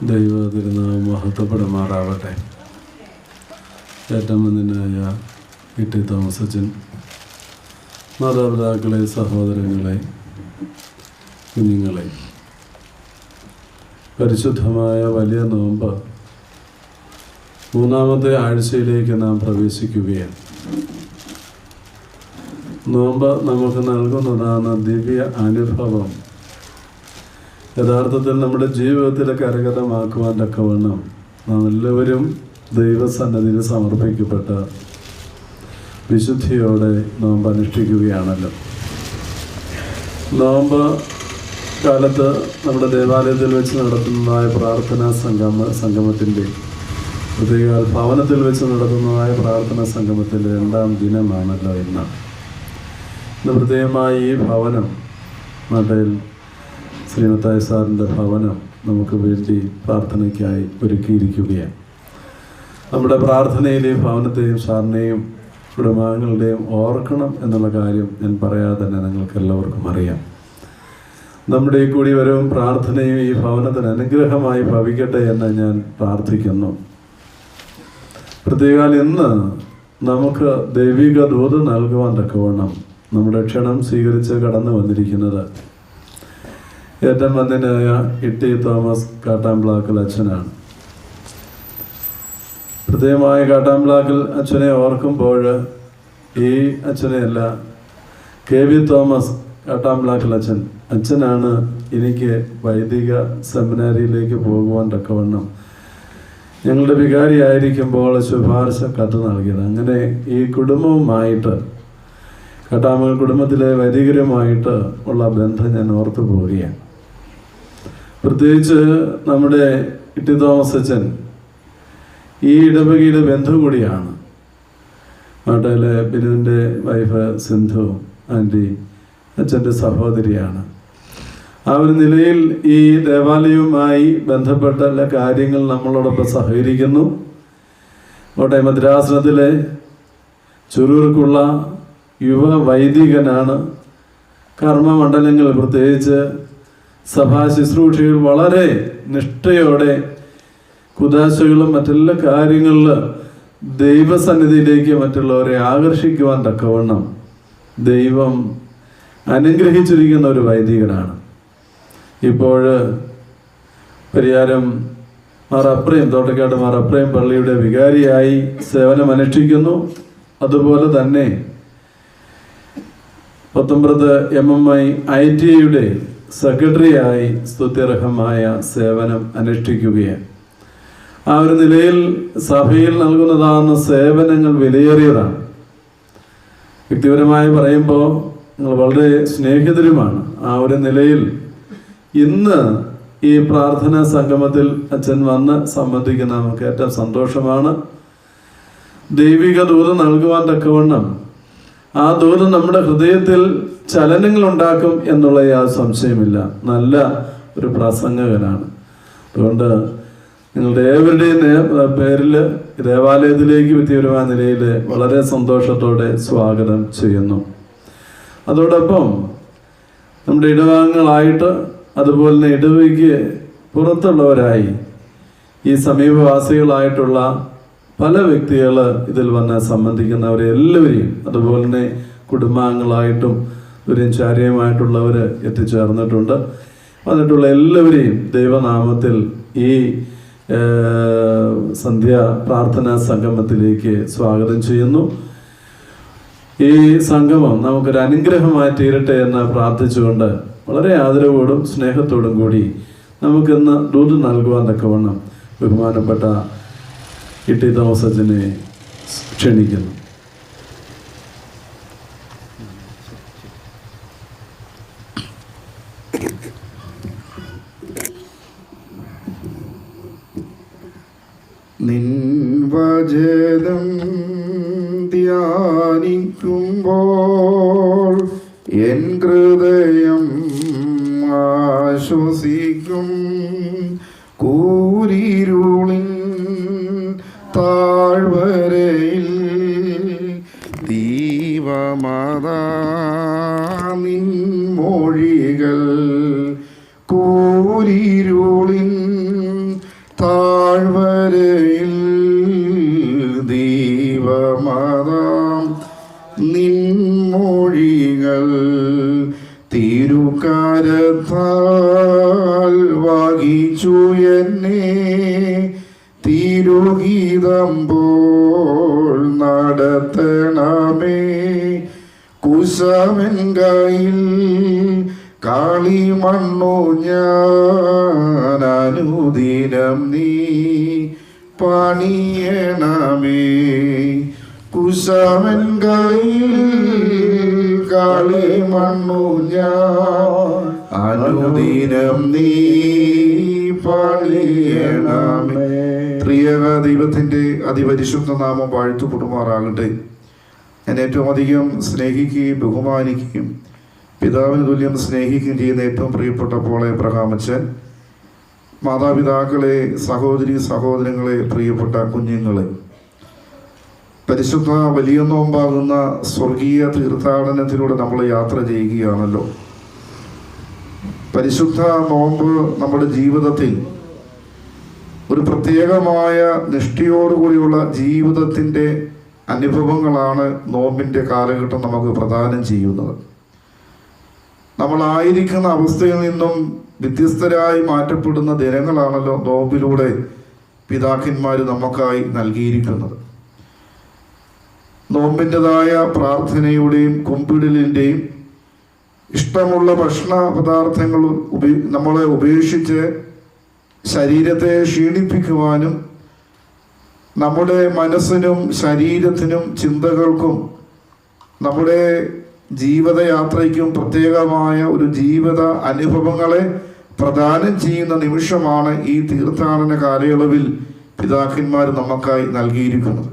ദൈവ തിരുനാമം മഹത്വപ്പെടുമാറാവട്ടെ. ഏറ്റവും മുന്നിനായ ഇട്ടി തോമസ് അച്ഛൻ, മാതാപിതാക്കളെ, സഹോദരങ്ങളെ, കുഞ്ഞുങ്ങളെ, പരിശുദ്ധമായ വലിയ നോമ്പ് മൂന്നാമത്തെ ആഴ്ചയിലേക്ക് നാം പ്രവേശിക്കുകയാണ്. നോമ്പ് നമുക്ക് നൽകുന്നതാണ് ദിവ്യ അനുഭവം. യഥാർത്ഥത്തിൽ നമ്മുടെ ജീവിതത്തിൽ കരകതമാക്കുവാൻ തക്കവണ്ണം നാം എല്ലാവരും ദൈവസന്നിധിയിൽ സമർപ്പിക്കപ്പെട്ട വിശുദ്ധിയോടെ നോമ്പ് അനുഷ്ഠിക്കുകയാണല്ലോ. നോമ്പ് കാലത്ത് നമ്മുടെ ദേവാലയത്തിൽ വെച്ച് നടത്തുന്നതായ പ്രാർത്ഥനാ സംഗമത്തിൻ്റെ പ്രത്യേക ഭവനത്തിൽ വെച്ച് നടത്തുന്നതായ പ്രാർത്ഥനാ സംഗമത്തിൻ്റെ 2ാം ദിനമാണല്ലോ ഇന്ന്. പ്രത്യേകമായി ഈ ഭവനം നാട്ടിൽ ശ്രീമത്തായ സാറിൻ്റെ ഭവനം നമുക്ക് വേണ്ടി പ്രാർത്ഥനയ്ക്കായി ഒരുക്കിയിരിക്കുകയാണ്. നമ്മുടെ പ്രാർത്ഥനയിൽ ഈ ഭവനത്തെയും സാറിനെയും കുടുംബാംഗങ്ങളുടെയും ഓർക്കണം എന്നുള്ള കാര്യം ഞാൻ പറയാതെ തന്നെ നിങ്ങൾക്ക് എല്ലാവർക്കും അറിയാം. നമ്മുടെ ഈ കൂടി വരവും പ്രാർത്ഥനയും ഈ ഭവനത്തിന് അനുഗ്രഹമായി ഭവിക്കട്ടെ എന്ന് ഞാൻ പ്രാർത്ഥിക്കുന്നു. പ്രത്യേകാൽ ഇന്ന് നമുക്ക് ദൈവിക ദൂത് നൽകുവാൻ തക്കവണ്ണം നമ്മുടെ ക്ഷണം സ്വീകരിച്ച് കടന്നു വന്നിരിക്കുന്നത് ഏറ്റവും വന്ദനായ ഇട്ടി തോമസ് കാട്ടാമ്പ്ലാക്കൽ അച്ഛനാണ്. പ്രത്യേകമായ കാട്ടാമ്പ്ലാക്കൽ അച്ഛനെ ഓർക്കുമ്പോൾ ഈ അച്ഛനെയല്ല, KV തോമസ് കാട്ടാമ്പ്ലാക്കൽ അച്ഛനാണ് എനിക്ക് വൈദിക സെമിനാരിയിലേക്ക് പോകുവാൻ തക്കവണ്ണം ഞങ്ങളുടെ വികാരിയായിരിക്കുമ്പോൾ ശുപാർശ കത്ത് നൽകിയത്. അങ്ങനെ ഈ കുടുംബവുമായിട്ട്, കാട്ടാമ്പൽ കുടുംബത്തിലെ വൈദികരുമായിട്ട് ഉള്ള ബന്ധം ഞാൻ ഓർത്തു പോവുകയാണ്. പ്രത്യേകിച്ച് നമ്മുടെ ഇട്ടി തോമസ് അച്ഛൻ ഈ ഇടവകയുടെ ബന്ധു കൂടിയാണ്. നാട്ടിലെ ബിനുവിൻ്റെ വൈഫ് സിന്ധു ആൻറ്റി അച്ഛൻ്റെ സഹോദരിയാണ്. ആ ഒരു നിലയിൽ ഈ ദേവാലയവുമായി ബന്ധപ്പെട്ട എല്ലാ കാര്യങ്ങൾ നമ്മളോടൊപ്പം സഹകരിക്കുന്നു. കോട്ടയം മദ്രാസനത്തിലെ ചുരൂർക്കുള്ള യുവ വൈദികനാണ്. കർമ്മമണ്ഡലങ്ങൾ, പ്രത്യേകിച്ച് സഭാ ശുശ്രൂഷകൾ വളരെ നിഷ്ഠയോടെ കുദാശകളും മറ്റെല്ലാ കാര്യങ്ങളിൽ ദൈവസന്നിധിയിലേക്ക് മറ്റുള്ളവരെ ആകർഷിക്കുവാൻ തക്കവണ്ണം ദൈവം അനുഗ്രഹിച്ചിരിക്കുന്ന ഒരു വൈദികനാണ്. ഇപ്പോൾ പരിയാരം തോട്ടക്കാട് മാറപ്രയം പള്ളിയുടെ വികാരിയായി സേവനമനുഷ്ഠിക്കുന്നു. അതുപോലെ തന്നെ പത്തൊമ്പത് MMI ITIയുടെ സെക്രട്ടറിയായി സ്തുത്യർഹമായ സേവനം അനുഷ്ഠിക്കുകയാണ്. ആ ഒരു നിലയിൽ സഭയിൽ നൽകുന്നതാകുന്ന സേവനങ്ങൾ വിലയേറിയതാണ്. വ്യക്തിപരമായി പറയുമ്പോൾ നിങ്ങൾ വളരെ സ്നേഹിതരുമാണ്. ആ ഒരു നിലയിൽ ഇന്ന് ഈ പ്രാർത്ഥനാ സംഗമത്തിൽ അച്ഛൻ വന്ന് സംബന്ധിക്കുന്ന നമുക്ക് ഏറ്റവും സന്തോഷമാണ്. ദൈവിക ദൂത് നൽകുവാൻ തക്കവണ്ണം ആ ദൂത് നമ്മുടെ ഹൃദയത്തിൽ ചലനങ്ങൾ ഉണ്ടാക്കും എന്നുള്ള യാതൊരു സംശയമില്ല. നല്ല ഒരു പ്രസംഗകനാണ്. അതുകൊണ്ട് നിങ്ങളുടെ ഏവരുടെയും പേരിൽ ദേവാലയത്തിലേക്ക് വ്യക്തിപരമായ നിലയിൽ വളരെ സന്തോഷത്തോടെ സ്വാഗതം ചെയ്യുന്നു. അതോടൊപ്പം നമ്മുടെ ഇടവകങ്ങളായിട്ട്, അതുപോലെ തന്നെ ഇടവകയ്ക്ക് പുറത്തുള്ളവരായി ഈ സമീപവാസികളായിട്ടുള്ള പല വ്യക്തികൾ ഇതിൽ വന്ന് സംബന്ധിക്കുന്നവരെ എല്ലാവരെയും, അതുപോലെ തന്നെ കുടുംബാംഗങ്ങളായിട്ടും ചാര്യമായിട്ടുള്ളവർ എത്തിച്ചേർന്നിട്ടുണ്ട്. വന്നിട്ടുള്ള എല്ലാവരെയും ദൈവനാമത്തിൽ ഈ സന്ധ്യ പ്രാർത്ഥനാ സംഗമത്തിലേക്ക് സ്വാഗതം ചെയ്യുന്നു. ഈ സംഗമം നമുക്കൊരു അനുഗ്രഹമായി തീരട്ടെ എന്ന് പ്രാർത്ഥിച്ചുകൊണ്ട് വളരെ ആദരവോടും സ്നേഹത്തോടും കൂടി നമുക്കിന്ന് ദൂത് നൽകുവാൻ തക്കവണ്ണം ബഹുമാനപ്പെട്ട ഇട്ടി തോമസ് അച്ഛനെ ക്ഷണിക്കുന്നു. നിൻ വചനം ധ്യാനിക്കുമ്പോൾ എൻ ഹൃദയം ആശ്വസിക്കും. കൂരിരുളിൻ താഴ്വരയിൽ ദീപമതാ നിൻ മൊഴികൾ. കൂരിരുളിൻ ഗീതം പോൽ നടത്തണമേ. കുശവൻ കയ്യിൽ കാളിമണ്ണു ഞാൻ അനുദിനം നീ പണിയണമേ. കുശവൻ കയ്യിൽ കാളിമണ്ണു ഞാൻ അനുദിനം നീ പണിയണമേ. പ്രിയക ദൈവത്തിൻ്റെ അതിപരിശുദ്ധ നാമം വാഴ്ത്തുപെടുമാറാകട്ടെ. ഞാൻ ഏറ്റവും അധികം സ്നേഹിക്കുകയും ബഹുമാനിക്കുകയും പിതാവിന് തുല്യം സ്നേഹിക്കുകയും ചെയ്യുന്ന ഏറ്റവും പ്രിയപ്പെട്ട പോൾ എബ്രഹാം അച്ഛൻ, മാതാപിതാക്കളെ, സഹോദരി സഹോദരങ്ങളെ, പ്രിയപ്പെട്ട കുഞ്ഞുങ്ങളെ, പരിശുദ്ധ വലിയ നോമ്പാകുന്ന സ്വർഗീയ തീർത്ഥാടനത്തിലൂടെ നമ്മൾ യാത്ര ചെയ്യുകയാണല്ലോ. പരിശുദ്ധ നോമ്പ് നമ്മുടെ ജീവിതത്തിൽ ഒരു പ്രത്യേകമായ നിഷ്ഠയോടുകൂടിയുള്ള ജീവിതത്തിൻ്റെ അനുഭവങ്ങളാണ് നോമ്പിൻ്റെ കാലഘട്ടം നമുക്ക് പ്രദാനം ചെയ്യുന്നത്. നമ്മളായിരിക്കുന്ന അവസ്ഥയിൽ നിന്നും വ്യത്യസ്തരായി മാറ്റപ്പെടുന്ന ദിനങ്ങളാണല്ലോ നോമ്പിലൂടെ പിതാക്കന്മാർ നമുക്കായി നൽകിയിരിക്കുന്നത്. നോമ്പിൻ്റെതായ പ്രാർത്ഥനയുടെയും കുമ്പിടലിൻ്റെയും ഇഷ്ടമുള്ള ഭക്ഷണ പദാർത്ഥങ്ങൾ നമ്മളെ ഉപേക്ഷിച്ച് ശരീരത്തെ ക്ഷീണിപ്പിക്കുവാനും നമ്മുടെ മനസ്സിനും ശരീരത്തിനും ചിന്തകൾക്കും നമ്മുടെ ജീവിതയാത്രയ്ക്കും പ്രത്യേകമായ ഒരു ജീവിത അനുഭവങ്ങളെ പ്രദാനം ചെയ്യുന്ന നിമിഷമാണ് ഈ തീർത്ഥാടന കാലയളവിൽ പിതാക്കന്മാർ നമുക്കായി നൽകിയിരിക്കുന്നത്.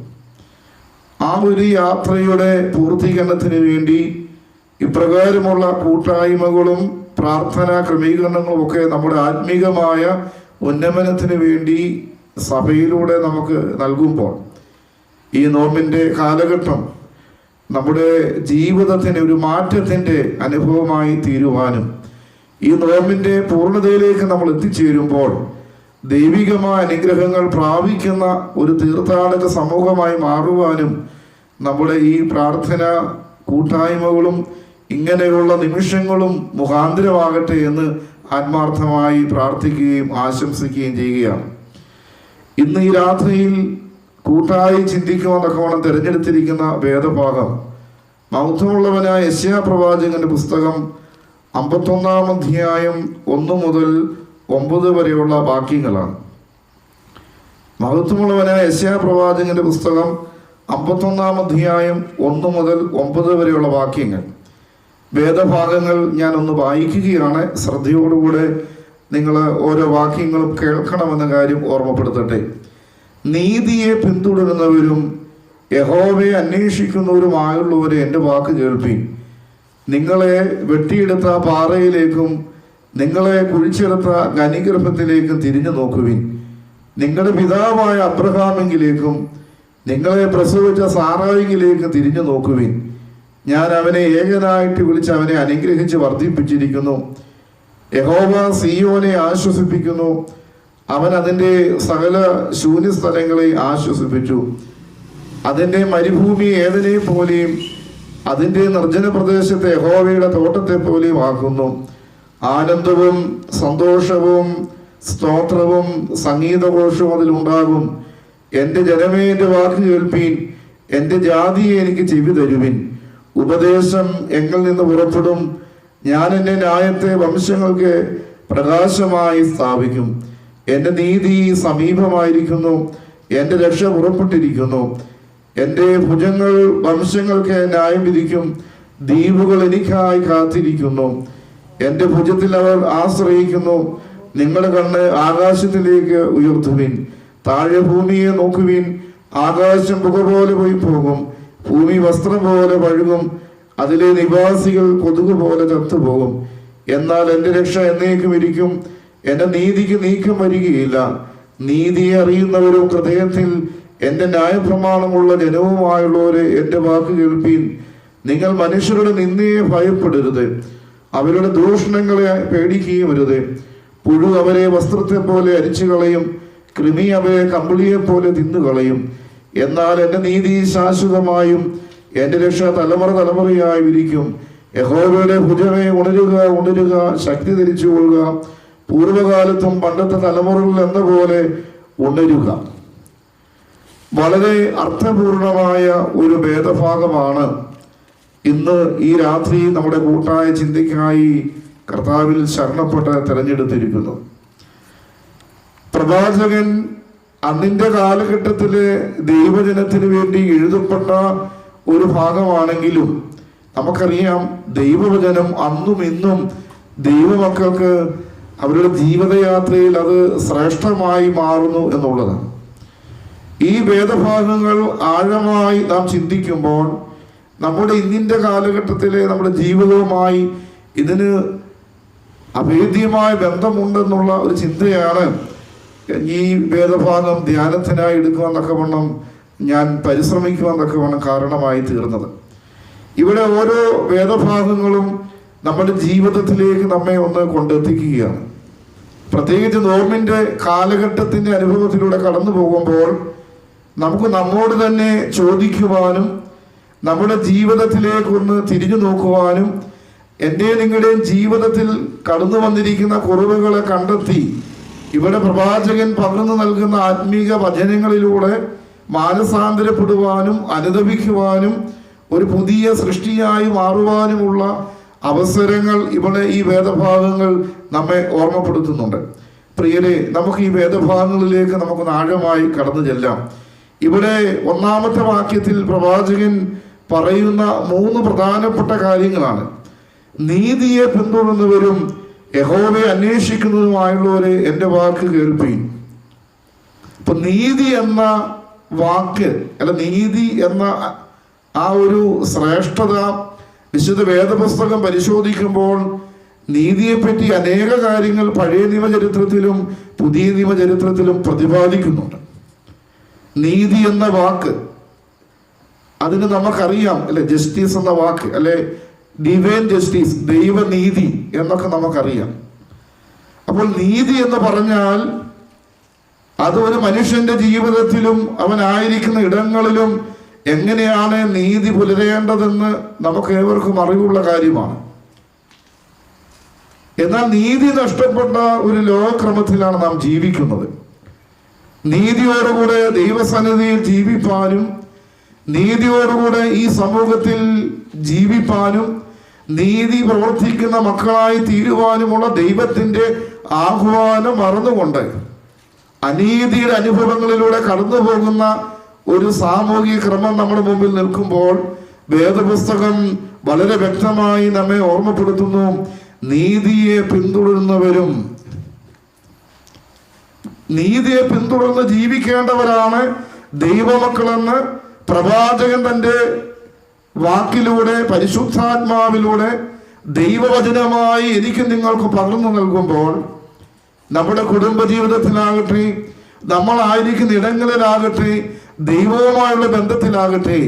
ആ ഒരു യാത്രയുടെ പൂർത്തീകരണത്തിന് വേണ്ടി ഇപ്രകാരമുള്ള കൂട്ടായ്മകളും പ്രാർത്ഥനാ ക്രമീകരണങ്ങളും ഒക്കെ നമ്മുടെ ആത്മീകമായ ഉന്നമനത്തിന് വേണ്ടി സഭയിലൂടെ നമുക്ക് നൽകുമ്പോൾ ഈ നോമ്പിൻ്റെ കാലഘട്ടം നമ്മുടെ ജീവിതത്തിന് ഒരു മാറ്റത്തിൻ്റെ അനുഭവമായി തീരുവാനും ഈ നോമ്പിൻ്റെ പൂർണ്ണതയിലേക്ക് നമ്മൾ എത്തിച്ചേരുമ്പോൾ ദൈവികമായ അനുഗ്രഹങ്ങൾ പ്രാപിക്കുന്ന ഒരു തീർത്ഥാടക സമൂഹമായി മാറുവാനും നമ്മുടെ ഈ പ്രാർത്ഥന കൂട്ടായ്മകളും ഇങ്ങനെയുള്ള നിമിഷങ്ങളും മുഖാന്തരമാകട്ടെ എന്ന് ആത്മാർത്ഥമായി പ്രാർത്ഥിക്കുകയും ആശംസിക്കുകയും ചെയ്യുകയാണ്. ഇന്ന് ഈ രാത്രിയിൽ കൂട്ടായി ചിന്തിക്കുവാനൊക്കെ തിരഞ്ഞെടുത്തിരിക്കുന്ന വേദഭാഗം മഹത്വമുള്ളവനായ യെശയ്യാ പ്രവാചകന്റെ പുസ്തകം 51-ാം അധ്യായം 1 മുതൽ 9 വരെയുള്ള വാക്യങ്ങളാണ്. മഹത്വമുള്ളവനായ യെശയ്യാ പ്രവാചകന്റെ പുസ്തകം 51-ാം അധ്യായം 1 മുതൽ 9 വരെയുള്ള വാക്യങ്ങൾ. വേദഭാഗങ്ങൾ ഞാനൊന്ന് വായിക്കുകയാണ്. ശ്രദ്ധയോടുകൂടെ നിങ്ങൾ ഓരോ വാക്യങ്ങളും കേൾക്കണമെന്ന കാര്യം ഓർമ്മപ്പെടുത്തട്ടെ. നീതിയെ പിന്തുടരുന്നവരും യഹോവയെ അന്വേഷിക്കുന്നവരുമായുള്ളവരെ എൻ്റെ വാക്ക് കേൾപ്പീൻ. നിങ്ങളെ വെട്ടിയെടുത്ത പാറയിലേക്കും നിങ്ങളെ കുഴിച്ചെടുത്ത ഖനിഗർഭത്തിലേക്കും തിരിഞ്ഞു നോക്കുവിൻ. നിങ്ങളുടെ പിതാവായ അബ്രഹാമെങ്കിലേക്കും നിങ്ങളെ പ്രസവിച്ച സാറായിലേക്കും തിരിഞ്ഞു നോക്കുവിൻ. ഞാൻ അവനെ ഏകനായിട്ട് വിളിച്ച് അവനെ അനുഗ്രഹിച്ച് വർദ്ധിപ്പിച്ചിരിക്കുന്നു. യഹോവ സിയോനെ ആശ്വസിപ്പിക്കുന്നു. അവൻ അതിൻ്റെ സകല ശൂന്യസ്ഥലങ്ങളെ ആശ്വസിപ്പിച്ചു. അതിൻ്റെ മരുഭൂമി ഏതിനെ പോലെയും അതിൻ്റെ നിർജ്ജന പ്രദേശത്തെ യഹോവയുടെ തോട്ടത്തെ പോലെയും ആക്കുന്നു. ആനന്ദവും സന്തോഷവും സ്തോത്രവും സംഗീതഘോഷവും അതിലുണ്ടാകും. എൻ്റെ ജനമേ, എൻ്റെ വാക്ക് കേൾപ്പീൻ. എൻ്റെ ജാതിയെ എനിക്ക് ചെവി തരുവിൻ. ഉപദേശം എങ്കിൽ നിന്ന് പുറപ്പെടും. ഞാൻ എൻ്റെ ന്യായത്തെ വംശങ്ങൾക്ക് പ്രകാശമായി സ്ഥാപിക്കും. എൻ്റെ നീതി സമീപമായിരിക്കുന്നു. എൻ്റെ രക്ഷ പുറപ്പെട്ടിരിക്കുന്നു. എൻ്റെ ഭുജങ്ങൾ വംശങ്ങൾക്ക് ന്യായം വിധിക്കും. ദ്വീപുകൾ എനിക്കായി കാത്തിരിക്കുന്നു. എൻ്റെ ഭുജത്തിൽ അവർ ആശ്രയിക്കുന്നു. നിങ്ങളുടെ കണ്ണ് ആകാശത്തിലേക്ക് ഉയർത്തുവിൻ. താഴെ ഭൂമിയെ നോക്കുവിൻ. ആകാശം പുക പോലെ പോയി പോകും. ഭൂമി വസ്ത്രം പോലെ പഴുകും. അതിലെ നിവാസികൾ കൊതുക് പോലെ ചത്തുപോകും. എന്നാൽ എൻ്റെ രക്ഷ എന്നേക്കും ഇരിക്കും. എൻ്റെ നീതിക്ക് നീക്കം വരികയില്ല. നീതിയെ അറിയുന്നവരും ഹൃദയത്തിൽ എൻ്റെ ന്യായപ്രമാണമുള്ള ജനവുമായുള്ളവരെ എൻ്റെ വാക്ക് കേൾപ്പീൻ. നിങ്ങൾ മനുഷ്യരുടെ നിന്ദയെ ഭയപ്പെടരുത്. അവരുടെ ദൂഷണങ്ങളെ പേടിക്കുകയും വരുത്. പുഴു അവരെ വസ്ത്രത്തെ പോലെ അരിച്ചു കളയും. കൃമി അവരെ കമ്പിളിയെ പോലെ തിന്നുകളയും. എന്നാൽ എൻ്റെ നീതി ശാശ്വതമായും എൻ്റെ രക്ഷ തലമുറ തലമുറയായി ഇരിക്കും. യഹോവയുടെ ഭുജമേ, ഉണരുക, ഉണരുക, ശക്തി ധരിച്ചു കൊള്ളുക. പൂർവ്വകാലത്തും പണ്ടത്തെ തലമുറകളിൽ എന്ന പോലെ ഉണരുക. വളരെ അർത്ഥപൂർണമായ ഒരു വേദഭാഗമാണ് ഇന്ന് ഈ രാത്രി നമ്മുടെ കൂട്ടായ ചിന്തയ്ക്കായി കർത്താവിൽ ശരണപ്പെട്ട് തിരഞ്ഞെടുത്തിരിക്കുന്നു. പ്രവാചകൻ അന്നിന്റെ കാലഘട്ടത്തിലെ ദൈവജനത്തിന് വേണ്ടി എഴുതപ്പെട്ട ഒരു ഭാഗമാണെങ്കിലും നമുക്കറിയാം ദൈവവചനം അന്നും ഇന്നും ദൈവമക്കൾക്ക് അവരുടെ ജീവിതയാത്രയിൽ അത് ശ്രേഷ്ഠമായി മാറുന്നു എന്നുള്ളതാണ്. ഈ വേദഭാഗങ്ങൾ ആഴമായി നാം ചിന്തിക്കുമ്പോൾ നമ്മുടെ ഇന്നിൻ്റെ കാലഘട്ടത്തിലെ നമ്മുടെ ജീവിതവുമായി ഇതിന് അഭേദ്യമായ ബന്ധമുണ്ടെന്നുള്ള ഒരു ചിന്തയാണ് ഈ വേദഭാഗം ധ്യാനത്തിനായി എടുക്കുവാന്നൊക്കെ വണ്ണം ഞാൻ പരിശ്രമിക്കുവാന്നൊക്കെ വണ്ണം കാരണമായി തീർന്നത്. ഇവിടെ ഓരോ വേദഭാഗങ്ങളും നമ്മുടെ ജീവിതത്തിലേക്ക് നമ്മെ ഒന്ന് കൊണ്ടെത്തിക്കുകയാണ്. പ്രത്യേകിച്ച് നോമ്പിൻ്റെ കാലഘട്ടത്തിൻ്റെ അനുഭവത്തിലൂടെ കടന്നു പോകുമ്പോൾ നമുക്ക് നമ്മോട് തന്നെ ചോദിക്കുവാനും നമ്മുടെ ജീവിതത്തിലേക്കൊന്ന് തിരിഞ്ഞു നോക്കുവാനും എൻ്റെ നിങ്ങളുടെയും ജീവിതത്തിൽ കടന്നു വന്നിരിക്കുന്ന കുറവുകളെ കണ്ടെത്തി ഇവിടെ പ്രവാചകൻ പകർന്നു നൽകുന്ന ആത്മീക വചനങ്ങളിലൂടെ മാനസാന്തരപ്പെടുവാനും അനുദപിക്കുവാനും ഒരു പുതിയ സൃഷ്ടിയായി മാറുവാനുമുള്ള അവസരങ്ങൾ ഇവിടെ ഈ വേദഭാഗങ്ങൾ നമ്മെ ഓർമ്മപ്പെടുത്തുന്നുണ്ട്. പ്രിയരെ, നമുക്ക് ഈ വേദഭാഗങ്ങളിലേക്ക് നമുക്ക് ആഴമായി കടന്നു ചെല്ലാം. ഇവിടെ ഒന്നാമത്തെ വാക്യത്തിൽ പ്രവാചകൻ പറയുന്ന 3 പ്രധാനപ്പെട്ട കാര്യങ്ങളാണ്. നീതിയെ പിന്തുടരുന്നവരും യഹോവയെ അന്വേഷിക്കുന്നതുമായുള്ളവരെ എൻ്റെ വാക്ക് കേൾപ്പീൻ. ഇപ്പൊ നീതി എന്ന വാക്ക് അല്ല, നീതി എന്ന ആ ഒരു ശ്രേഷ്ഠത വിശുദ്ധ വേദപുസ്തകം പരിശോധിക്കുമ്പോൾ നീതിയെപ്പറ്റി അനേക കാര്യങ്ങൾ പഴയ നിയമചരിത്രത്തിലും പുതിയ നിയമചരിത്രത്തിലും പ്രതിപാദിക്കുന്നുണ്ട്. നീതി എന്ന വാക്ക്, അതിന് നമുക്കറിയാം അല്ലെ, ജസ്റ്റിസ് എന്ന വാക്ക് അല്ലെ, ഡിവൈൻ ജസ്റ്റിസ്, ദൈവനീതി എന്നൊക്കെ നമുക്കറിയാം. അപ്പോൾ നീതി എന്ന് പറഞ്ഞാൽ അത് ഒരു മനുഷ്യന്റെ ജീവിതത്തിലും അവനായിരിക്കുന്ന ഇടങ്ങളിലും എങ്ങനെയാണ് നീതി പുലരേണ്ടതെന്ന് നമുക്ക് ഏവർക്കും അറിവുള്ള കാര്യമാണ്. എന്നാൽ നീതി നഷ്ടപ്പെട്ട ഒരു ലോകക്രമത്തിലാണ് നാം ജീവിക്കുന്നത്. നീതിയോടുകൂടെ ദൈവസന്നിധിയിൽ ജീവിപ്പാനും നീതിയോടുകൂടെ ഈ സമൂഹത്തിൽ ജീവിപ്പാനും നീതി പ്രവർത്തിക്കുന്ന മക്കളായി തീരുവാനുമുള്ള ദൈവത്തിൻ്റെ ആഹ്വാനം മറന്നുകൊണ്ട് അനീതിയുടെ അനുഭവങ്ങളിലൂടെ കടന്നു പോകുന്ന ഒരു സാമൂഹിക ക്രമം നമ്മുടെ മുമ്പിൽ നിൽക്കുമ്പോൾ വേദപുസ്തകം വളരെ വ്യക്തമായി നമ്മെ ഓർമ്മപ്പെടുത്തുന്നു. നീതിയെ പിന്തുടരുന്നവരും, നീതിയെ പിന്തുടർന്ന് ജീവിക്കേണ്ടവരാണ് ദൈവമക്കളെന്ന് പ്രവാചകൻ തൻ്റെ വാക്കിലൂടെ പരിശുദ്ധാത്മാവിലൂടെ ദൈവവചനമായി എനിക്ക് നിങ്ങൾക്ക് പകർന്നു നൽകുമ്പോൾ നമ്മുടെ കുടുംബജീവിതത്തിലാകട്ടെ, നമ്മളായിരിക്കുന്ന ഇടങ്ങളിലാകട്ടെ, ദൈവവുമായുള്ള ബന്ധത്തിലാകട്ടെ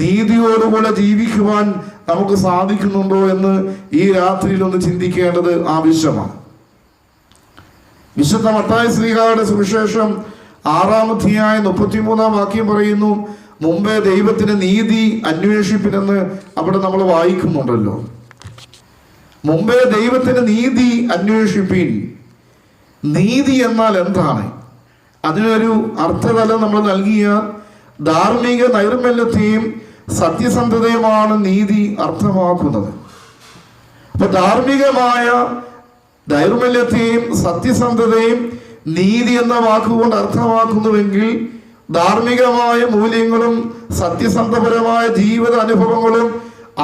നീതിയോടുകൂടെ ജീവിക്കുവാൻ നമുക്ക് സാധിക്കുന്നുണ്ടോ എന്ന് ഈ രാത്രിയിൽ ഒന്ന് ചിന്തിക്കേണ്ടത് ആവശ്യമാണ്. വിശുദ്ധ മത്തായി ശ്ലീഹായുടെ സുവിശേഷം 6-ാം അധ്യായം 33-ാം വാക്യം പറയുന്നു, മുമ്പേ ദൈവത്തിന് നീതി അന്വേഷിപ്പിനെന്ന് അവിടെ നമ്മൾ വായിക്കുന്നുണ്ടല്ലോ. മുമ്പേ ദൈവത്തിന് നീതി അന്വേഷിപ്പിൻ. നീതി എന്നാൽ എന്താണ്? അതിനൊരു അർത്ഥതലം നമ്മൾ നൽകിയ ധാർമ്മിക നൈർമല്യത്തെയും സത്യസന്ധതയുമാണ് നീതി അർത്ഥമാക്കുന്നത്. അപ്പൊ ധാർമ്മികമായ നൈർമല്യത്തെയും സത്യസന്ധതയും നീതി എന്ന വാക്കുകൊണ്ട് അർത്ഥമാക്കുന്നുവെങ്കിൽ ധാർമ്മികമായ മൂല്യങ്ങളും സത്യസന്ധപരമായ ജീവിത അനുഭവങ്ങളും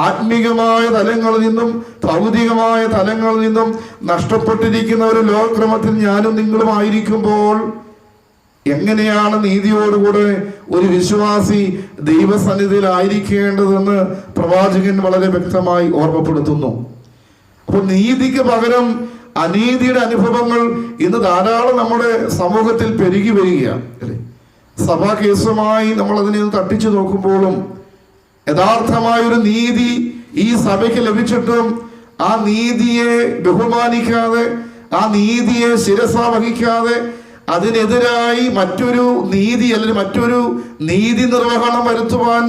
ആത്മീകമായ തലങ്ങളിൽ നിന്നും ഭൗതികമായ തലങ്ങളിൽ നിന്നും നഷ്ടപ്പെട്ടിരിക്കുന്ന ഒരു ലോകക്രമത്തിൽ ഞാനും നിങ്ങളും ആയിരിക്കുമ്പോൾ എങ്ങനെയാണ് നീതിയോടുകൂടെ ഒരു വിശ്വാസി ദൈവസന്നിധിയിൽ ആയിരിക്കേണ്ടതെന്ന് പ്രവാചകൻ വളരെ വ്യക്തമായി ഓർമ്മപ്പെടുത്തുന്നു. അപ്പോൾ നീതിക്ക് പകരം അനീതിയുടെ അനുഭവങ്ങൾ ഇന്ന് ധാരാളം നമ്മുടെ സമൂഹത്തിൽ പെരുകി വരികയാണ് അല്ലേ. സഭാ കേസുമായി നമ്മൾ അതിനെ തട്ടിച്ചു നോക്കുമ്പോഴും യഥാർത്ഥമായൊരു നീതി ഈ സഭയ്ക്ക് ലഭിച്ചിട്ടും ആ നീതിയെ ബഹുമാനിക്കാതെ, ആ നീതിയെ ശിരസ വഹിക്കാതെ അതിനെതിരായി മറ്റൊരു നീതി അല്ലെങ്കിൽ മറ്റൊരു നീതി നിർവഹണം വരുത്തുവാൻ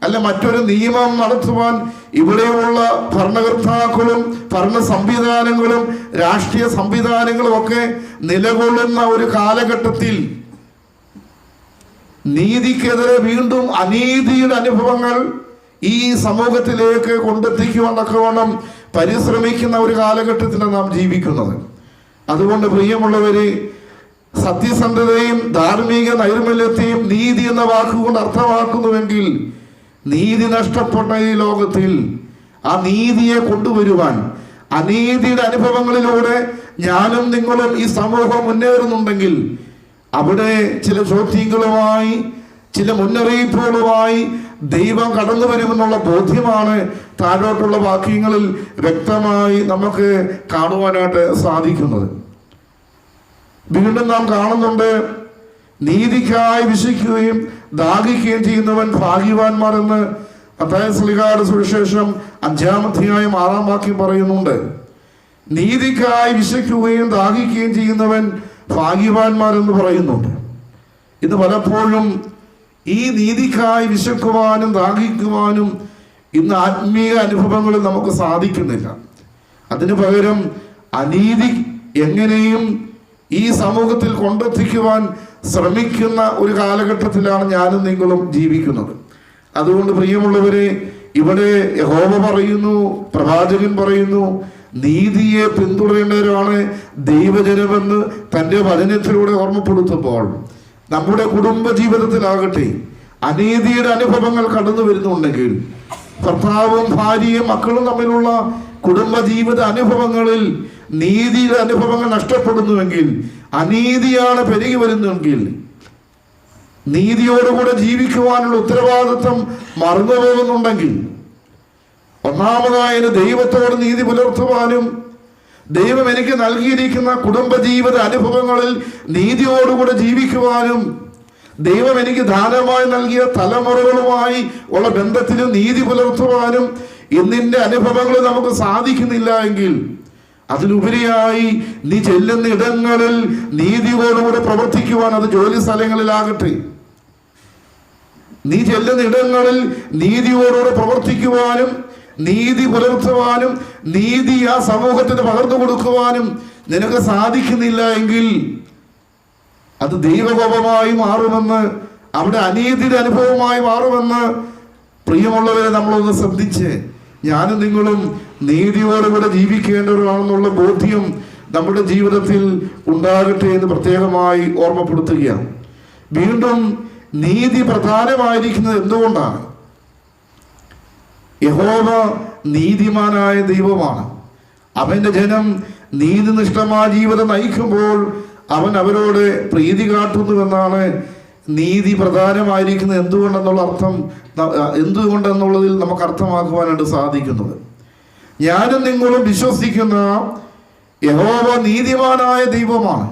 അല്ല മറ്റൊരു നിയമം നടത്തുവാൻ ഇവിടെയുള്ള ഭരണകർത്താക്കളും ഭരണ സംവിധാനങ്ങളും രാഷ്ട്രീയ സംവിധാനങ്ങളും ഒക്കെ നിലകൊള്ളുന്ന ഒരു കാലഘട്ടത്തിൽ നീതിക്കെതിരെ വീണ്ടും അനീതിയുടെ അനുഭവങ്ങൾ ഈ സമൂഹത്തിലേക്ക് കൊണ്ടെത്തിക്കുവാൻ തക്കവണ്ണം പരിശ്രമിക്കുന്ന ഒരു കാലഘട്ടത്തിലാണ് നാം ജീവിക്കുന്നത്. അതുകൊണ്ട് പ്രിയമുള്ളവരെ, സത്യസന്ധതയും ധാർമ്മിക നൈർമല്യത്തെയും നീതി എന്ന വാക്കുകൊണ്ട് അർത്ഥമാക്കുന്നുവെങ്കിൽ, നീതി നഷ്ടപ്പെട്ട ഈ ലോകത്തിൽ ആ നീതിയെ കൊണ്ടുവരുവാൻ, അനീതിയുടെ അനുഭവങ്ങളിലൂടെ ഞാനും നിങ്ങളും ഈ സമൂഹം മുന്നേറുന്നുണ്ടെങ്കിൽ അവിടെ ചില ചോദ്യങ്ങളുമായി, ചില മുന്നറിയിപ്പുകളുമായി ദൈവം കടന്നു വരുമെന്നുള്ള ബോധ്യമാണ് താഴോട്ടുള്ള വാക്യങ്ങളിൽ വ്യക്തമായി നമുക്ക് കാണുവാനായിട്ട് സാധിക്കുന്നത്. വീണ്ടും നാം കാണുന്നുണ്ട്, നീതിക്കായി വിശിക്കുകയും ദാഹിക്കുകയും ചെയ്യുന്നവൻ ഭാഗ്യവാന്മാർ എന്ന് മത്തായി ശ്ലീഹായുടെ സുവിശേഷം 5-ാം അധ്യായം 6-ാം വാക്യം പറയുന്നുണ്ട്. നീതിക്കായി വിശിക്കുകയും ദാഹിക്കുകയും ചെയ്യുന്നവൻ ഭാഗ്യവാന്മാരെന്ന് പറയുന്നുണ്ട്. ഇത് പലപ്പോഴും ഈ നീതിക്കായി വിശക്കുവാനും ദാഹിക്കുവാനും ഇന്ന് ആത്മീയ അനുഭവങ്ങളിൽ നമുക്ക് സാധിക്കുന്നില്ല. അതിനു പകരം അനീതി എങ്ങനെയും ഈ സമൂഹത്തിൽ കൊണ്ടെത്തിക്കുവാൻ ശ്രമിക്കുന്ന ഒരു കാലഘട്ടത്തിലാണ് ഞാനും നിങ്ങളും ജീവിക്കുന്നത്. അതുകൊണ്ട് പ്രിയമുള്ളവരെ, ഇവിടെ യഹോവ പറയുന്നു, പ്രവാചകൻ പറയുന്നു, നീതിയെ പിന്തുടരേണ്ടവരാണ് ദൈവജനമെന്ന് തൻ്റെ വചനത്തിലൂടെ ഓർമ്മപ്പെടുത്തുമ്പോൾ, നമ്മുടെ കുടുംബ ജീവിതത്തിലാകട്ടെ അനീതിയുടെ അനുഭവങ്ങൾ കടന്നു വരുന്നുണ്ടെങ്കിൽ, ഭർത്താവും ഭാര്യയും മക്കളും തമ്മിലുള്ള കുടുംബ ജീവിത അനുഭവങ്ങളിൽ നീതിയുടെ അനുഭവങ്ങൾ നഷ്ടപ്പെടുന്നുവെങ്കിൽ, അനീതിയാണ് പെരുകി വരുന്നതെങ്കിൽ, നീതിയോടുകൂടെ ജീവിക്കുവാനുള്ള ഉത്തരവാദിത്വം മറന്നു പോകുന്നുണ്ടെങ്കിൽ, ഒന്നാമതായി ദൈവത്തോട് നീതി പുലർത്തുവാനും ദൈവം എനിക്ക് നൽകിയിരിക്കുന്ന കുടുംബജീവിത അനുഭവങ്ങളിൽ നീതിയോടുകൂടെ ജീവിക്കുവാനും ദൈവം എനിക്ക് ദാനമായി നൽകിയ തലമുറകളുമായി ഉള്ള ബന്ധത്തിലും നീതി പുലർത്തുവാനും ഇന്നിന്റെ അനുഭവങ്ങൾ നമുക്ക് സാധിക്കുന്നില്ല എങ്കിൽ, അതിലുപരിയായി നീ ചെല്ലുന്ന ഇടങ്ങളിൽ നീതിയോടുകൂടെ പ്രവർത്തിക്കുവാൻ, അത് ജോലി സ്ഥലങ്ങളിലാകട്ടെ, നീ ചെല്ലുന്ന ഇടങ്ങളിൽ നീതിയോടുകൂടെ പ്രവർത്തിക്കുവാനും നീതി പുലർത്തുവാനും നീതി ആ സമൂഹത്തിന് പകർന്നു കൊടുക്കുവാനും നിനക്ക് സാധിക്കുന്നില്ല എങ്കിൽ അത് ദൈവകോപമായി മാറുമെന്ന്, അവിടെ അനീതിയുടെ അനുഭവമായി മാറുമെന്ന് പ്രിയമുള്ളവരെ നമ്മളൊന്ന് ശ്രദ്ധിച്ച് ഞാനും നിങ്ങളും നീതിയോടുകൂടെ ജീവിക്കേണ്ടവരാണെന്നുള്ള ബോധ്യം നമ്മുടെ ജീവിതത്തിൽ ഉണ്ടാകട്ടെ എന്ന് പ്രത്യേകമായി ഓർമ്മപ്പെടുത്തുകയാണ്. വീണ്ടും നീതി പ്രധാനമായിരിക്കുന്നത് എന്തുകൊണ്ടാണ്? യഹോവ നീതിമാനായ ദൈവമാണ്. അവന്റെ ജനം നീതിനിഷ്ഠമായ ജീവിതം നയിക്കുമ്പോൾ അവൻ അവരോട് പ്രീതി കാട്ടുന്നുവെന്നാണ് നീതി പ്രധാനമായിരിക്കുന്നത് എന്തുകൊണ്ടെന്നുള്ളതിൽ നമുക്ക് അർത്ഥമാക്കുവാനായിട്ട് സാധിക്കുന്നത്. ഞാനും നിങ്ങളും വിശ്വസിക്കുന്ന യഹോവ നീതിമാനായ ദൈവമാണ്.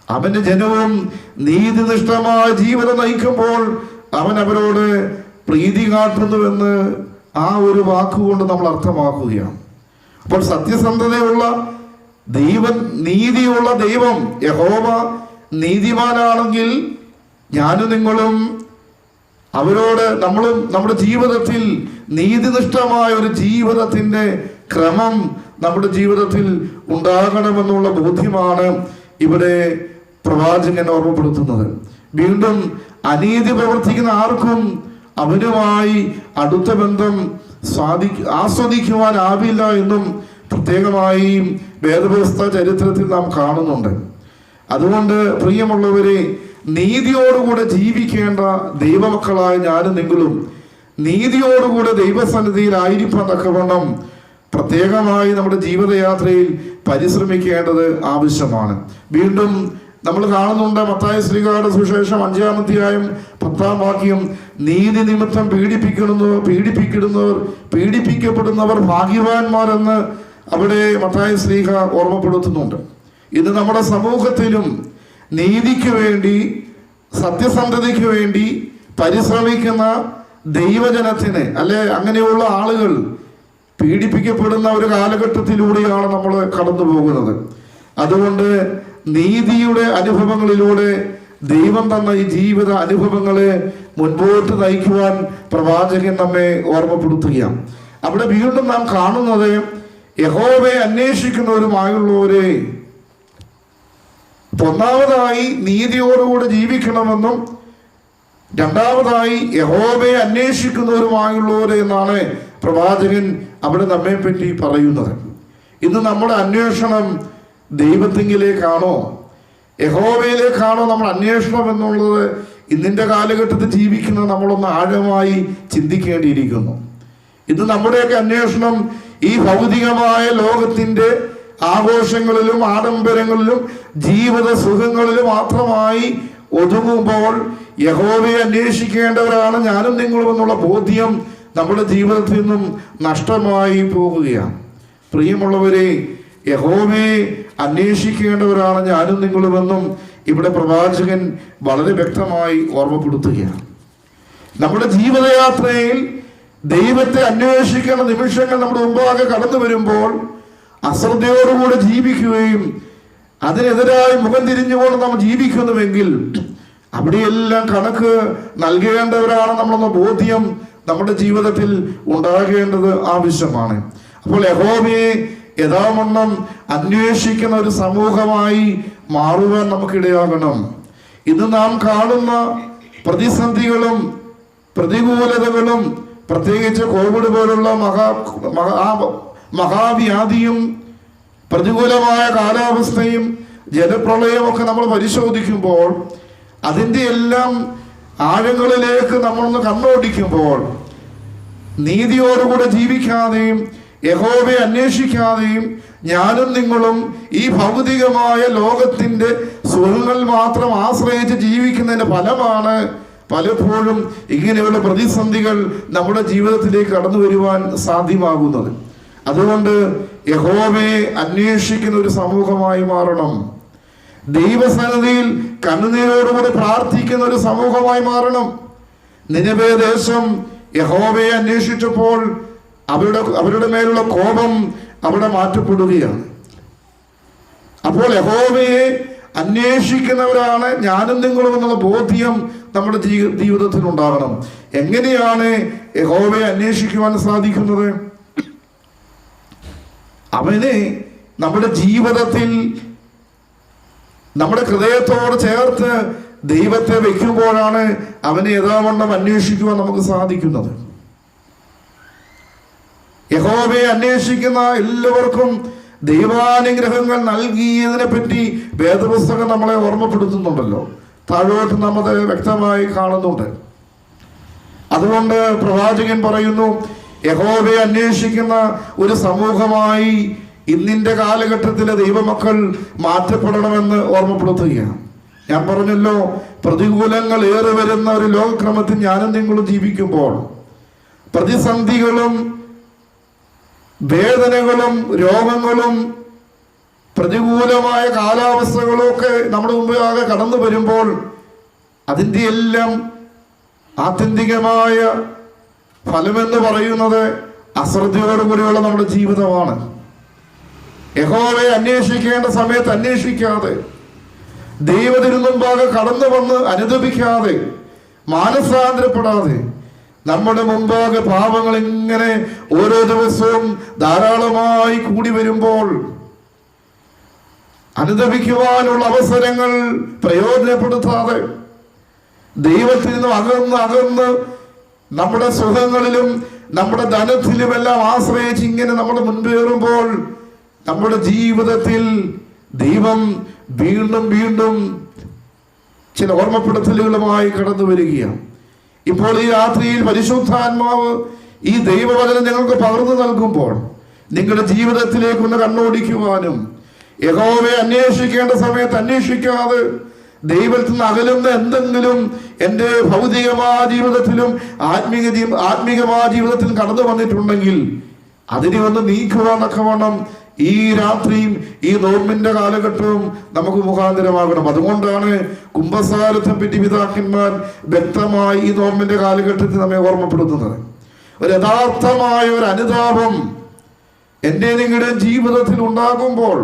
അവന്റെ ജനവും നീതിനിഷ്ഠമായ ജീവിതം നയിക്കുമ്പോൾ അവൻ അവരോട് പ്രീതി കാട്ടുന്നുവെന്ന് ആ ഒരു വാക്കുകൊണ്ട് നമ്മൾ അർത്ഥമാക്കുകയാണ്. അപ്പോൾ സത്യസന്ധതയുള്ള ദൈവം, നീതിയുള്ള ദൈവം യഹോവ നീതിമാനാണെങ്കിൽ ഞാനും നിങ്ങളും അവരോട് നമ്മളും നമ്മുടെ ജീവിതത്തിൽ നീതിനിഷ്ഠമായ ഒരു ജീവിതത്തിന്റെ ക്രമം നമ്മുടെ ജീവിതത്തിൽ ഉണ്ടാകണമെന്നുള്ള ബോധ്യമാണ് ഇവിടെ പ്രവാചകൻ ഓർമ്മപ്പെടുത്തുന്നത്. വീണ്ടും അനീതി പ്രവർത്തിക്കുന്ന ആർക്കും അവനുമായി അടുത്ത ബന്ധം ആസ്വദിക്കുവാനാവില്ല എന്നും പ്രത്യേകമായി വേദവ്യവസ്ഥ ചരിത്രത്തിൽ നാം കാണുന്നുണ്ട്. അതുകൊണ്ട് പ്രിയമുള്ളവരെ, നീതിയോടുകൂടെ ജീവിക്കേണ്ട ദൈവമക്കളായ ഞാനും നിങ്ങളും നീതിയോടുകൂടെ ദൈവസന്നിധിയിലായിരിക്കാൻ തക്കവണ്ണം പ്രത്യേകമായി നമ്മുടെ ജീവിതയാത്രയിൽ പരിശ്രമിക്കേണ്ടത് ആവശ്യമാണ്. വീണ്ടും നമ്മൾ കാണുന്നുണ്ട് മത്തായി ശ്ലീഹായുടെ സുവിശേഷം 5-ാം അധ്യായം 10-ാം വാക്യം, നീതി നിമിത്തം പീഡിപ്പിക്കപ്പെടുന്നവർ ഭാഗ്യവാന്മാരെന്ന് അവിടെ മത്തായി ശ്ലീഹ ഓർമ്മപ്പെടുത്തുന്നുണ്ട്. ഇന്ന് നമ്മുടെ സമൂഹത്തിലും നീതിക്ക് വേണ്ടി, സത്യസന്ധതയ്ക്ക് വേണ്ടി പരിശ്രമിക്കുന്ന ദൈവജനത്തിന് അങ്ങനെയുള്ള ആളുകൾ പീഡിപ്പിക്കപ്പെടുന്ന ഒരു കാലഘട്ടത്തിലൂടെയാണ് നമ്മൾ കടന്നു പോകുന്നത്. അതുകൊണ്ട് നീതിയുടെ അനുഭവങ്ങളിലൂടെ ദൈവം തന്ന ഈ ജീവിത അനുഭവങ്ങളെ മുൻപോട്ട് നയിക്കുവാൻ പ്രവാചകൻ നമ്മെ ഓർമ്മപ്പെടുത്തുകയാണ്. അവിടെ വീണ്ടും നാം കാണുന്നത് യഹോവയെ അന്വേഷിക്കുന്നവരുമായുള്ളവരെ ഒന്നാമതായി നീതിയോടുകൂടി ജീവിക്കണമെന്നും രണ്ടാമതായി യഹോവയെ അന്വേഷിക്കുന്നവരുമായുള്ളവർ എന്നാണ് പ്രവാചകൻ അവിടെ നമ്മെ പറ്റി പറയുന്നത്. ഇന്ന് നമ്മുടെ അന്വേഷണം ദൈവത്തിങ്കിലേക്കാണോ യഹോവയിലേക്കാണോ നമ്മുടെ അന്വേഷണം എന്നുള്ളത് ഇന്നിൻ്റെ കാലഘട്ടത്തിൽ ജീവിക്കുന്ന നമ്മളൊന്ന് ആഴമായി ചിന്തിക്കേണ്ടിയിരിക്കുന്നു. ഇന്ന് നമ്മുടെയൊക്കെ അന്വേഷണം ഈ ഭൗതികമായ ലോകത്തിൻ്റെ ആഘോഷങ്ങളിലും ആഡംബരങ്ങളിലും ജീവിത സുഖങ്ങളിലും മാത്രമായി ഒതുങ്ങുമ്പോൾ യഹോവയെ അന്വേഷിക്കേണ്ടവരാണ് ഞാനും നിങ്ങളും എന്നുള്ള ബോധ്യം നമ്മുടെ ജീവിതത്തിൽ നിന്നും നഷ്ടമായി പോകുകയാണ്. പ്രിയമുള്ളവരെ, യഹോവയെ അന്വേഷിക്കേണ്ടവരാണ് ഞാനും നിങ്ങളുമെന്നും ഇവിടെ പ്രവാചകൻ വളരെ വ്യക്തമായി ഓർമ്മപ്പെടുത്തുകയാണ്. നമ്മുടെ ജീവിതയാത്രയിൽ ദൈവത്തെ അന്വേഷിക്കുന്ന നിമിഷങ്ങൾ നമ്മുടെ മുമ്പാകെ കടന്നു വരുമ്പോൾ അശ്രദ്ധയോടുകൂടെ ജീവിക്കുകയും അതിനെതിരായി മുഖം തിരിഞ്ഞുകൊണ്ട് നാം ജീവിക്കുന്നുവെങ്കിൽ അവിടെയെല്ലാം കണക്ക് നൽകേണ്ടവരാണ് നമ്മളെന്ന ബോധ്യം നമ്മുടെ ജീവിതത്തിൽ ഉണ്ടാകേണ്ടത് ആവശ്യമാണ്. അപ്പോൾ യഹോവയെ യഥാവണ്ണം അന്വേഷിക്കുന്ന ഒരു സമൂഹമായി മാറുവാൻ നമുക്കിടയാകണം. ഇന്ന് നാം കാണുന്ന പ്രതിസന്ധികളും പ്രതികൂലതകളും പ്രത്യേകിച്ച് കോവിഡ് പോലുള്ള മഹാവ്യാധിയും പ്രതികൂലമായ കാലാവസ്ഥയും ജലപ്രളയമൊക്കെ നമ്മൾ പരിശോധിക്കുമ്പോൾ അതിൻ്റെ എല്ലാം ആഴങ്ങളിലേക്ക് നമ്മളൊന്ന് കണ്ണോടിക്കുമ്പോൾ നീതിയോടുകൂടെ ജീവിക്കാതെയും യഹോവയെ അന്വേഷിക്കാതെയും ഞാനും നിങ്ങളും ഈ ഭൗതികമായ ലോകത്തിൻ്റെ സുഖങ്ങൾ മാത്രം ആശ്രയിച്ച് ജീവിക്കുന്നതിൻ്റെ ഫലമാണ് പലപ്പോഴും ഇങ്ങനെയുള്ള പ്രതിസന്ധികൾ നമ്മുടെ ജീവിതത്തിലേക്ക് കടന്നു വരുവാൻ സാധ്യമാകുന്നത്. അതുകൊണ്ട് യഹോവയെ അന്വേഷിക്കുന്ന ഒരു സമൂഹമായി മാറണം. ദൈവസന്നിധിയിൽ കണ്ണുനീരോടുകൂടി പ്രാർത്ഥിക്കുന്ന ഒരു സമൂഹമായി മാറണം. നിനവേ ദേശം യഹോവയെ അന്വേഷിച്ചപ്പോൾ അവരുടെ മേലുള്ള കോപം അവിടെ മാറ്റപ്പെടുകയാണ്. അപ്പോൾ യഹോവയെ അന്വേഷിക്കുന്നവരാണ് ഞാനും നിങ്ങളും എന്നുള്ള ബോധ്യം നമ്മുടെ ജീവിതത്തിൽ ഉണ്ടാകണം. എങ്ങനെയാണ് യഹോവയെ അന്വേഷിക്കുവാൻ സാധിക്കുന്നത്? അവനെ നമ്മുടെ ജീവിതത്തിൽ നമ്മുടെ ഹൃദയത്തോട് ചേർത്ത് ദൈവത്തെ വെക്കുമ്പോഴാണ് അവനെ യഥാവണ്ണം അന്വേഷിക്കുവാൻ നമുക്ക് സാധിക്കുന്നത്. യഹോവയെ അന്വേഷിക്കുന്ന എല്ലാവർക്കും ദൈവാനുഗ്രഹങ്ങൾ നൽകിയതിനെ പറ്റി വേദപുസ്തകം നമ്മളെ ഓർമ്മപ്പെടുത്തുന്നുണ്ടല്ലോ. താഴോട്ട് നമ്മത് വ്യക്തമായി കാണുന്നുണ്ട്. അതുകൊണ്ട് പ്രവാചകൻ പറയുന്നു, യഹോവയെ അന്വേഷിക്കുന്ന ഒരു സമൂഹമായി ഇന്നിൻ്റെ കാലഘട്ടത്തിലെ ദൈവമക്കൾ മാറ്റപ്പെടണമെന്ന് ഓർമ്മപ്പെടുത്തുകയാണ്. ഞാൻ പറഞ്ഞല്ലോ, പ്രതികൂലങ്ങൾ ഏറെ വരുന്ന ഒരു ലോകക്രമത്തിൽ ഞാനും നിങ്ങളും ജീവിക്കുമ്പോൾ പ്രതിസന്ധികളും വേദനകളും രോഗങ്ങളും പ്രതികൂലമായ കാലാവസ്ഥകളും ഒക്കെ നമ്മുടെ മുമ്പാകെ കടന്നു വരുമ്പോൾ അതിൻ്റെ എല്ലാം ആത്യന്തികമായ ഫലമെന്ന് പറയുന്നത് അശ്രദ്ധയോടുകൂടിയുള്ള നമ്മുടെ ജീവിതമാണ്. യഹോവയെ അന്വേഷിക്കേണ്ട സമയത്ത് അന്വേഷിക്കാതെ, ദൈവത്തിനു മുമ്പാകെ കടന്നു വന്ന് അനുദപിക്കാതെ, മാനസാന്തരപ്പെടാതെ നമ്മുടെ മുമ്പാകെ പാപങ്ങൾ ഇങ്ങനെ ഓരോ ദിവസവും ധാരാളമായി കൂടി വരുമ്പോൾ അനുദപിക്കുവാനുള്ള അവസരങ്ങൾ പ്രയോജനപ്പെടുത്താതെ ദൈവത്തിൽ നിന്നും അകന്ന് നമ്മുടെ സുഖങ്ങളിലും നമ്മുടെ ധനത്തിലുമെല്ലാം ആശ്രയിച്ച് ഇങ്ങനെ നമ്മുടെ മുൻപേറുമ്പോൾ നമ്മുടെ ജീവിതത്തിൽ ദൈവം വീണ്ടും വീണ്ടും ചില ഓർമ്മപ്പെടുത്തലുകളുമായി കടന്നു വരികയാണ്. ഇപ്പോൾ ഈ രാത്രിയിൽ പരിശുദ്ധാത്മാവ് ഈ ദൈവവചനം നിങ്ങൾക്ക് പകർന്നു നൽകുമ്പോൾ നിങ്ങളുടെ ജീവിതത്തിലേക്ക് ഒന്ന് കണ്ണോടിക്കുവാനും യഹോവയെ അന്വേഷിക്കേണ്ട സമയത്ത് അന്വേഷിക്കാതെ ദൈവത്തിൽ നിന്ന് അകലുന്ന എന്തെങ്കിലും എൻ്റെ ഭൗതികമായ ജീവിതത്തിലും ആത്മീകമായ ജീവിതത്തിലും കടന്നു വന്നിട്ടുണ്ടെങ്കിൽ അതിനെ ഒന്ന് നീക്കുവാനൊക്കെ വേണം ഈ രാത്രിയും ഈ നോമ്പിന്റെ കാലഘട്ടവും നമുക്ക് മുഖാന്തരമാകണം. അതുകൊണ്ടാണ് കുംഭസാരത്തെ പറ്റി പിതാക്കന്മാർ വ്യക്തമായി ഈ നോമ്പിന്റെ കാലഘട്ടത്തിൽ നമ്മെ ഓർമ്മപ്പെടുത്തുന്നത്. ഒരു യഥാർത്ഥമായ ഒരു അനുതാപം എൻ്റെ നിങ്ങളുടെ ജീവിതത്തിൽ ഉണ്ടാകുമ്പോൾ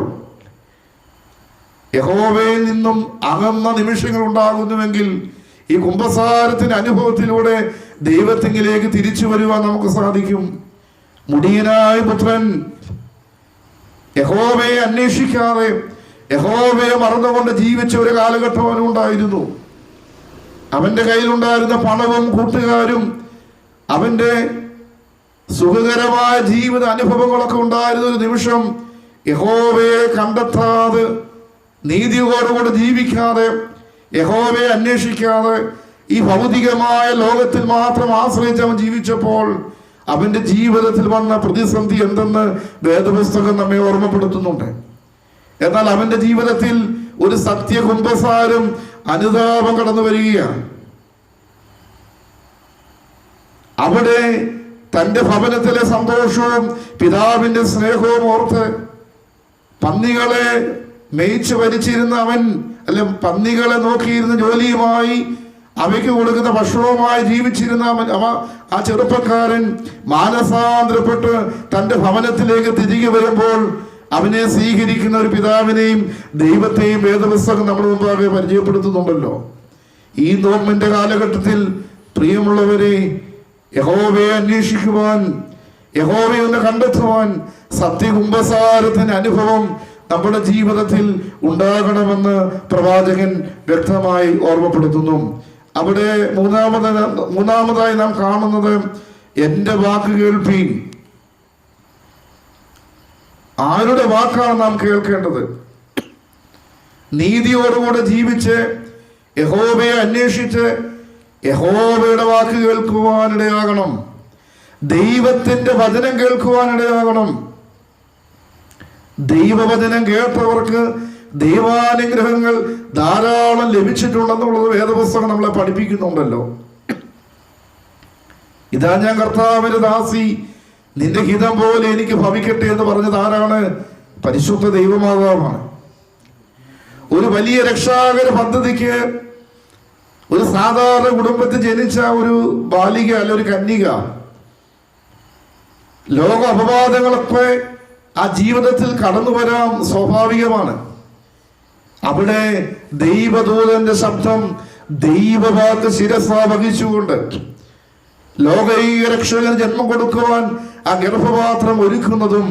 യഹോവയിൽ നിന്നും അകന്ന നിമിഷങ്ങൾ ഉണ്ടാകുന്നുവെങ്കിൽ ഈ കുംഭസാരത്തിന്റെ അനുഭവത്തിലൂടെ ദൈവത്തിങ്കിലേക്ക് തിരിച്ചു വരുവാൻ നമുക്ക് സാധിക്കും. മുടിയനായ പുത്രൻ യഹോവയെ അന്വേഷിക്കാതെ യഹോവയെ മറന്നുകൊണ്ട് ജീവിച്ച ഒരു കാലഘട്ടം അവനുണ്ടായിരുന്നു. അവന്റെ കയ്യിലുണ്ടായിരുന്ന പണവും കൂട്ടുകാരും അവന്റെ സുഖകരമായ ജീവിത അനുഭവങ്ങളൊക്കെ ഉണ്ടായിരുന്ന ഒരു നിമിഷം യഹോവയെ കണ്ടെത്താതെ, നീതിയോടുകൂടെ ജീവിക്കാതെ, യഹോവയെ അന്വേഷിക്കാതെ ഈ ഭൗതികമായ ലോകത്തിൽ മാത്രം ആശ്രയിച്ച് അവൻ ജീവിച്ചപ്പോൾ അവന്റെ ജീവിതത്തിൽ വന്ന പ്രതിസന്ധി എന്തെന്ന് വേദപുസ്തകം നമ്മെ ഓർമ്മപ്പെടുത്തുന്നുണ്ട്. എന്നാൽ അവന്റെ ജീവിതത്തിൽ ഒരു സത്യകുംഭസാരം, അനുതാപം കടന്നു വരികയാണ്. അവിടെ തന്റെ ഭവനത്തിലെ സന്തോഷവും പിതാവിന്റെ സ്നേഹവും ഓർത്ത് പന്നികളെ മേയിച്ചു ഭരിച്ചിരുന്ന അവൻ, അല്ലെ പന്നികളെ നോക്കിയിരുന്ന ജോലിയുമായി അവയ്ക്ക് കൊടുക്കുന്ന ഭക്ഷണവുമായി ജീവിച്ചിരുന്ന ആ ചെറുപ്പക്കാരൻ മാനസാന്തരപ്പെട്ട് തന്റെ ഭവനത്തിലേക്ക് തിരികെ വരുമ്പോൾ അവനെ സ്വീകരിക്കുന്ന ഒരു പിതാവിനെയും ദൈവത്തെയും വേദപുസ്തകം നമ്മുടെ മുമ്പാകെ പരിചയപ്പെടുത്തുന്നുണ്ടല്ലോ. ഈ നോമ്പിന്റെ കാലഘട്ടത്തിൽ പ്രിയമുള്ളവരെ, യഹോവയെ അന്വേഷിക്കുവാൻ, യഹോവയെ ഒന്ന് കണ്ടെത്തുവാൻ സത്യകുംഭസാരത്തിന്റെ അനുഭവം നമ്മുടെ ജീവിതത്തിൽ ഉണ്ടാകണമെന്ന് പ്രവാചകൻ വ്യക്തമായി ഓർമ്മപ്പെടുത്തുന്നു. അവിടെ മൂന്നാമതായി നാം കാണുന്നത്, എന്റെ വാക്ക് കേൾപ്പീൻ. ആരുടെ വാക്കാണ് നാം കേൾക്കേണ്ടത്? നീതിയോടുകൂടെ ജീവിച്ച് യഹോവയെ അന്വേഷിച്ച് യഹോവയുടെ വാക്ക് കേൾക്കുവാനിടയാകണം. ദൈവത്തിന്റെ വചനം കേൾക്കുവാനിടയാകണം. ദൈവവചനം കേട്ടവർക്ക് ദൈവാനുഗ്രഹങ്ങൾ ധാരാളം ലഭിച്ചിട്ടുണ്ടെന്നുള്ളത് വേദപുസ്തകം നമ്മളെ പഠിപ്പിക്കുന്നുണ്ടല്ലോ. ഇതാ ഞാൻ കർത്താവിന്റെ ദാസി, നിന്റെ ഹിതം പോലെ എനിക്ക് ഭവിക്കട്ടെ എന്ന് പറഞ്ഞത് ആരാണ്? പരിശുദ്ധ ദൈവമാതാവാണ്. ഒരു വലിയ രക്ഷാകര പദ്ധതിക്ക് ഒരു സാധാരണ കുടുംബത്തിൽ ജനിച്ച ഒരു ബാലിക, അല്ല ഒരു കന്യക, ലോക അപവാദങ്ങളൊക്കെ ആ ജീവിതത്തിൽ കടന്നു വരാൻ സ്വാഭാവികമാണ്. അവിടെ ദൈവദൂതന്റെ ശബ്ദം, ദൈവവാക്ക് ശിരസ വഹിച്ചുകൊണ്ട് ലോകൈക രക്ഷകന് ജന്മം കൊടുക്കുവാൻ ആ ഗർഭപാത്രം ഒരുക്കുന്നതും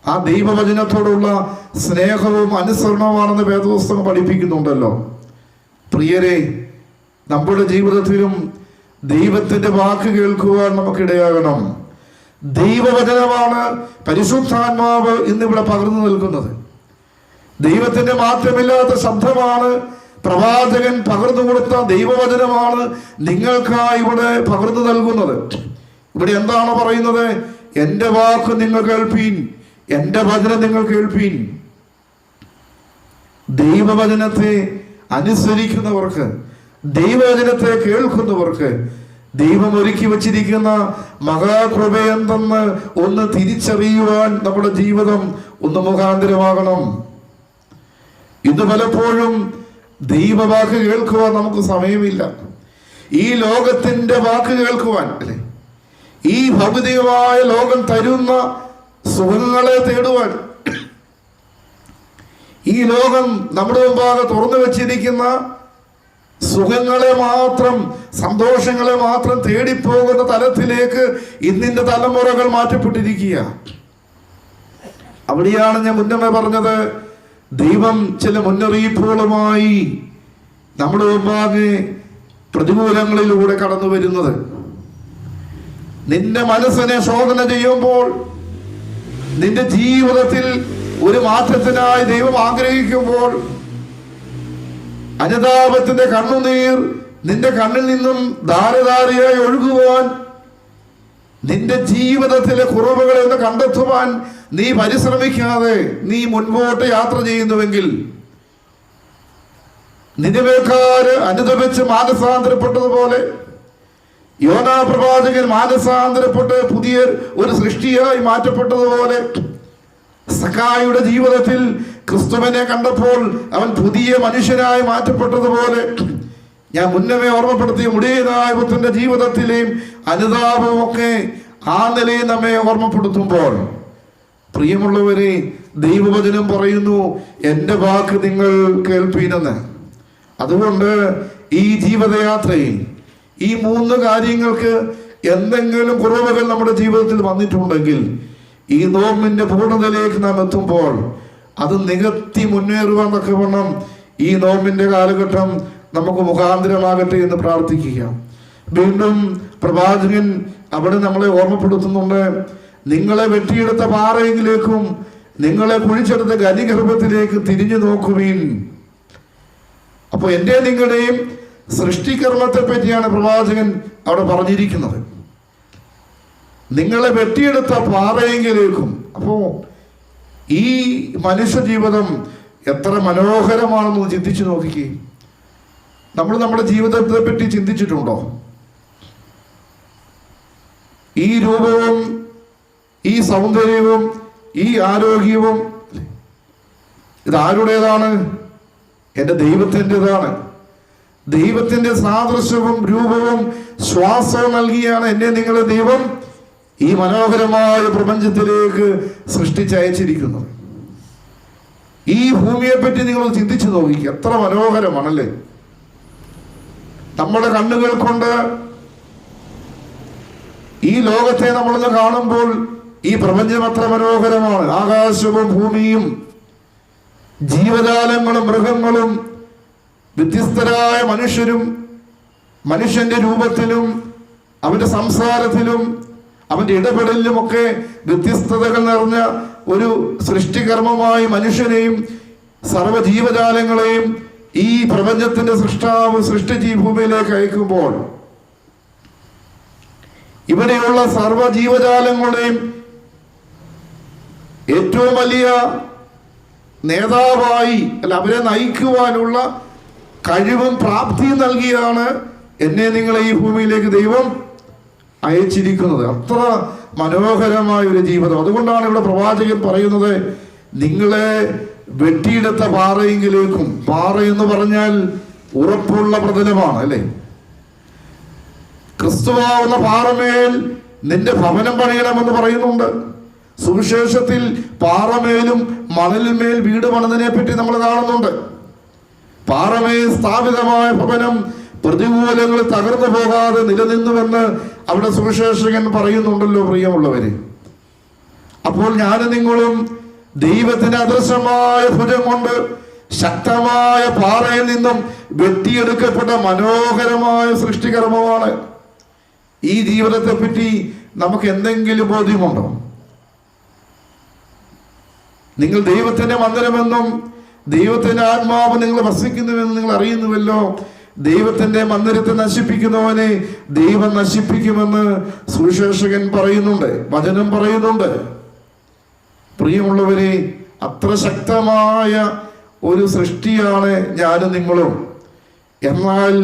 ആ ദൈവവചനത്തോടുള്ള സ്നേഹവും അനുസരണവുമാണെന്ന് വേദപുസ്തകം പഠിപ്പിക്കുന്നുണ്ടല്ലോ. പ്രിയരെ, നമ്മുടെ ജീവിതത്തിലും ദൈവത്തിന്റെ വാക്ക് കേൾക്കുവാൻ നമുക്കിടയാകണം. ദൈവവചനമാണ് പരിശുദ്ധാത്മാവ് ഇന്നിവിടെ പകർന്നു നൽകുന്നത്. ദൈവത്തിന്റെ മാറ്റമില്ലാത്ത ശബ്ദമാണ് പ്രവാചകൻ പകർന്നു കൊടുത്ത ദൈവവചനമാണ് നിങ്ങൾക്കായി ഇവിടെ പകർന്നു നൽകുന്നത്. ഇവിടെ എന്താണ് പറയുന്നത്? എന്റെ വാക്ക് നിങ്ങൾ കേൾപ്പീൻ, എന്റെ വചനം നിങ്ങൾ കേൾപ്പീൻ. ദൈവവചനത്തെ അനുസരിക്കുന്നവർക്ക്, ദൈവവചനത്തെ കേൾക്കുന്നവർക്ക് ദൈവം ഒരുക്കി വച്ചിരിക്കുന്ന മഹാകൃപ എന്തെന്ന് ഒന്ന് തിരിച്ചറിയുവാൻ നമ്മുടെ ജീവിതം ഒന്ന് മുഖാന്തരമാകണം. ഇന്ന് പലപ്പോഴും ദൈവവാക്ക് കേൾക്കുവാൻ നമുക്ക് സമയമില്ല. ഈ ലോകത്തിന്റെ വാക്ക് കേൾക്കുവാൻ, അല്ലെ, ഈ ഭൗതികമായ ലോകം തരുന്ന സുഖങ്ങളെ തേടുവാൻ, ഈ ലോകം നമ്മുടെ മുമ്പാകെ തുറന്നു വെച്ചിരിക്കുന്ന സുഖങ്ങളെ മാത്രം, സന്തോഷങ്ങളെ മാത്രം തേടിപ്പോകുന്ന തലത്തിലേക്ക് ഇന്നിന്റെ തലമുറകൾ മാറ്റപ്പെട്ടിരിക്കുക. അവിടെയാണ് ഞാൻ മുന്നമേ പറഞ്ഞത്, ദൈവം ചില മുന്നറിയിപ്പുകളുമായി നമ്മുടെ മുമ്പാകെ പ്രതികൂലങ്ങളിലൂടെ കടന്നു വരുന്നത്. നിന്റെ മനസ്സിനെ ശോധന ചെയ്യുമ്പോൾ, നിന്റെ ജീവിതത്തിൽ ഒരു മാറ്റത്തിനായി ദൈവം ആഗ്രഹിക്കുമ്പോൾ, അനുതാപത്തിന്റെ കണ്ണുനീർ നിന്റെ കണ്ണിൽ നിന്നും ധാരധാരയായി ഒഴുകുവാൻ, നിന്റെ ജീവിതത്തിലെ കുറവുകളെ ഒന്ന് കണ്ടെത്തുവാൻ നീ പരിശ്രമിക്കാതെ നീ മുൻപോട്ട് യാത്ര ചെയ്യുന്നുവെങ്കിൽ, നിനിവേക്കാര് അനുതപിച്ച് മാനസാന്തരപ്പെട്ടതുപോലെ യോനാ പ്രവാചകൻ മാനസാന്തരപ്പെട്ട് പുതിയ ഒരു സൃഷ്ടിയായി മാറ്റപ്പെട്ടതുപോലെ, സഖായിയുടെ ജീവിതത്തിൽ ക്രിസ്തുവിനെ കണ്ടപ്പോൾ അവൻ പുതിയ മനുഷ്യനായി മാറ്റപ്പെട്ടതുപോലെ, ഞാൻ മുന്നമേ ഓർമ്മപ്പെടുത്തിയ മുടിയനായവത്തിന്റെ ജീവിതത്തിലെയും അനുതാപവും ഒക്കെ ആ നിലയിൽ നമ്മെ ഓർമ്മപ്പെടുത്തുമ്പോൾ, പ്രിയമുള്ളവരെ, ദൈവവചനം പറയുന്നു എന്റെ വാക്ക് നിങ്ങൾ കേൾപ്പീനെന്ന്. അതുകൊണ്ട് ഈ ജീവിതയാത്രയിൽ ഈ 3 കാര്യങ്ങൾക്ക് എന്തെങ്കിലും കുറവുകൾ നമ്മുടെ ജീവിതത്തിൽ വന്നിട്ടുണ്ടെങ്കിൽ, ഈ നോമ്പിന്റെ പൂർണ്ണതയിലേക്ക് നാം എത്തുമ്പോൾ അത് നികത്തി മുന്നേറുവാന്നൊക്കെ വേണം ഈ നോമ്പിന്റെ കാലഘട്ടം നമുക്ക് മുഖാന്തരമാകട്ടെ എന്ന് പ്രാർത്ഥിക്കുക. വീണ്ടും പ്രവാചകൻ അവിടെ നമ്മളെ ഓർമ്മപ്പെടുത്തുന്നുണ്ട്, നിങ്ങളെ വെട്ടിയെടുത്ത പാറയിലേക്കും നിങ്ങളെ കുഴിച്ചെടുത്ത ഗനിഗർഭത്തിലേക്ക് തിരിഞ്ഞു നോക്കുവീൻ. അപ്പോൾ എൻ്റെ നിങ്ങളുടെയും സൃഷ്ടികർമ്മത്തെ പറ്റിയാണ് പ്രവാചകൻ അവിടെ പറഞ്ഞിരിക്കുന്നത്. നിങ്ങളെ വെട്ടിയെടുത്ത പാറയെങ്കിലേക്കും. അപ്പോൾ ഈ മനുഷ്യ ജീവിതം എത്ര മനോഹരമാണെന്ന് ചിന്തിച്ചു നോക്കിക്കേ. നമ്മൾ നമ്മുടെ ജീവിതത്തെ പറ്റി ചിന്തിച്ചിട്ടുണ്ടോ? ഈ രൂപവും ഈ സൗന്ദര്യവും ഈ ആരോഗ്യവും ഇതാരുടേതാണ്? എൻ്റെ ദൈവത്തിൻ്റെതാണ്. ദൈവത്തിൻ്റെ സാദൃശ്യവും രൂപവും ശ്വാസവും നൽകിയാണ് എന്നെ നിങ്ങളെ ദൈവം ഈ മനോഹരമായ പ്രപഞ്ചത്തിലേക്ക് സൃഷ്ടിച്ചയച്ചിരിക്കുന്നത്. ഈ ഭൂമിയെ പറ്റി നിങ്ങൾ ചിന്തിച്ചു നോക്കിക്കുക, എത്ര മനോഹരമാണല്ലേ. നമ്മുടെ കണ്ണുകൾ കൊണ്ട് ഈ ലോകത്തെ നമ്മളൊന്ന് കാണുമ്പോൾ ഈ പ്രപഞ്ചം എത്ര മനോഹരമാണ്. ആകാശവും ഭൂമിയും ജീവജാലങ്ങളും മൃഗങ്ങളും വ്യത്യസ്തരായ മനുഷ്യരും മനുഷ്യന്റെ രൂപത്തിലും അവന്റെ സംസാരത്തിലും അവന്റെ ഇടപെടലിലുമൊക്കെ വ്യത്യസ്തതകൾ നിറഞ്ഞ ഒരു സൃഷ്ടികർമ്മമായി മനുഷ്യനെയും സർവ്വജീവജാലങ്ങളെയും ഈ പ്രപഞ്ചത്തിന്റെ സൃഷ്ടാവ് സൃഷ്ടിച്ച് ഈ ഭൂമിയിലേക്ക് അയക്കുമ്പോൾ ഇവിടെയുള്ള സർവ്വജീവജാലങ്ങളുടെയും ഏറ്റവും വലിയ നേതാവായി അല്ല അവരെ നയിക്കുവാനുള്ള കഴിവും പ്രാപ്തിയും നൽകിയാണ് എന്നെ നിങ്ങളെ ഈ ഭൂമിയിലേക്ക് ദൈവം അയച്ചിരിക്കുന്നത്. അത്ര മനോഹരമായ ഒരു ജീവിതം. അതുകൊണ്ടാണ് ഇവിടെ പ്രവാചകൻ പറയുന്നത്, നിങ്ങളെ വെട്ടിയെടുത്ത പാറയെങ്കിലേക്കും. പാറ എന്ന് പറഞ്ഞാൽ ഉറപ്പുള്ള പ്രതലമാണ് അല്ലേ. ക്രിസ്തുവാവുന്ന പാറമേൽ നിന്റെ ഭവനം പണിയണമെന്ന് പറയുന്നുണ്ട്. സുവിശേഷത്തിൽ പാറമേലും മണലിന്മേൽ വീട് പണിതിനെ പറ്റി നമ്മൾ കാണുന്നുണ്ട്. പാറമേൽ സ്ഥാപിതമായ ഭവനം പ്രതികൂലങ്ങൾ തകർന്നു പോകാതെ നിലനിന്നുവെന്ന് അവിടെ സുവിശേഷകൻ പറയുന്നുണ്ടല്ലോ പ്രിയമുള്ളവര്. അപ്പോൾ ഞാനും നിങ്ങളും ദൈവത്തിന്റെ അദൃശ്യമായ ഭുജം കൊണ്ട് ശക്തമായ പാറയിൽ നിന്നും വെട്ടിയെടുക്കപ്പെട്ട മനോഹരമായ സൃഷ്ടികർമ്മമാണ്. ഈ ജീവിതത്തെ പറ്റി നമുക്ക് എന്തെങ്കിലും ബോധ്യമുണ്ടോ? നിങ്ങൾ ദൈവത്തിന്റെ മന്ദിരമെന്നും ദൈവത്തിന്റെ ആത്മാവ് നിങ്ങൾ വസിക്കുന്നുവെന്ന് നിങ്ങൾ അറിയുന്നുവല്ലോ. ദൈവത്തിന്റെ മന്ദിരത്തെ നശിപ്പിക്കുന്നവനെ ദൈവം നശിപ്പിക്കുമെന്ന് സുവിശേഷകൻ പറയുന്നുണ്ട്, വചനം പറയുന്നുണ്ട്. പ്രിയമുള്ളവരെ, അത്ര ശക്തമായ ഒരു സൃഷ്ടിയാണ് ഞാനും നിങ്ങളും. എന്നാൽ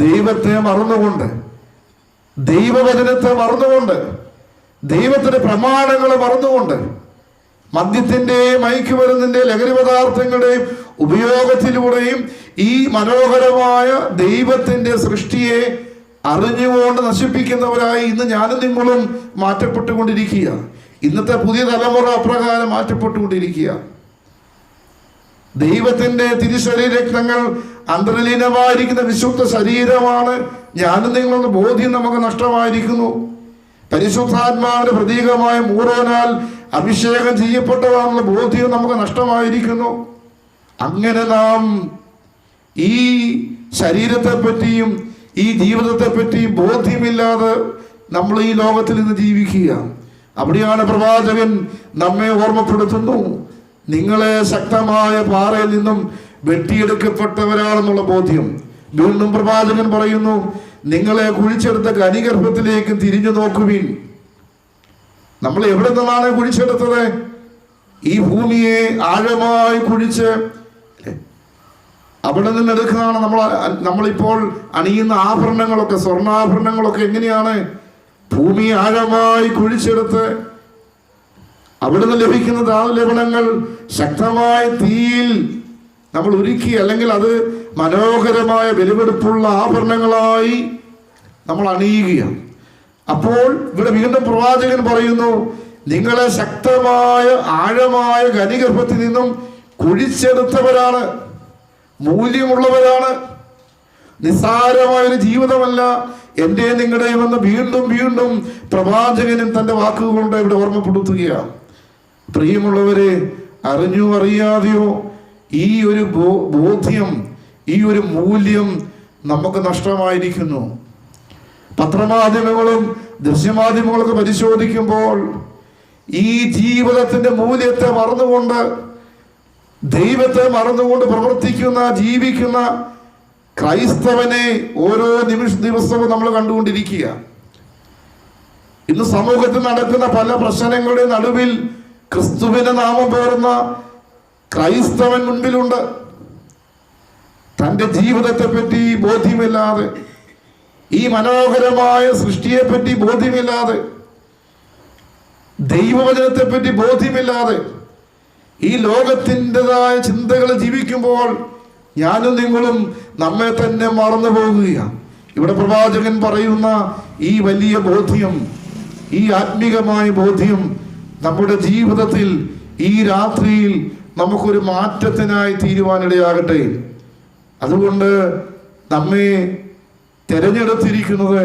ദൈവത്തെ മറന്നുകൊണ്ട്, ദൈവവചനത്തെ മറന്നുകൊണ്ട്, ദൈവത്തിന്റെ പ്രമാണങ്ങളെ മറന്നുകൊണ്ട്, മദ്യത്തിന്റെയും മയക്കുമരുന്നിന്റെയും ലഹരി പദാർത്ഥങ്ങളുടെയും ഉപയോഗത്തിലൂടെയും ഈ മനോഹരമായ ദൈവത്തിന്റെ സൃഷ്ടിയെ അറിഞ്ഞുകൊണ്ട് നശിപ്പിക്കുന്നവരായി ഇന്ന് ഞാനും നിങ്ങളും മാറ്റപ്പെട്ടുകൊണ്ടിരിക്കുക. ഇന്നത്തെ പുതിയ തലമുറ അപ്രകാരം മാറ്റപ്പെട്ടുകൊണ്ടിരിക്കുക. ദൈവത്തിന്റെ തിരുശരീരങ്ങൾ അന്തർലീനമായിരിക്കുന്ന വിശുദ്ധ ശരീരമാണ് ഞാനും നിങ്ങളുടെ ബോധ്യം നമുക്ക് നഷ്ടമായിരിക്കുന്നു. പരിശുദ്ധാത്മാവിന്റെ പ്രതീകമായ മൂറോനാൽ അഭിഷേകം ചെയ്യപ്പെട്ടതാണെന്ന ബോധ്യം നമുക്ക് നഷ്ടമായിരിക്കുന്നു. അങ്ങനെ നാം ഈ ശരീരത്തെ പറ്റിയും ഈ ജീവിതത്തെ പറ്റിയും ബോധ്യമില്ലാതെ നമ്മൾ ഈ ലോകത്തിൽ നിന്ന് ജീവിക്കുക. അവിടെയാണ് പ്രവാചകൻ നമ്മെ ഓർമ്മപ്പെടുത്തുന്നു, നിങ്ങളെ ശക്തമായ പാറയിൽ നിന്നും വെട്ടിയെടുക്കപ്പെട്ടവരാണെന്നുള്ള ബോധ്യം. വീണ്ടും പ്രവാചകൻ പറയുന്നു, നിങ്ങളെ കുഴിച്ചെടുത്ത ഗനിഗർഭത്തിലേക്ക് തിരിഞ്ഞു നോക്കുവിൻ. നമ്മൾ എവിടെ നിന്നാണ് കുഴിച്ചെടുത്തത്? ഈ ഭൂമിയെ ആഴമായി കുഴിച്ച് അവിടെ നിന്ന് എടുക്കുന്നതാണ് നമ്മളിപ്പോൾ അണിയുന്ന ആഭരണങ്ങളൊക്കെ, സ്വർണ്ണാഭരണങ്ങളൊക്കെ എങ്ങനെയാണ് ഭൂമിയെ ആഴമായി കുഴിച്ചെടുത്ത് അവിടെ നിന്ന് ലഭിക്കുന്ന ധാതുലവണങ്ങൾ ശക്തമായ തീയിൽ നമ്മൾ ഉരുക്കി, അല്ലെങ്കിൽ അത് മനോഹരമായ വിലപിടിപ്പുള്ള ആഭരണങ്ങളായി നമ്മൾ അണിയുകയാണ്. അപ്പോൾ ഇവിടെ വീണ്ടും പ്രവാചകൻ പറയുന്നു, നിങ്ങളെ ശക്തമായ ആഴമായ ഗനിഗർഭത്തിൽ നിന്നും കുഴിച്ചെടുത്തവരാണ്, മൂല്യമുള്ളവരാണ്. നിസ്സാരമായൊരു ജീവിതമല്ല എൻ്റെ നിങ്ങളുടെയും എന്ന് വീണ്ടും വീണ്ടും പ്രവാചകനും തൻ്റെ വാക്കുകളുണ്ട് ഇവിടെ ഓർമ്മപ്പെടുത്തുകയാണ്. പ്രിയമുള്ളവരെ, അറിഞ്ഞോ അറിയാതെയോ ഈ ഒരു ബോധ്യം ഈ ഒരു മൂല്യം നമുക്ക് നഷ്ടമായിരിക്കുന്നു. പത്രമാധ്യമങ്ങളും ദൃശ്യമാധ്യമങ്ങളൊക്കെ പരിശോധിക്കുമ്പോൾ ഈ ജീവിതത്തിന്റെ മൂല്യത്തെ മറന്നുകൊണ്ട്, ദൈവത്തെ മറന്നുകൊണ്ട് പ്രവർത്തിക്കുന്ന, ജീവിക്കുന്ന ക്രൈസ്തവനെ ഓരോ ദിവസവും നമ്മൾ കണ്ടുകൊണ്ടിരിക്കുക. ഇന്ന് സമൂഹത്തിൽ നടക്കുന്ന പല പ്രശ്നങ്ങളുടെ നടുവിൽ ക്രിസ്തുവിന്റെ നാമം പേർന്ന ക്രൈസ്തവൻ മുൻപിലുണ്ട്. തൻ്റെ ജീവിതത്തെ പറ്റി ബോധ്യമില്ലാതെ, ഈ മനോഹരമായ സൃഷ്ടിയെ പറ്റി ബോധ്യമില്ലാതെ, ദൈവവചനത്തെ പറ്റി ബോധ്യമില്ലാതെ ഈ ലോകത്തിൻ്റെതായ ചിന്തകൾ ജീവിക്കുമ്പോൾ ഞാനും നിങ്ങളും നമ്മെ തന്നെ മറന്നു പോകുകയാണ്. ഇവിടെ പ്രവാചകൻ പറയുന്ന ഈ വലിയ ബോധ്യം, ഈ ആത്മീകമായ ബോധ്യം നമ്മുടെ ജീവിതത്തിൽ ഈ രാത്രിയിൽ നമുക്കൊരു മാറ്റത്തിനായി തീരുവാനിടയാകട്ടെ. അതുകൊണ്ട് നമ്മെ തിരഞ്ഞെടുത്തിരിക്കുന്നത്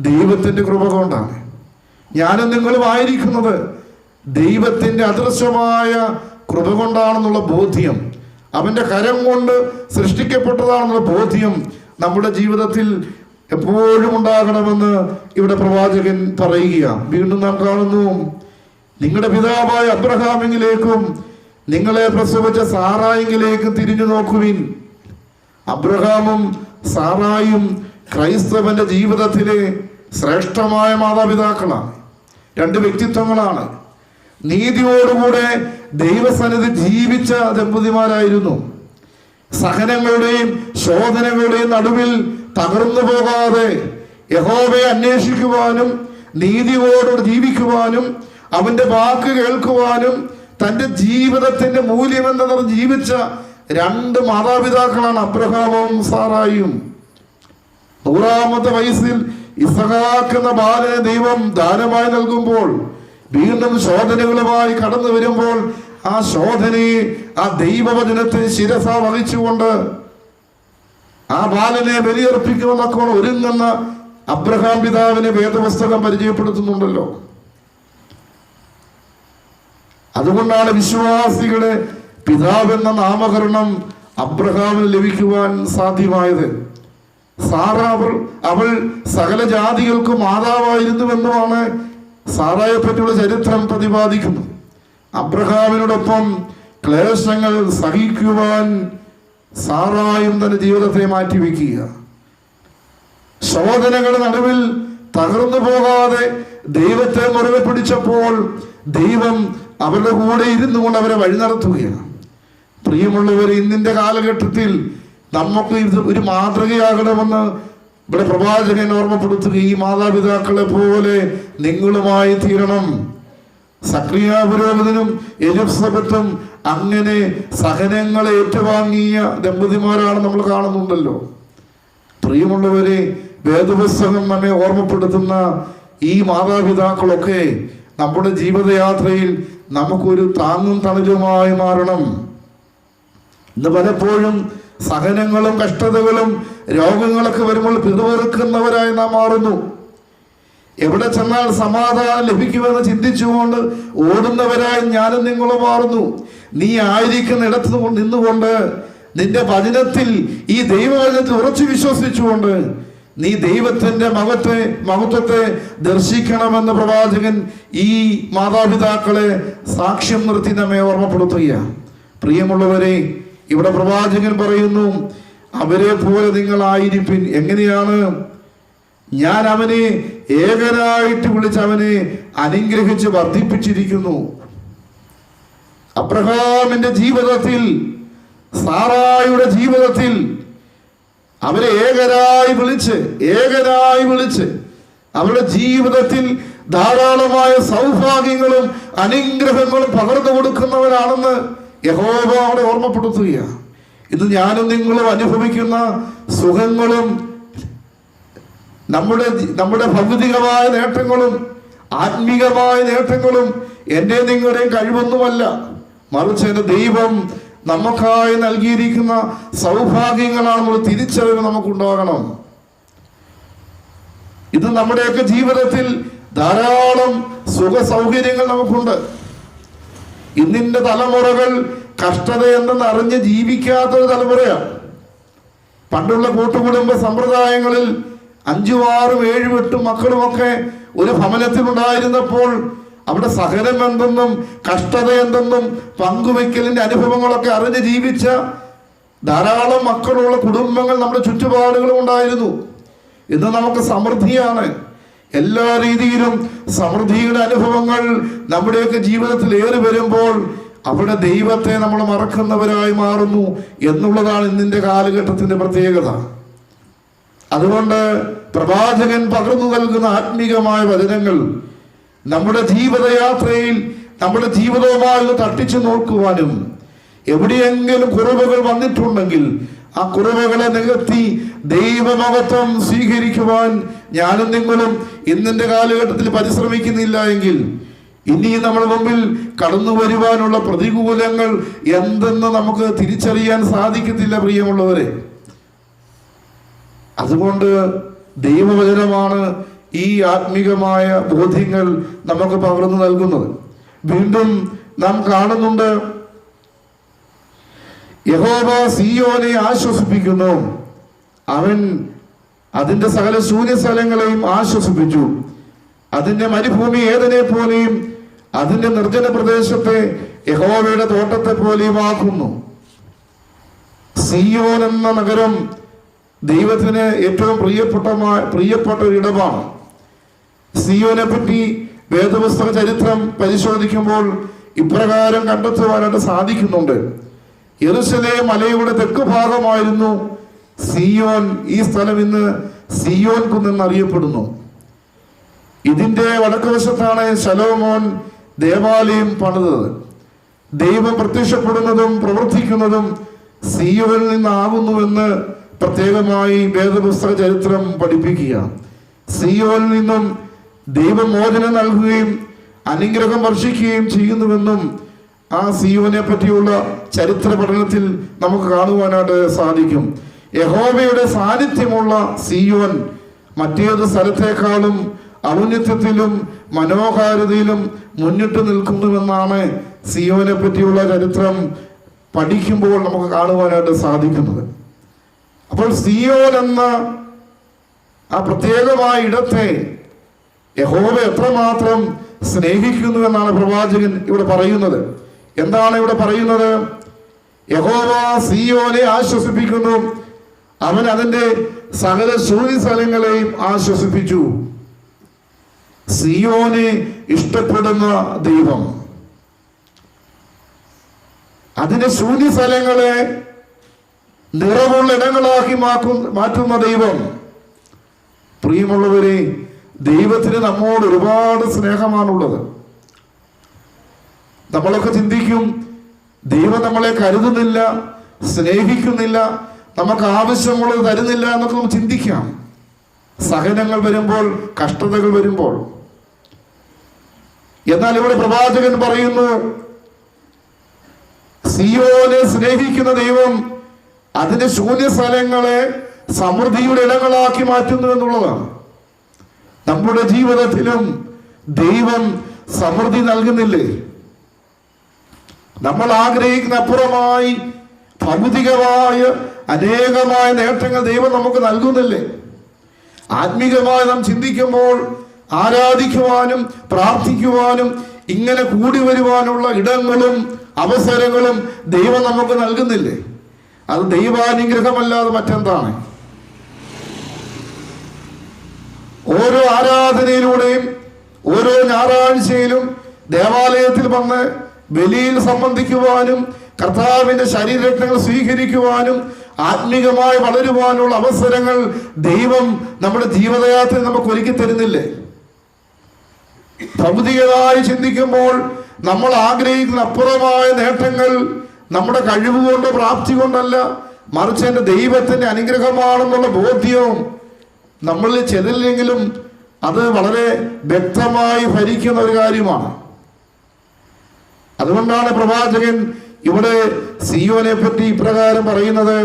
ദൈവത്തിൻ്റെ കൃപ കൊണ്ടാണ്. ഞാനും നിങ്ങളും ആയിരിക്കുന്നത് ദൈവത്തിൻ്റെ അദൃശ്യമായ കൃപ കൊണ്ടാണെന്നുള്ള ബോധ്യം, അവൻ്റെ കരം കൊണ്ട് സൃഷ്ടിക്കപ്പെട്ടതാണെന്നുള്ള ബോധ്യം നമ്മുടെ ജീവിതത്തിൽ എപ്പോഴും ഉണ്ടാകണമെന്ന് ഇവിടെ പ്രവാചകൻ പറയുകയാണ്. വീണ്ടും നാം കാണുന്നു, നിങ്ങളുടെ പിതാവായ അബ്രഹാമിലേക്കും നിങ്ങളെ പ്രസവിച്ച സാറായിലേക്കും തിരിഞ്ഞു നോക്കുവിൻ. അബ്രഹാമും സാറായും ക്രൈസ്തവന്റെ ജീവിതത്തിലെ ശ്രേഷ്ഠമായ മാതാപിതാക്കളാണ്. രണ്ട് വ്യക്തിത്വങ്ങളാണ്. നീതിയോടുകൂടെ ദൈവസന്നിധി ജീവിച്ച ദമ്പതിമാരായിരുന്നു. സഹനങ്ങളുടെയും ശോധനകളുടെയും നടുവിൽ തകർന്നു പോകാതെ യഹോവയെ അന്വേഷിക്കുവാനും നീതിയോട് ജീവിക്കുവാനും അവന്റെ വാക്ക് കേൾക്കുവാനും തൻ്റെ ജീവിതത്തിന്റെ മൂല്യമെന്നത് ജീവിച്ച രണ്ട് മാതാപിതാക്കളാണ് അബ്രഹാമും സാറായും. 100-ാമത്തെ വയസ്സിൽ ഇസഹാക്ക് എന്ന ബാലനെ ദൈവം ദാനമായി നൽകുമ്പോൾ, വീണ്ടും ശോധനകളുമായി കടന്നു വരുമ്പോൾ ആ ശോധനയെ, ആ ദൈവവചനത്തെ ശിരസ വഹിച്ചുകൊണ്ട് ആ ബാലനെ ബലിയർപ്പിക്കുമെന്നൊക്കെ ഒരുങ്ങുന്ന അബ്രഹാം പിതാവിനെ വേദപുസ്തകം പരിചയപ്പെടുത്തുന്നുണ്ടല്ലോ. അതുകൊണ്ടാണ് വിശ്വാസികളുടെ പിതാവെന്ന നാമകരണം അബ്രഹാമിന് ലഭിക്കുവാൻ സാധ്യമായത്. സാറ അവൾ സകല ജാതികൾക്ക് മാതാവായിരുന്നുവെന്നുമാണ് സാറായെ പറ്റിയുള്ള ചരിത്രം പ്രതിപാദിക്കുന്നു. അബ്രഹാമിനോടൊപ്പം ക്ലേശങ്ങൾ സഹിക്കുവാൻ സാറായും തന്റെ ജീവിതത്തെ മാറ്റിവെക്കുക. ശോധനകളുടെ നടുവിൽ തകർന്നു പോകാതെ ദൈവത്തെ മുറുകെ പിടിച്ചപ്പോൾ ദൈവം അവരുടെ കൂടെ ഇരുന്നു കൊണ്ട് അവരെ വഴി നടത്തുകയാണ്. പ്രിയമുള്ളവർ, ഇന്നിന്റെ കാലഘട്ടത്തിൽ നമുക്ക് ഇത് ഒരു മാതൃകയാകണമെന്ന് ഇവിടെ പ്രവാചകൻ ഓർമ്മപ്പെടുത്തുക. ഈ മാതാപിതാക്കളെ പോലെ നിങ്ങളുമായി തീരണം. സക്രിയ പുരോഹിതനും എലിസബത്തും അങ്ങനെ സഹനങ്ങളെ ഏറ്റുവാങ്ങിയ ദമ്പതിമാരാണ് നമ്മൾ കാണുന്നുണ്ടല്ലോ. പ്രിയമുള്ളവരെ, വേദപുസ്തകം നമ്മെ ഓർമ്മപ്പെടുത്തുന്ന ഈ മാതാപിതാക്കളൊക്കെ നമ്മുടെ ജീവിതയാത്രയിൽ നമുക്കൊരു താങ്ങും തണലുമായി മാറണം. ഇന്ന് പലപ്പോഴും സഹനങ്ങളും കഷ്ടതകളും രോഗങ്ങളൊക്കെ വരുമ്പോൾ പിറുപിറുക്കുന്നവരായി നാം മാറുന്നു. എവിടെ ചെന്നാൽ സമാധാനം ലഭിക്കുമെന്ന് ചിന്തിച്ചുകൊണ്ട് ഓടുന്നവരായി ഞാനും നിങ്ങളും മാറുന്നു. നീ ആയിരിക്കുന്ന ഇടത്ത് നിന്നുകൊണ്ട് നിന്റെ വചനത്തിൽ, ഈ ദൈവവചനത്തിൽ ഉറച്ചു വിശ്വസിച്ചുകൊണ്ട് നീ ദൈവത്തിന്റെ മഹത്വത്തെ ദർശിക്കണമെന്ന് പ്രവാചകൻ ഈ മാതാപിതാക്കളെ സാക്ഷ്യം നിർത്തി നമ്മെ ഓർമ്മപ്പെടുത്തുകയാണ്. പ്രിയമുള്ളവരെ, ഇവിടെ പ്രവാചകൻ പറയുന്നു, അവരെ പോലെ നിങ്ങളായിരിപ്പിൻ. എങ്ങനെയാണ്? ഞാൻ അവനെ ഏകനായിട്ട് വിളിച്ച് അവനെ അനുഗ്രഹിച്ച് വർദ്ധിപ്പിച്ചിരിക്കുന്നു. അബ്രഹാമിന്റെ ജീവിതത്തിൽ, സാറായുടെ ജീവിതത്തിൽ അവരെ ഏകനായി വിളിച്ച് അവരുടെ ജീവിതത്തിൽ ധാരാളമായ സൗഭാഗ്യങ്ങളും അനുഗ്രഹങ്ങളും പകർന്നു കൊടുക്കുന്നവരാണെന്ന് യഹോവ അവിടെ ഓർമ്മപ്പെടുത്തുകയാണ്. ഇത് ഞാനും നിങ്ങളും അനുഭവിക്കുന്ന സുഖങ്ങളും നമ്മുടെ ഭൗതികമായ നേട്ടങ്ങളും ആത്മീകമായ നേട്ടങ്ങളും എൻ്റെ നിങ്ങളുടെയും കഴിവൊന്നുമല്ല, മറിച്ച് എൻ്റെ ദൈവം നമുക്കായി നൽകിയിരിക്കുന്ന സൗഭാഗ്യങ്ങളാണെന്നുള്ള തിരിച്ചറിവ് നമുക്കുണ്ടാകണം. ഇത് നമ്മുടെയൊക്കെ ജീവിതത്തിൽ ധാരാളം സുഖ സൗകര്യങ്ങൾ നമുക്കുണ്ട്. ഇന്നിന്റെ തലമുറകൾ കഷ്ടത എന്തെന്ന് അറിഞ്ഞ് ജീവിക്കാത്തൊരു തലമുറയാണ്. പണ്ടുള്ള കൂട്ടുകുടുംബ സമ്പ്രദായങ്ങളിൽ 5, 6, 7, 8 മക്കളുമൊക്കെ ഒരു ഭവനത്തിലുണ്ടായിരുന്നപ്പോൾ അവിടെ സഹനം എന്തെന്നും കഷ്ടത എന്തെന്നും പങ്കുവെക്കലിന്റെ അനുഭവങ്ങളൊക്കെ അറിഞ്ഞ് ജീവിച്ച ധാരാളം മക്കളുള്ള കുടുംബങ്ങൾ നമ്മുടെ ചുറ്റുപാടുകളും ഉണ്ടായിരുന്നു. ഇന്ന് നമുക്ക് സമൃദ്ധിയാണ്. എല്ലാ രീതിയിലും സമൃദ്ധിയുടെ അനുഭവങ്ങൾ നമ്മുടെയൊക്കെ ജീവിതത്തിൽ ഏറി വരുമ്പോൾ അവിടെ ദൈവത്തെ നമ്മൾ മറക്കുന്നവരായി മാറുന്നു എന്നുള്ളതാണ് ഇന്നിന്റെ കാലഘട്ടത്തിന്റെ പ്രത്യേകത. അതുകൊണ്ട് പ്രവാചകൻ പകർന്നു നൽകുന്ന ആത്മീകമായ വചനങ്ങൾ നമ്മുടെ ജീവിതയാത്രയിൽ നമ്മുടെ ജീവിതവുമായി തട്ടിച്ചു നോക്കുവാനും എവിടെയെങ്കിലും കുറവുകൾ വന്നിട്ടുണ്ടെങ്കിൽ ആ കുറവുകളെ നികത്തി ദൈവമഹത്വം സ്വീകരിക്കുവാൻ ഞാനും നിങ്ങളും ഇന്നിന്റെ കാലഘട്ടത്തിൽ പരിശ്രമിക്കുന്നില്ല എങ്കിൽ ഇനി നമ്മുടെ മുമ്പിൽ കടന്നു വരുവാനുള്ള പ്രതികൂലങ്ങൾ എന്തെന്ന് നമുക്ക് തിരിച്ചറിയാൻ സാധിക്കത്തില്ല പ്രിയമുള്ളവരെ. അതുകൊണ്ട് ദൈവവചനമാണ് ഈ ആത്മീകമായ ബോധ്യങ്ങൾ നമുക്ക് പകർന്നു നൽകുന്നത്. വീണ്ടും നാം കാണുന്നുണ്ട്, യഹോവ സിയോനെ ആശ്വസിപ്പിക്കുന്നു, അവൻ അതിന്റെ സകല ശൂന്യസ്ഥലങ്ങളെയും ആശ്വസിപ്പിച്ചു. അതിന്റെ മരുഭൂമി ഏതിനെ പോലെയും അതിന്റെ നിർജ്ജന പ്രദേശത്തെ യഹോവയുടെ തോട്ടത്തെ പോലെയും ആക്കുന്നു. സിയോൻ എന്ന നഗരം ദൈവത്തിന് ഏറ്റവും പ്രിയപ്പെട്ട ഒരിടമാണ്. സിയോനെ പറ്റി വേദപുസ്തക ചരിത്രം പരിശോധിക്കുമ്പോൾ ഇപ്രകാരം കണ്ടെത്തുവാനായിട്ട് സാധിക്കുന്നുണ്ട്. യെരൂശലേം മലയുടെ തെക്ക് ഭാഗമായിരുന്നു സിയോൻ. ഈ സ്ഥലം ഇന്ന് സിയോൻ കുന്നെന്നറിയപ്പെടുന്നു. ഇതിന്റെ വടക്കുവശത്താണ് ശലോമോൻ ദേവാലയം പണിതത്. ദൈവം പ്രത്യക്ഷപ്പെടുന്നതും പ്രവർത്തിക്കുന്നതും സിയോനിൽ നിന്നാകുന്നുവെന്ന് പ്രത്യേകമായി വേദപുസ്തക ചരിത്രം പഠിപ്പിക്കുക. സിയോനിൽ നിന്നും ദൈവം മോചനം നൽകുകയും അനുഗ്രഹം വർഷിക്കുകയും ചെയ്യുന്നുവെന്നും ആ സിയോനെ പറ്റിയുള്ള ചരിത്ര പഠനത്തിൽ നമുക്ക് കാണുവാനായിട്ട് സാധിക്കും. യഹോവയുടെ സാന്നിധ്യമുള്ള സിയോൻ മറ്റേത് സ്ഥലത്തേക്കാളും ഔന്നത്യത്തിലും മനോഹാരിതയിലും മുന്നിട്ട് നിൽക്കുന്നുവെന്നാണ് സിയോനെ പറ്റിയുള്ള ചരിത്രം പഠിക്കുമ്പോൾ നമുക്ക് കാണുവാനായിട്ട് സാധിക്കുന്നത്. അപ്പോൾ സിയോൻ എന്ന ആ പ്രത്യേകമായ ഇടത്തെ യഹോവ എത്രമാത്രം സ്നേഹിക്കുന്നു എന്നാണ് പ്രവാചകൻ ഇവിടെ പറയുന്നത്. എന്താണ് ഇവിടെ പറയുന്നത്? യഹോവ സിയോനെ ആശ്വസിപ്പിക്കുന്നു, അവൻ അതിന്റെ സകല ശൂന്യസ്ഥലങ്ങളെയും ആശ്വസിപ്പിച്ചു. സിയോനെ ഇഷ്ടപ്പെടുന്ന ദൈവം അതിന്റെ ശൂന്യസ്ഥലങ്ങളെ നിറവുള്ള ഇടങ്ങളാക്കി മാറ്റുന്ന ദൈവം. പ്രിയമുള്ളവരെ, ദൈവത്തിന് നമ്മോട് ഒരുപാട് സ്നേഹമാണുള്ളത്. നമ്മളൊക്കെ ചിന്തിക്കും, ദൈവം നമ്മളെ കരുതുന്നില്ല, സ്നേഹിക്കുന്നില്ല, നമുക്ക് ആവശ്യമുള്ളത് തരുന്നില്ല എന്നൊക്കെ നമുക്ക് ചിന്തിക്കാം. സഹനങ്ങൾ വരുമ്പോൾ, കഷ്ടതകൾ വരുമ്പോൾ. എന്നാൽ ഇവിടെ പ്രവാചകൻ പറയുന്നു, സിയോനെ സ്നേഹിക്കുന്ന ദൈവം അതിന്റെ ശൂന്യസ്ഥലങ്ങളെ സമൃദ്ധിയുടെ ഇടങ്ങളാക്കി മാറ്റുന്നു എന്നുള്ളതാണ്. നമ്മുടെ ജീവിതത്തിലും ദൈവം സമൃദ്ധി നൽകുന്നില്ലേ? നമ്മൾ ആഗ്രഹിക്കുന്ന അപ്പുറമായി ഭൗതികമായ അനേകമായ നേട്ടങ്ങൾ ദൈവം നമുക്ക് നൽകുന്നില്ലേ? ആത്മീകമായി നാം ചിന്തിക്കുമ്പോൾ ആരാധിക്കുവാനും പ്രാർത്ഥിക്കുവാനും ഇങ്ങനെ കൂടി വരുവാനുള്ള ഇടങ്ങളും അവസരങ്ങളും ദൈവം നമുക്ക് നൽകുന്നില്ലേ? അത് ദൈവാനുഗ്രഹമല്ലാതെ മറ്റെന്താണ്? ഓരോ ആരാധനയിലൂടെയും ഓരോ ഞായറാഴ്ചയിലും ദേവാലയത്തിൽ വന്ന് ബലിയിൽ സംബന്ധിക്കുവാനും കർത്താവിന്റെ ശരീരരത്നങ്ങൾ സ്വീകരിക്കുവാനും ആത്മീകമായി വളരുവാനുള്ള അവസരങ്ങൾ ദൈവം നമ്മുടെ ജീവിതയാത്രയിൽ നമുക്ക് ഒരുക്കി തരുന്നില്ലേ? ഭൗതികമായി ചിന്തിക്കുമ്പോൾ നമ്മൾ ആഗ്രഹിക്കുന്ന അപ്പുറമായ നേട്ടങ്ങൾ നമ്മുടെ കഴിവുകൊണ്ട് പ്രാപ്തി കൊണ്ടല്ല, മറിച്ച് എൻ്റെ ദൈവത്തിന്റെ അനുഗ്രഹമാണെന്നുള്ള ബോധ്യവും നമ്മളിൽ ചിലരിലെങ്കിലും അത് വളരെ വ്യക്തമായി ഭരിക്കുന്ന ഒരു കാര്യമാണ്. അതുകൊണ്ടാണ് പ്രവാചകൻ ഇവിടെ സിയോനെ പറ്റി ഇപ്രകാരം പറയുന്നത്,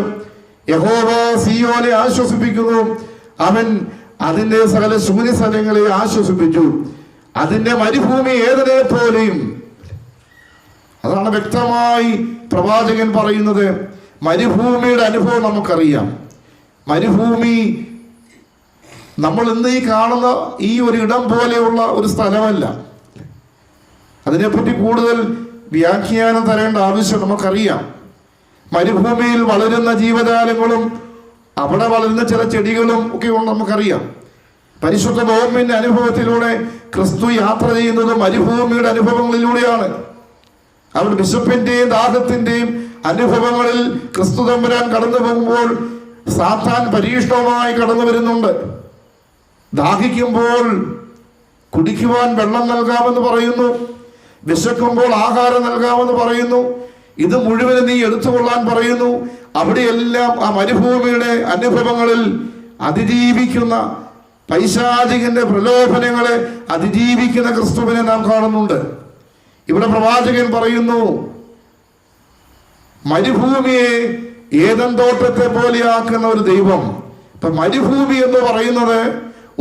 യഹോവ സിയോനെ ആശ്വസിപ്പിക്കുന്നു, അവൻ അതിന്റെ സകല ശൂന്യസ്ഥലങ്ങളെ ആശ്വസിപ്പിച്ചു. അതിന്റെ മരുഭൂമി ഏതിനെ പോലെയും. അതാണ് വ്യക്തമായി പ്രവാചകൻ പറയുന്നത്. മരുഭൂമിയുടെ അനുഭവം നമുക്കറിയാം. മരുഭൂമി നമ്മൾ ഇന്ന് ഈ കാണുന്ന ഈ ഒരു ഇടം പോലെയുള്ള ഒരു സ്ഥലമല്ല. അതിനെപ്പറ്റി കൂടുതൽ വ്യാഖ്യാനം തരേണ്ട ആവശ്യം നമുക്കറിയാം. മരുഭൂമിയിൽ വളരുന്ന ജീവജാലങ്ങളും അവിടെ വളരുന്ന ചില ചെടികളും ഒക്കെ ഉണ്ട്, നമുക്കറിയാം. പരിശുദ്ധ നോമ്പിന്റെ അനുഭവത്തിലൂടെ ക്രിസ്തു യാത്ര ചെയ്യുന്നത് മരുഭൂമിയുടെ അനുഭവങ്ങളിലൂടെയാണ്. അവിടെ വിശപ്പിന്റെയും ദാഹത്തിന്റെയും അനുഭവങ്ങളിൽ ക്രിസ്തു തമ്പുരാൻ കടന്നു പോകുമ്പോൾ സാത്താൻ പരീക്ഷണവുമായി കടന്നു വരുന്നുണ്ട്. ദാഹിക്കുമ്പോൾ കുടിക്കുവാൻ വെള്ളം നൽകാമെന്ന് പറയുന്നു, വിശക്കുമ്പോൾ ആഹാരം നൽകാമെന്ന് പറയുന്നു, ഇത് മുഴുവനും നീ എടുത്തുകൊള്ളാൻ പറയുന്നു. അവിടെയെല്ലാം ആ മരുഭൂമിയുടെ അനുഭവങ്ങളിൽ അതിജീവിക്കുന്ന പൈശാചികന്റെ പ്രലോഭനങ്ങളെ അതിജീവിക്കുന്ന ക്രിസ്തുവിനെ നാം കാണുന്നുണ്ട്. ഇവിടെ പ്രവാചകൻ പറയുന്നു, മരുഭൂമിയെ ഏദൻ തോട്ടത്തെ പോലെയാക്കുന്ന ഒരു ദൈവം. ഇപ്പൊ മരുഭൂമി എന്ന് പറയുന്നത്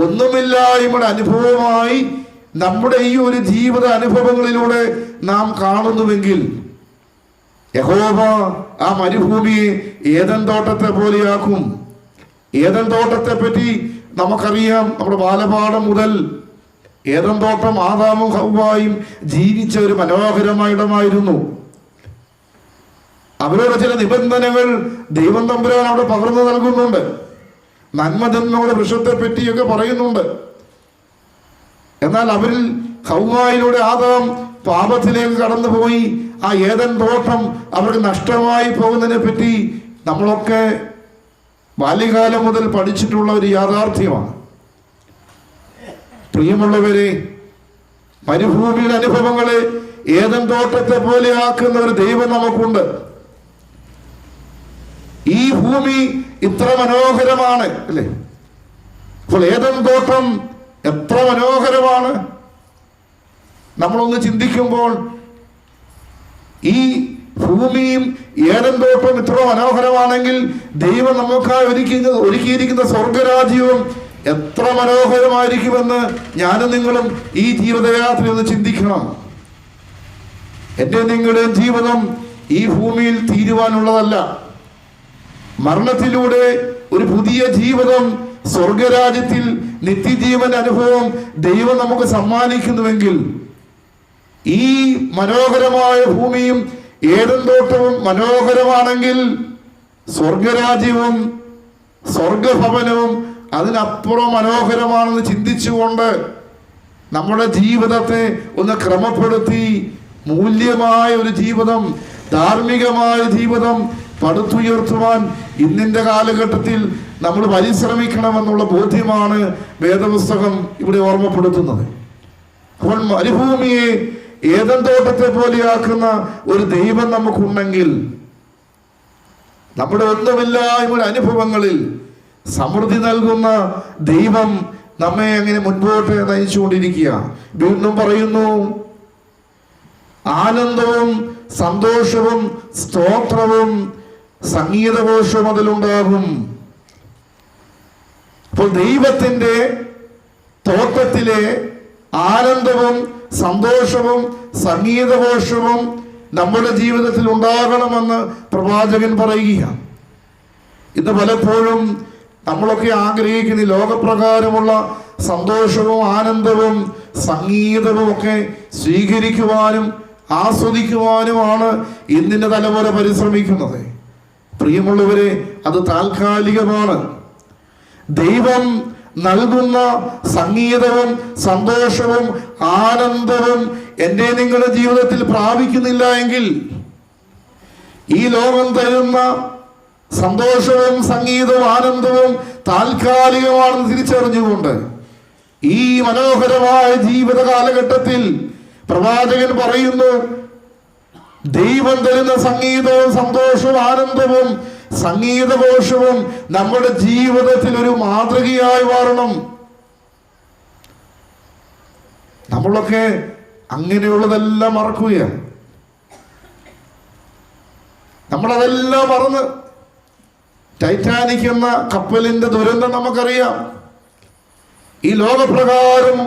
ഒന്നുമില്ലായ്മയുടെ അനുഭവമായി നമ്മുടെ ഈ ഒരു ജീവിത അനുഭവങ്ങളിലൂടെ നാം കാണുന്നുവെങ്കിൽ യഹോവ ആ മരുഭൂമിയെ ഏദൻ തോട്ടത്തെ പോലെയാക്കും. ഏദൻ തോട്ടത്തെ പറ്റി നമുക്കറിയാം. നമ്മുടെ ബാലപാഠം മുതൽ ഏദൻ തോട്ടം ആദാമും ഹവ്വായും ജീവിച്ച ഒരു മനോഹരമായ ഇടമായിരുന്നു. അവരുടെ ചില നിബന്ധനകൾ ദൈവം തമ്പുരാൻ അവിടെ പകർന്നു നൽകുന്നുണ്ട്. നന്മജന്മയുടെ വൃക്ഷത്തെ പറ്റിയൊക്കെ പറയുന്നുണ്ട്. എന്നാൽ അവരിൽ ഹവ്വായിലൂടെ ആദാം പാപത്തിലേക്ക് കടന്നുപോയി. ആ ഏദൻ തോട്ടം അവർക്ക് നഷ്ടമായി പോകുന്നതിനെ പറ്റി നമ്മളൊക്കെ ബാല്യകാലം മുതൽ പഠിച്ചിട്ടുള്ള ഒരു യാഥാർത്ഥ്യമാണ്. പ്രിയമുള്ളവരെ, മരുഭൂമിയുടെ അനുഭവങ്ങളെ ഏദൻ തോട്ടത്തെ പോലെ ആക്കുന്ന ഒരു ദൈവം നമുക്കുണ്ട്. ഈ ഭൂമി ഇത്ര മനോഹരമാണ് അല്ലേ? അപ്പോൾ ഏദൻ തോട്ടം എത്ര മനോഹരമാണ്. നമ്മളൊന്ന് ചിന്തിക്കുമ്പോൾ ഈ ഭൂമിയും ഏദൻ തോട്ടം ഇത്ര മനോഹരമാണെങ്കിൽ ദൈവം നമുക്കായി ഒരുക്കിയിരിക്കുന്ന സ്വർഗരാജ്യവും എത്ര മനോഹരമായിരിക്കുമെന്ന് ഞാനും നിങ്ങളും ഈ ജീവിതയാത്ര ഒന്ന് ചിന്തിക്കണം. എൻ്റെ നിങ്ങളുടെയും ജീവിതം ഈ ഭൂമിയിൽ തീരുവാനുള്ളതല്ല. മരണത്തിലൂടെ ഒരു പുതിയ ജീവിതം, സ്വർഗരാജ്യത്തിൽ നിത്യജീവൻ അനുഭവം ദൈവം നമുക്ക് സമ്മാനിക്കുന്നുവെങ്കിൽ ഈ മനോഹരമായ ഭൂമിയും ഏദൻ തോട്ടവും മനോഹരമാണെങ്കിൽ സ്വർഗരാജ്യവും സ്വർഗഭവനവും അതിനപ്പുറം മനോഹരമാണെന്ന് ചിന്തിച്ചുകൊണ്ട് നമ്മുടെ ജീവിതത്തെ ഒന്ന് ക്രമപ്പെടുത്തി മൂല്യമായ ഒരു ജീവിതം, ധാർമ്മികമായ ജീവിതം പടുത്തുയർത്തുവാൻ ഇന്നിന്റെ കാലഘട്ടത്തിൽ നമ്മൾ പരിശ്രമിക്കണമെന്നുള്ള ബോധ്യമാണ് വേദപുസ്തകം ഇവിടെ ഓർമ്മപ്പെടുത്തുന്നത്. അപ്പോൾ മരുഭൂമിയെ ഏദൻ തോട്ടത്തെ പോലെയാക്കുന്ന ഒരു ദൈവം നമുക്കുണ്ടെങ്കിൽ നമ്മുടെ ഒന്നുമില്ലായ്മയുടെ അനുഭവങ്ങളിൽ സമൃദ്ധി നൽകുന്ന ദൈവം നമ്മെ അങ്ങനെ മുൻപോട്ട് നയിച്ചുകൊണ്ടിരിക്കുക. വീണ്ടും പറയുന്നു, ആനന്ദവും സന്തോഷവും സ്തോത്രവും സംഗീതഘോഷവും അതിലുണ്ടാകും. അപ്പോൾ ദൈവത്തിന്റെ തോട്ടത്തിലെ ആനന്ദവും സന്തോഷവും സംഗീതഘോഷവും നമ്മുടെ ജീവിതത്തിൽ ഉണ്ടാകണമെന്ന് പ്രവാചകൻ പറയുകയാണ്. ഇന്ന് പലപ്പോഴും നമ്മളൊക്കെ ആഗ്രഹിക്കുന്ന ലോകപ്രകാരമുള്ള സന്തോഷവും ആനന്ദവും സംഗീതവും ഒക്കെ സ്വീകരിക്കുവാനും ആസ്വദിക്കുവാനുമാണ് ഇന്നിന്റെ തലമുറ പരിശ്രമിക്കുന്നത്. പ്രിയമുള്ളവരെ, അത് താൽക്കാലികമാണ്. ദൈവം നൽകുന്ന സംഗീതവും സന്തോഷവും ആനന്ദവും എൻ്റെ നിങ്ങളുടെ ജീവിതത്തിൽ പ്രാപിക്കുന്നില്ല എങ്കിൽ ഈ ലോകം തരുന്ന സന്തോഷവും സംഗീതവും ആനന്ദവും താൽക്കാലികമാണെന്ന് തിരിച്ചറിഞ്ഞുകൊണ്ട് ഈ മനോഹരമായ ജീവിത കാലഘട്ടത്തിൽ പ്രവാചകൻ പറയുന്നു, ദൈവം തരുന്ന സംഗീതവും സന്തോഷവും ആനന്ദവും സംഗീതഘോഷവും നമ്മുടെ ജീവിതത്തിൽ ഒരു മാതൃകയായി മാറണം. നമ്മളൊക്കെ അങ്ങനെയുള്ളതെല്ലാം മറക്കുകയാണ്. നമ്മളതെല്ലാം മറന്ന് ടൈറ്റാനിക് എന്ന കപ്പലിന്റെ ദുരന്തം നമുക്കറിയാം. ഈ ലോകപ്രകാരം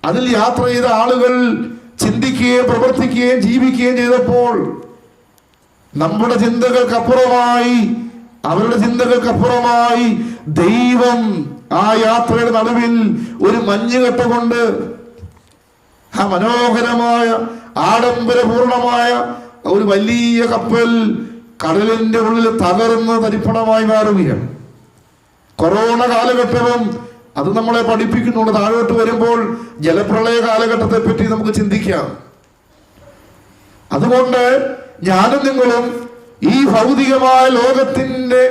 അതിൽ യാത്ര ചെയ്ത ആളുകൾ ചിന്തിക്കുകയും പ്രവർത്തിക്കുകയും ജീവിക്കുകയും ചെയ്തപ്പോൾ നമ്മുടെ ചിന്തകൾക്കപ്പുറമായി അവരുടെ ചിന്തകൾക്കപ്പുറമായി ദൈവം ആ യാത്രയുടെ നടുവിൽ ഒരു മഞ്ഞുകെട്ട കൊണ്ട് ആ മനോഹരമായ ആഡംബരപൂർണമായ ഒരു വലിയ കപ്പൽ കടലിന്റെ ഉള്ളിൽ തകർന്ന് തരിപ്പണമായി മാറുകയാണ്. കൊറോണ കാലഘട്ടവും അത് നമ്മളെ പഠിപ്പിക്കുന്നുണ്ട്. താഴോട്ട് വരുമ്പോൾ ജലപ്രളയ കാലഘട്ടത്തെ പറ്റി നമുക്ക് ചിന്തിക്കാം. അതുകൊണ്ട് ഞാനും നിങ്ങളും ഈ ഭൗതികമായ ലോകത്തിന്റെ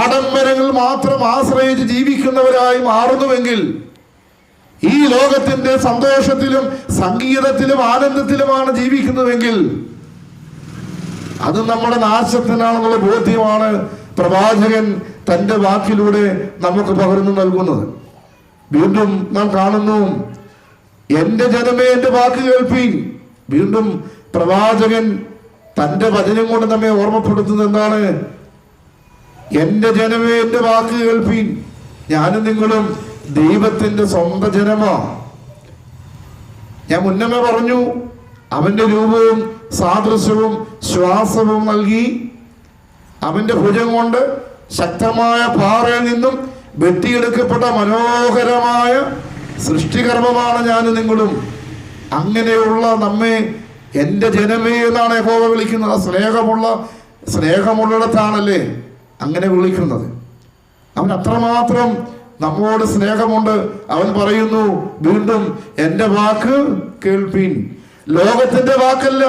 ആഡംബരങ്ങൾ മാത്രം ആശ്രയിച്ച് ജീവിക്കുന്നവരായി മാറുന്നുവെങ്കിൽ, ഈ ലോകത്തിന്റെ സന്തോഷത്തിലും സംഗീതത്തിലും ആനന്ദത്തിലുമാണ് ജീവിക്കുന്നുവെങ്കിൽ, അത് നമ്മുടെ നാശത്തിനാണെന്നുള്ള ബോധ്യമാണ് പ്രവാചകൻ തന്റെ വാക്കിലൂടെ നമുക്ക് പകർന്നു നൽകുന്നത്. വീണ്ടും നാം കാണുന്നു, എന്റെ ജനമേ എന്റെ വാക്ക് കേൾപ്പീൻ. വീണ്ടും പ്രവാചകൻ തന്റെ വചനം കൊണ്ട് നമ്മെ ഓർമ്മപ്പെടുത്തുന്നത് എന്താണ്? എന്റെ ജനമേ എന്റെ വാക്ക് കേൾപ്പീൻ. ഞാനും നിങ്ങളും ദൈവത്തിന്റെ സ്വന്തം ജനമാ. ഞാൻ മുന്നമേ പറഞ്ഞു, അവന്റെ രൂപവും സാദൃശ്യവും ശ്വാസവും നൽകി. അവന്റെ ഭുജം കൊണ്ട് ശക്തമായ പാറയിൽ നിന്നും വെട്ടിയെടുക്കപ്പെട്ട മനോഹരമായ സൃഷ്ടികർമ്മമാണ് ഞാനും നിങ്ങളും. അങ്ങനെയുള്ള നമ്മെ എന്റെ ജനമേ എന്നാണ് യഹോവ വിളിക്കുന്നത്. സ്നേഹമുള്ളിടത്താണല്ലേ അങ്ങനെ വിളിക്കുന്നത്. അവൻ അത്രമാത്രം നമ്മോട് സ്നേഹമുണ്ട്. അവൻ പറയുന്നു വീണ്ടും, എന്റെ വാക്ക് കേൾപ്പീൻ. ലോകത്തിന്റെ വാക്കല്ല,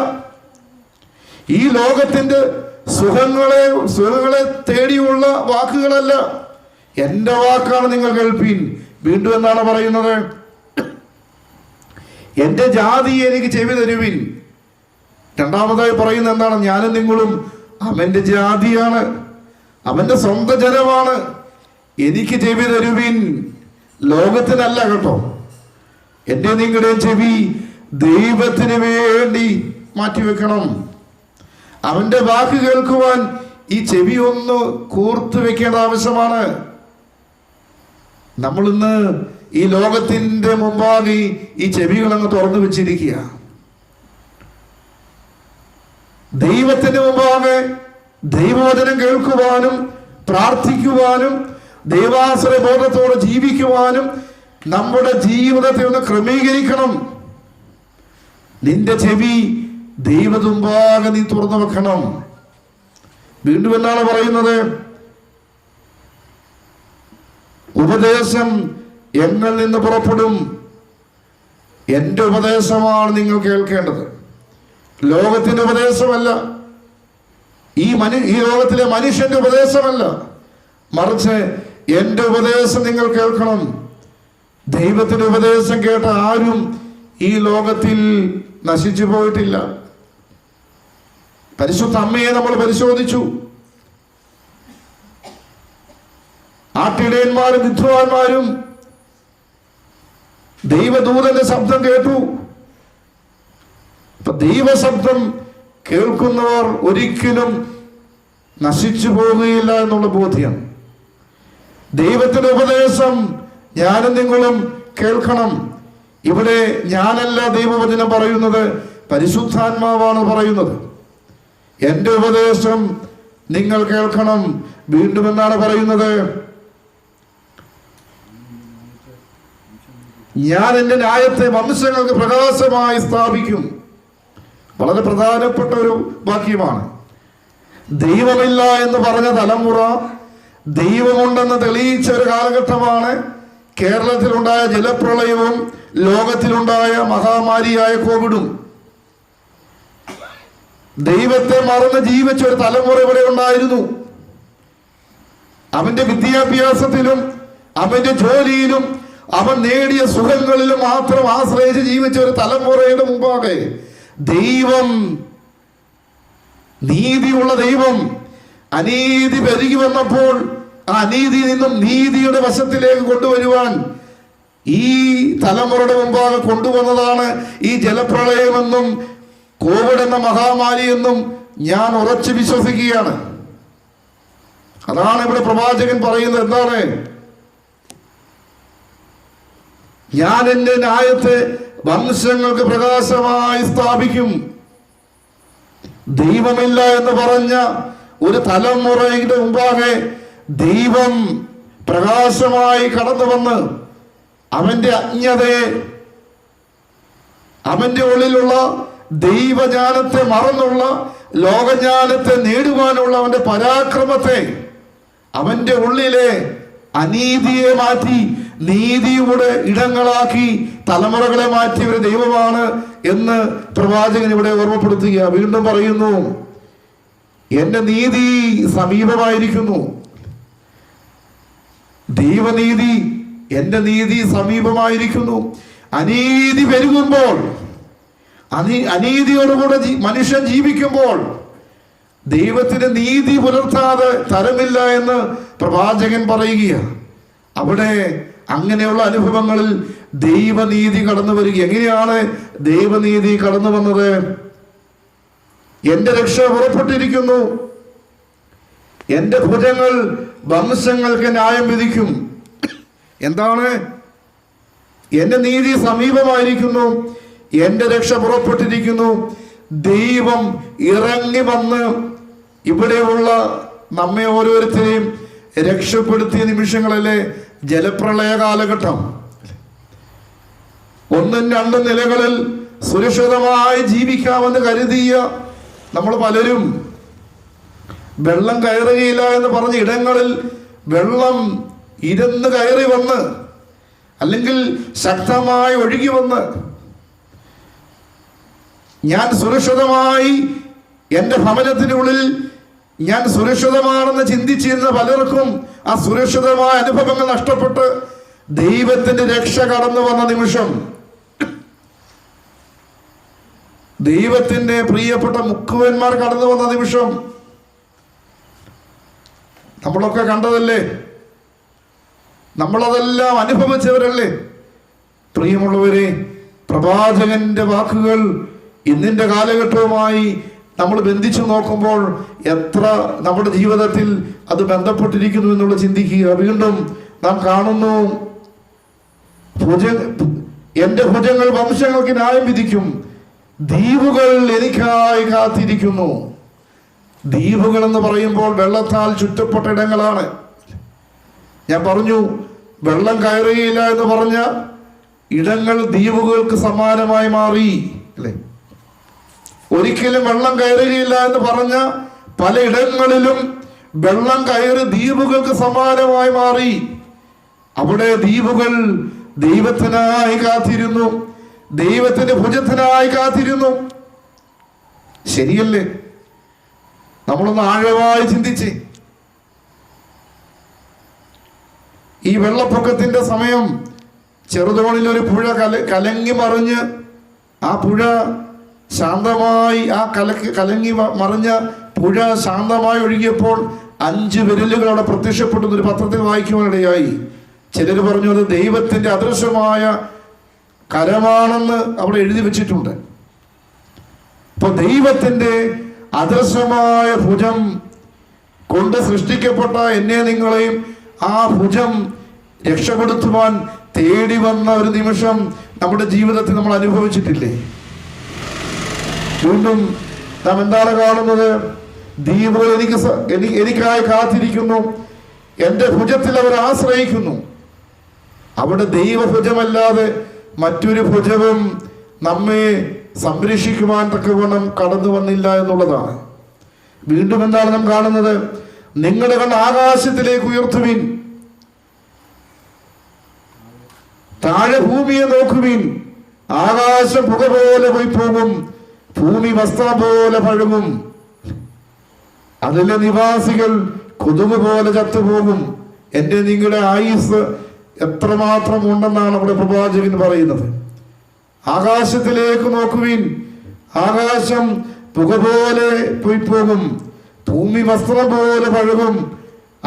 ഈ ലോകത്തിന്റെ സുഖങ്ങളെ തേടിയുള്ള വാക്കുകളല്ല, എന്റെ വാക്കാണ് നിങ്ങൾ കേൾപ്പീൻ. വീണ്ടും എന്താണ് പറയുന്നത്? എന്റെ ജാതി എനിക്ക് ചെവി തരുവിൻ. രണ്ടാമതായി പറയുന്നത് എന്താണ്? ഞാനും നിങ്ങളും അവന്റെ ജാതിയാണ്, അവന്റെ സ്വന്തം ജനമാണ്. എനിക്ക് ചെവി തരുവിൻ. ലോകത്തിനല്ല കേട്ടോ. എന്റെ നിങ്ങളുടെയും ചെവി ദൈവത്തിന് വേണ്ടി മാറ്റിവെക്കണം. അവന്റെ വാക്ക് കേൾക്കുവാൻ ഈ ചെവി ഒന്ന് കൂർത്തു വെക്കേണ്ട ആവശ്യമാണ്. നമ്മൾ ഇന്ന് ഈ ലോകത്തിന്റെ മുമ്പാകെ ഈ ചെവികൾ അങ്ങ് തുറന്നു വെച്ചിരിക്കുക. ദൈവത്തിന്റെ മുമ്പാകെ ദൈവവചനം കേൾക്കുവാനും പ്രാർത്ഥിക്കുവാനും ദൈവാശ്രയ ബോധത്തോടെ ജീവിക്കുവാനും നമ്മുടെ ജീവിതത്തെ ഒന്ന് ക്രമീകരിക്കണം. നിന്റെ ചെവി ദൈവതുമ്പാകെ നീ തുറന്നു വെക്കണം. വീണ്ടും എന്താണ് പറയുന്നത്? ഉപദേശം എന്നിൽ നിന്ന് പുറപ്പെടും. എന്റെ ഉപദേശമാണ് നിങ്ങൾ കേൾക്കേണ്ടത്. ലോകത്തിന്റെ ഉപദേശമല്ല, ഈ ലോകത്തിലെ മനുഷ്യന്റെ ഉപദേശമല്ല, മറിച്ച് എന്റെ ഉപദേശം നിങ്ങൾ കേൾക്കണം. ദൈവത്തിന്റെ ഉപദേശം കേട്ട ആരും ഈ ലോകത്തിൽ നശിച്ചു പോയിട്ടില്ല. പരിശുദ്ധ അമ്മയെ നമ്മൾ പരിശോധിച്ചു. ആട്ടിടയന്മാരും വിദ്വാൻമാരും ദൈവദൂതന്റെ ശബ്ദം കേട്ടു. അപ്പൊ ദൈവശബ്ദം കേൾക്കുന്നവർ ഒരിക്കലും നശിച്ചു പോകുകയില്ല എന്നുള്ള ബോധ്യം. ദൈവത്തിന്റെ ഉപദേശം ഞാനും നിങ്ങളും കേൾക്കണം. ഇവിടെ ഞാനല്ല ദൈവവചനം പറയുന്നത്, പരിശുദ്ധാത്മാവാണ് പറയുന്നത്. എന്റെ ഉപദേശം നിങ്ങൾ കേൾക്കണം. വീണ്ടും എന്നാണ് പറയുന്നത്? ഞാൻ എന്റെ ന്യായത്തെ വംശങ്ങൾക്ക് പ്രകാശമായി സ്ഥാപിക്കും. വളരെ പ്രധാനപ്പെട്ട ഒരു വാക്യമാണ്. ദൈവമില്ല എന്ന് പറഞ്ഞ തലമുറ ദൈവമുണ്ടെന്ന് തെളിയിച്ച ഒരു കാലഘട്ടമാണ് കേരളത്തിലുണ്ടായ ജലപ്രളയവും ലോകത്തിലുണ്ടായ മഹാമാരിയായ കോവിഡും. ദൈവത്തെ മറന്ന് ജീവിച്ച ഒരു തലമുറ ഇവിടെ ഉണ്ടായിരുന്നു. അവന്റെ വിദ്യാഭ്യാസത്തിലും അവന്റെ ജോലിയിലും അവൻ നേടിയ സുഖങ്ങളിലും മാത്രം ആശ്രയിച്ച് ജീവിച്ച ഒരു തലമുറയുടെ മുമ്പാകെ ദൈവം, നീതിയുള്ള ദൈവം, അനീതി പെരുകി വന്നപ്പോൾ ആ അനീതിയിൽ നിന്നും നീതിയുടെ വശത്തിലേക്ക് കൊണ്ടുവരുവാൻ ഈ തലമുറയുടെ മുമ്പാകെ കൊണ്ടുവന്നതാണ് ഈ ജലപ്രളയമെന്നും കോവിഡ് എന്ന മഹാമാരി എന്നും ഞാൻ ഉറച്ചു വിശ്വസിക്കുകയാണ്. അതാണ് ഇവിടെ പ്രവാചകൻ പറയുന്നത്. എന്താണ്? ഞാൻ എന്റെ ന്യായത്തെ വംശങ്ങൾക്ക് പ്രകാശമായി സ്ഥാപിക്കും. ദൈവമില്ല എന്ന് പറഞ്ഞ ഒരു തലമുറയുടെ മുമ്പാകെ ദൈവം പ്രകാശമായി കടന്നു വന്ന് അവന്റെ അജ്ഞതയെ, അവന്റെ ഉള്ളിലുള്ള ദൈവജ്ഞാനത്തെ മറന്നുള്ള ലോകജ്ഞാനത്തെ നേടുവാനുള്ള അവന്റെ പരാക്രമത്തെ, അവന്റെ ഉള്ളിലെ അനീതിയെ മാറ്റി നീതിയുടെ ഇടങ്ങളാക്കി തലമുറകളെ മാറ്റിയ ഒരു ദൈവമാണ് എന്ന് പ്രവാചകൻ ഇവിടെ ഓർമ്മപ്പെടുത്തുക. വീണ്ടും പറയുന്നു, എന്റെ നീതി സമീപമായിരിക്കുന്നു. ദൈവനീതി, എന്റെ നീതി സമീപമായിരിക്കുന്നു. അനീതി പെരുകുമ്പോൾ, അനീതിയോടുകൂടെ മനുഷ്യൻ ജീവിക്കുമ്പോൾ ദൈവത്തിന് നീതി പുലർത്താതെ തരമില്ല എന്ന് പ്രവാചകൻ പറയുകയാണ്. അവിടെ അങ്ങനെയുള്ള അനുഭവങ്ങളിൽ ദൈവനീതി കടന്നു വരിക. എങ്ങനെയാണ് ദൈവനീതി കടന്നു വന്നത്? എന്റെ രക്ഷ പുറപ്പെട്ടിരിക്കുന്നു, എന്റെ ഭുജങ്ങൾ വംശങ്ങൾക്ക് ന്യായം വിധിക്കും. എന്താണ്? എന്റെ നീതി സമീപമായിരിക്കുന്നു, എന്റെ രക്ഷ പുറപ്പെട്ടിരിക്കുന്നു. ദൈവം ഇറങ്ങി വന്ന് ഇവിടെയുള്ള നമ്മെ ഓരോരുത്തരെയും രക്ഷപ്പെടുത്തിയ നിമിഷങ്ങളല്ലേ ജലപ്രളയ കാലഘട്ടം. 1-2 നിലകളിൽ സുരക്ഷിതമായി ജീവിക്കാമെന്ന് കരുതിയ നമ്മൾ പലരും വെള്ളം കയറുകയില്ല എന്ന് പറഞ്ഞ ഇടങ്ങളിൽ വെള്ളം ഇരുന്ന് കയറി വന്ന്, അല്ലെങ്കിൽ ശക്തമായി ഒഴുകി വന്ന്, ഞാൻ സുരക്ഷിതമായി എൻ്റെ ഭവനത്തിനുള്ളിൽ ഞാൻ സുരക്ഷിതമാണെന്ന് ചിന്തിച്ചിരുന്ന പലർക്കും ആ സുരക്ഷിതമായ അനുഭവങ്ങൾ നഷ്ടപ്പെട്ട് ദൈവത്തിന്റെ രക്ഷ കടന്നു വന്ന നിമിഷം, ദൈവത്തിന്റെ പ്രിയപ്പെട്ട മുക്കുവന്മാർ കടന്നു വന്ന നിമിഷം നമ്മളൊക്കെ കണ്ടതല്ലേ, നമ്മളതെല്ലാം അനുഭവിച്ചവരല്ലേ. പ്രിയമുള്ളവരെ, പ്രവാചകന്റെ വാക്കുകൾ ഇന്നിന്റെ കാലഘട്ടവുമായി നമ്മൾ ബന്ധിച്ചു നോക്കുമ്പോൾ എത്ര നമ്മുടെ ജീവിതത്തിൽ അത് ബന്ധപ്പെട്ടിരിക്കുന്നു എന്നുള്ള ചിന്തിക്കുക. വീണ്ടും നാം കാണുന്നു, എന്റെ ഭുജങ്ങൾ വംശങ്ങൾക്ക് ന്യായം വിധിക്കും, ദ്വീപുകൾ എനിക്കായി കാത്തിരിക്കുന്നു. ദ്വീപുകൾ എന്ന് പറയുമ്പോൾ വെള്ളത്താൽ ചുറ്റപ്പെട്ട ഇടങ്ങളാണ്. ഞാൻ പറഞ്ഞു, വെള്ളം കയറുകയില്ല എന്ന് പറഞ്ഞ ഇടങ്ങൾ ദ്വീപുകൾക്ക് സമാനമായി മാറി അല്ലേ. ഒരിക്കലും വെള്ളം കയറുകയില്ല എന്ന് പറഞ്ഞ പല ഇടങ്ങളിലും വെള്ളം കയറി ദ്വീപുകൾക്ക് സമാനമായി മാറി. അവിടെ ദ്വീപുകൾ ദൈവത്തിനായി കാത്തിരുന്നു, ദൈവത്തിന്റെ ഭുജത്തിനായി കാത്തിരുന്നു. ശരിയല്ലേ? നമ്മളൊന്ന് ആഴമായി ചിന്തിച്ച്, ഈ വെള്ളപ്പൊക്കത്തിന്റെ സമയം ചെറുതോണിൽ ഒരു പുഴ കലങ്ങി മറിഞ്ഞ്, ആ പുഴ ശാന്തമായി, ആ കലങ്ങി മറിഞ്ഞ പുഴ ശാന്തമായി ഒഴുകിയപ്പോൾ 5 വിരലുകൾ അവിടെ പ്രത്യക്ഷപ്പെട്ടു. ഒരു പത്രത്തിൽ വായിക്കുവാനിടയായി. ചിലർ പറഞ്ഞു അത് ദൈവത്തിന്റെ അദൃശ്യമായ കരമാണെന്ന് അവിടെ എഴുതി വെച്ചിട്ടുണ്ട്. അപ്പൊ ദൈവത്തിന്റെ അദൃശ്യമായ ഭുജം കൊണ്ട് സൃഷ്ടിക്കപ്പെട്ട എന്നെ നിങ്ങളെയും ആ ഭുജം രക്ഷപ്പെടുത്തുവാൻ തേടി വന്ന ഒരു നിമിഷം നമ്മുടെ ജീവിതത്തിൽ നമ്മൾ അനുഭവിച്ചിട്ടില്ലേ? വീണ്ടും നാം എന്താണ് കാണുന്നത്? ദ്വീപുകൾ എനിക്കായി കാത്തിരിക്കുന്നു, എൻ്റെ ഭുജത്തിൽ അവർ ആശ്രയിക്കുന്നു. അവിടെ ദൈവഭുജമല്ലാതെ മറ്റൊരു ഭുജവും നമ്മെ സംരക്ഷിക്കുവാൻ തക്കവണ്ണം കടന്നു വന്നില്ല എന്നുള്ളതാണ്. വീണ്ടും എന്താണ് നാം കാണുന്നത്? നിങ്ങളുടെ കണ്ണ് ആകാശത്തിലേക്ക് ഉയർത്തുവിൻ, താഴെ ഭൂമിയെ നോക്കുവിൻ. ആകാശം പുക പോലെ പോയി പോകും, ഭൂമി വസ്ത്രം പോലെ പഴകും, അതിലെ നിവാസികൾ കൊതുക് പോലെ ചത്തുപോകും. എൻ്റെ നിങ്ങളുടെ ആയുസ് എത്രമാത്രം ഉണ്ടെന്നാണ് അവിടെ പ്രവാചകൻ പറയുന്നത്. ആകാശത്തിലേക്ക് നോക്കുവിൻ, ആകാശം പുക പോലെ പോയി പോകും, ഭൂമി വസ്ത്രം പോലെ പഴകും,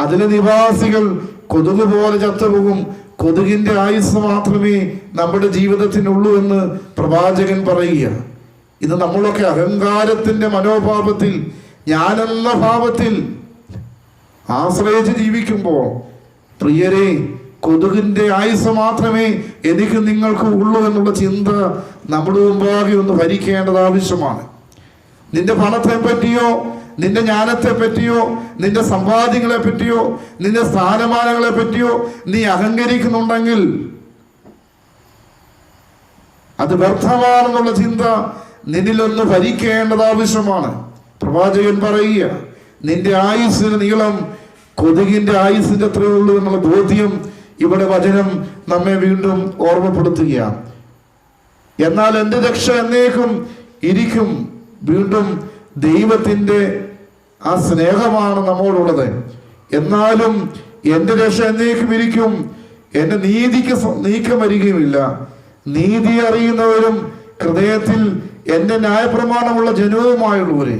അതിലെ നിവാസികൾ കൊതുക് പോലെ ചത്തുപോകും. കൊതുകിന്റെ ആയുസ് മാത്രമേ നമ്മുടെ ജീവിതത്തിനുള്ളൂ എന്ന് പ്രവാചകൻ പറയുക. ഇത് നമ്മളൊക്കെ അഹങ്കാരത്തിന്റെ മനോഭാവത്തിൽ, ഞാനെന്ന ഭാവത്തിൽ ആശ്രയിച്ച് ജീവിക്കുമ്പോൾ, പ്രിയരെ, കൊതുകിന്റെ ആയുസ് മാത്രമേ എനിക്ക് നിങ്ങൾക്ക് ഉള്ളൂ എന്നുള്ള ചിന്ത നമ്മുടെ മുമ്പാകെ ഒന്ന് ഭരിക്കേണ്ടത് ആവശ്യമാണ്. നിന്റെ പണത്തെ പറ്റിയോ നിന്റെ ജ്ഞാനത്തെ പറ്റിയോ നിന്റെ സമ്പാദ്യങ്ങളെ പറ്റിയോ നിന്റെ സ്ഥാനമാനങ്ങളെ പറ്റിയോ നീ അഹങ്കരിക്കുന്നുണ്ടെങ്കിൽ അത് വ്യർത്ഥമാണെന്നുള്ള ചിന്ത നിന്നിലൊന്ന് ഭരിക്കേണ്ടത് ആവശ്യമാണ്. പ്രവാചകൻ പറയുക, നിന്റെ ആയുസ്സിന് നീളം കൊതുകിന്റെ ആയുസ്സിന്റെ അത്രയേ ഉള്ളൂ എന്നുള്ള ബോധ്യം ഇവിടെ വചനം നമ്മെ വീണ്ടും ഓർമ്മപ്പെടുത്തുകയാണ്. എന്നാൽ എൻ്റെ രക്ഷ എന്നേക്കും ഇരിക്കും. വീണ്ടും ദൈവത്തിൻ്റെ ആ സ്നേഹമാണ് നമ്മോടുള്ളത്. എന്നാലും എൻ്റെ രക്ഷ എന്നേക്കും ഇരിക്കും, എൻ്റെ നീതിക്ക് നീക്കം വരികയുമില്ല. നീതി അറിയുന്നവരും ഹൃദയത്തിൽ എൻ്റെ ന്യായപ്രമാണമുള്ള ജനവുമായുള്ളവരെ.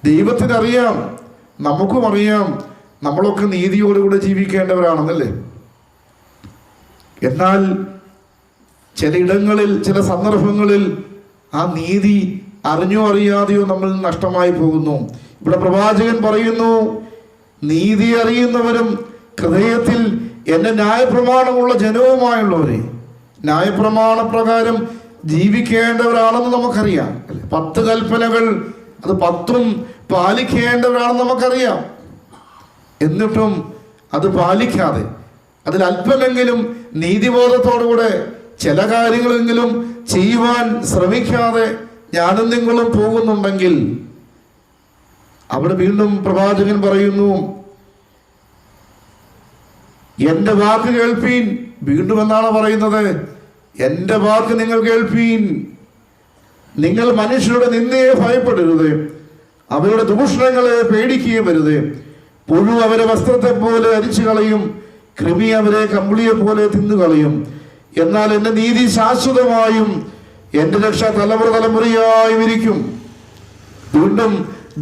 ദൈവത്തിനറിയാം, നമുക്കും അറിയാം നമ്മളൊക്കെ നീതിയോടുകൂടെ ജീവിക്കേണ്ടവരാണെന്നല്ലേ. എന്നാൽ ചിലയിടങ്ങളിൽ ചില സന്ദർഭങ്ങളിൽ ആ നീതി അറിഞ്ഞോ അറിയാതെയോ നമ്മൾ നഷ്ടമായി പോകുന്നു. ഇവിടെ പ്രവാചകൻ പറയുന്നു, നീതി അറിയുന്നവരും ഹൃദയത്തിൽ എൻ്റെ ന്യായപ്രമാണമുള്ള ജനവുമായുള്ളവരെ. ന്യായപ്രമാണ പ്രകാരം ജീവിക്കേണ്ടവരാണെന്ന് നമുക്കറിയാം. 10 കൽപ്പനകൾ അത് 10ഉം പാലിക്കേണ്ടവരാണെന്ന് നമുക്കറിയാം. എന്നിട്ടും അത് പാലിക്കാതെ അതിൽ അല്പമെങ്കിലും നീതിബോധത്തോടുകൂടെ ചില കാര്യങ്ങളെങ്കിലും ചെയ്യുവാൻ ശ്രമിക്കാതെ ഞാനും നിങ്ങളും പോകുന്നുണ്ടെങ്കിൽ അവിടെ വീണ്ടും പ്രവാചകൻ പറയുന്നു, എൻ്റെ വാക്ക് കേൾപ്പീൻ. വീണ്ടും എന്നാണ് പറയുന്നത്, എൻ്റെ വാക്ക് നിങ്ങൾ കേൾപ്പീൻ. നിങ്ങൾ മനുഷ്യരുടെ നിന്നയെ ഭയപ്പെടരുത്, അവരുടെ ദൂഷണങ്ങളെ പേടിക്കുകയും വരുത്. പുഴു അവരെ വസ്ത്രത്തെ പോലെ അരിച്ചു കളയും, കൃമി അവരെ കമ്പിളിയെ പോലെ തിന്നുകളയും. എന്നാൽ എൻ്റെ നീതി ശാശ്വതമായും എൻ്റെ രക്ഷ തലമുറ തലമുറയായും ഇരിക്കും. വീണ്ടും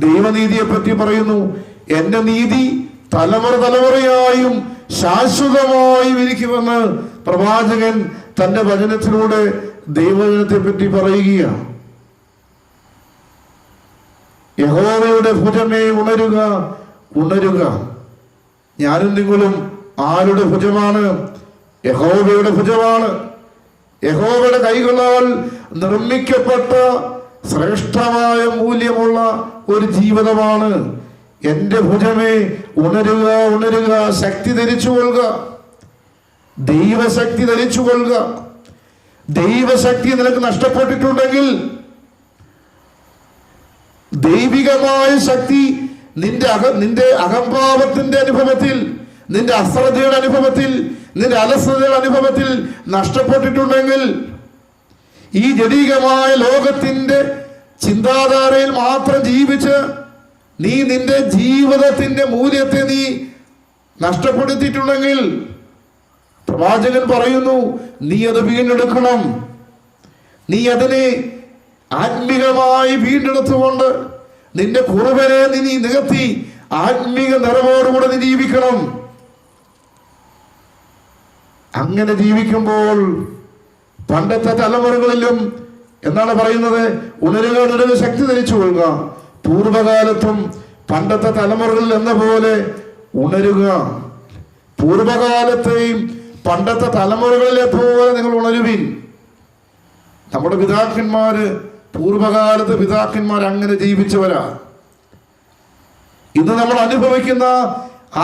ദൈവനീതിയെ പറ്റി പറയുന്നു, എൻ്റെ നീതി തലമുറ തലമുറയായും ശാശ്വതമായും ഇരിക്കുമെന്ന് പ്രവാചകൻ തന്റെ വചനത്തിലൂടെ ദൈവവചനത്തെ പറ്റി പറയുകയാണ്. യഹോവയുടെ ഭുജമേ ഉണരുക, ഉണരുക. ഞാനും നിങ്ങളും ആരുടെ ഭുജമാണ്? യഹോവയുടെ ഭുജമാണ്. യഹോവയുടെ കൈകളാൽ നിർമ്മിക്കപ്പെട്ട ശ്രേഷ്ഠമായ മൂല്യമുള്ള ഒരു ജീവിതമാണ്. എൻ്റെ ഭുജമേ ഉണരുക, ഉണരുക. ശക്തി ധരിച്ചുകൊള്ളുക, ദൈവശക്തി ധരിച്ചുകൊള്ളുക. ദൈവശക്തി നിനക്ക് നഷ്ടപ്പെട്ടിട്ടുണ്ടെങ്കിൽ ദൈവികമായ ശക്തി നിന്റെ അഹംഭാവത്തിന്റെ അനുഭവത്തിൽ, നിന്റെ അശ്രദ്ധയുടെ അനുഭവത്തിൽ, നിന്റെ അലസതയുടെ അനുഭവത്തിൽ നഷ്ടപ്പെട്ടിട്ടുണ്ടെങ്കിൽ, ഈ ജഡികമായ ലോകത്തിന്റെ ചിന്താധാരയിൽ മാത്രം ജീവിച്ച് നീ നിന്റെ ജീവിതത്തിന്റെ മൂല്യത്തെ നീ നഷ്ടപ്പെടുത്തിയിട്ടുണ്ടെങ്കിൽ, പ്രവാചകൻ പറയുന്നു, നീ അത് വീണ്ടെടുക്കണം. നീ അതിനെ ആത്മീകമായി വീണ്ടെടുത്തുകൊണ്ട് നിന്റെ കുറുവനെ നീ നികത്തി ആത്മീക നിറവോടുകൂടെ നീ ജീവിക്കണം. അങ്ങനെ ജീവിക്കുമ്പോൾ പണ്ടത്തെ തലമുറകളിലും എന്നാണ് പറയുന്നത്, ഉണരുക, ഉണരുക, ശക്തി ധരിച്ചു കൊള്ളുക. പൂർവകാലത്തും പണ്ടത്തെ തലമുറകളിൽ എന്ന പോലെ ഉണരുക. പൂർവകാലത്തെയും പണ്ടത്തെ തലമുറകളിലെ പോലെ നിങ്ങൾ ഉണരുവിൻ. നമ്മുടെ പിതാക്കന്മാര്, പൂർവകാലത്ത് പിതാക്കന്മാർ അങ്ങനെ ജീവിച്ചവരാ. ഇന്ന് നമ്മൾ അനുഭവിക്കുന്ന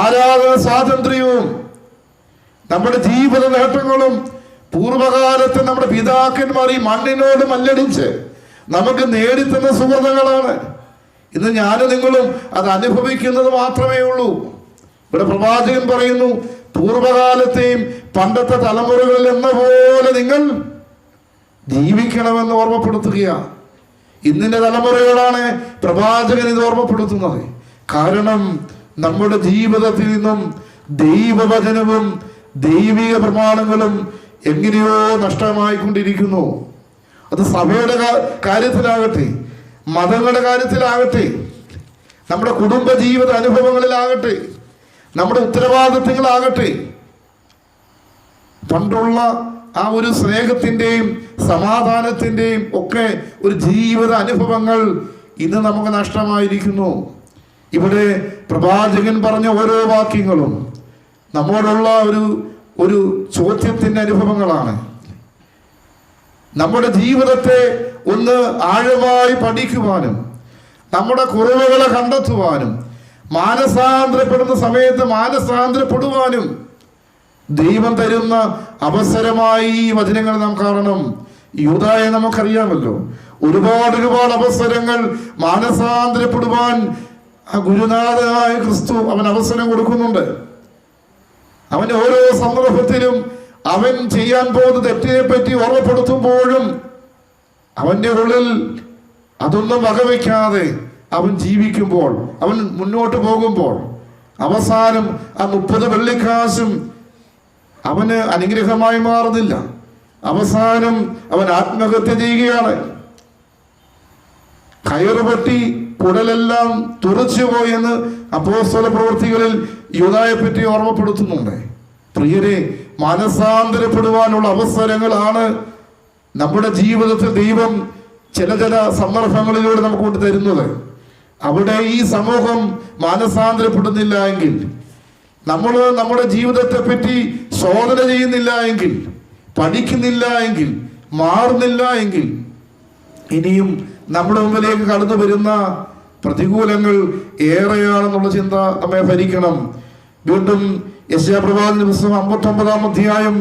ആരാധന സ്വാതന്ത്ര്യവും നമ്മുടെ ജീവിത നേട്ടങ്ങളും പൂർവകാലത്ത് നമ്മുടെ പിതാക്കന്മാർ ഈ മണ്ണിനോട് മല്ലടിച്ച് നമുക്ക് നേടിത്തന്ന സുഹൃത്തുക്കളാണ്. ഇന്ന് ഞാനും നിങ്ങളും അത് അനുഭവിക്കുന്നത് മാത്രമേ ഉള്ളൂ. ഇവിടെ പ്രവാചകൻ പറയുന്നു, പൂർവകാലത്തെയും പണ്ടത്തെ തലമുറകളിൽ എന്ന പോലെ നിങ്ങൾ ജീവിക്കണമെന്ന് ഓർമ്മപ്പെടുത്തുകയാണ്. ഇന്നിന്റെ തലമുറയോടാണ് പ്രവാചകൻ ഇത് ഓർമ്മപ്പെടുത്തുന്നത്. കാരണം നമ്മുടെ ജീവിതത്തിൽ നിന്നും ദൈവവചനവും ദൈവിക പ്രമാണങ്ങളും എങ്ങനെയോ നഷ്ടമായിക്കൊണ്ടിരിക്കുന്നു. അത് സഭയുടെ കാര്യത്തിലാകട്ടെ, മതങ്ങളുടെ കാര്യത്തിലാകട്ടെ, നമ്മുടെ കുടുംബ ജീവിത അനുഭവങ്ങളിലാകട്ടെ, നമ്മുടെ ഉത്തരവാദിത്തങ്ങളാകട്ടെ, പണ്ടുള്ള ആ ഒരു സ്നേഹത്തിൻ്റെയും സമാധാനത്തിൻ്റെയും ഒക്കെ ഒരു ജീവിത അനുഭവങ്ങൾ ഇന്ന് നമുക്ക് നഷ്ടമായിരിക്കുന്നു. ഇവിടെ പ്രവാചകൻ പറഞ്ഞ ഓരോ വാക്യങ്ങളും നമ്മോടുള്ള ഒരു ചോദ്യത്തിൻ്റെ അനുഭവങ്ങളാണ്. നമ്മുടെ ജീവിതത്തെ ഒന്ന് ആഴമായി പഠിക്കുവാനും നമ്മുടെ കുറവുകളെ കണ്ടെത്തുവാനും മാനസാന്തരപ്പെടുന്ന സമയത്ത് മാനസാന്തരപ്പെടുവാനും ദൈവം തരുന്ന അവസരമായി ഈ വചനങ്ങൾ നാം കാണണം. യൂദായെ നമുക്കറിയാമല്ലോ, ഒരുപാട് അവസരങ്ങൾ മാനസാന്തരപ്പെടുവാൻ ഗുരുനാഥനായ ക്രിസ്തു അവൻ അവസരം കൊടുക്കുന്നുണ്ട്. അവൻ ഓരോ സന്ദർഭത്തിലും അവൻ ചെയ്യാൻ പോകുന്ന തെറ്റിനെ പറ്റി ഓർമ്മപ്പെടുത്തുമ്പോഴും അവന്റെ ഉള്ളിൽ അതൊന്നും വകവയ്ക്കാതെ അവൻ ജീവിക്കുമ്പോൾ, അവൻ മുന്നോട്ട് പോകുമ്പോൾ അവസാനം ആ 30 വെള്ളിക്കാശും അവന് അനുഗ്രഹമായി മാറുന്നില്ല. അവസാനം അവൻ ആത്മഹത്യ ചെയ്യുകയാണ്. കയറുപറ്റി കുടലെല്ലാം തുറച്ചുപോയി എന്ന് അപ്പോസ്തല പ്രവൃത്തികളിൽ യൂദായെ പറ്റി ഓർമ്മപ്പെടുത്തുന്നുണ്ട്. പ്രിയരെ, മാനസാന്തരപ്പെടുവാനുള്ള അവസരങ്ങളാണ് നമ്മുടെ ജീവിതത്തിൽ ദൈവം ചില സന്ദർഭങ്ങളിലൂടെ നമുക്ക് കൊണ്ട് തരുന്നത്. അവിടെ ഈ സമൂഹം മാനസാന്തരപ്പെടുന്നില്ല എങ്കിൽ, നമ്മൾ നമ്മുടെ ജീവിതത്തെ പറ്റി ശോധന ചെയ്യുന്നില്ല എങ്കിൽ, പഠിക്കുന്നില്ല എങ്കിൽ, മാറുന്നില്ല എങ്കിൽ, ഇനിയും നമ്മുടെ മുമ്പിലേക്ക് കടന്നു വരുന്ന പ്രതികൂലങ്ങൾ ഏറെയാണെന്നുള്ള ചിന്ത നമ്മെ ഭരിക്കണം. വീണ്ടും യെശയ്യാപ്രവാചകന്റെ പുസ്തകം 59-ാം അധ്യായം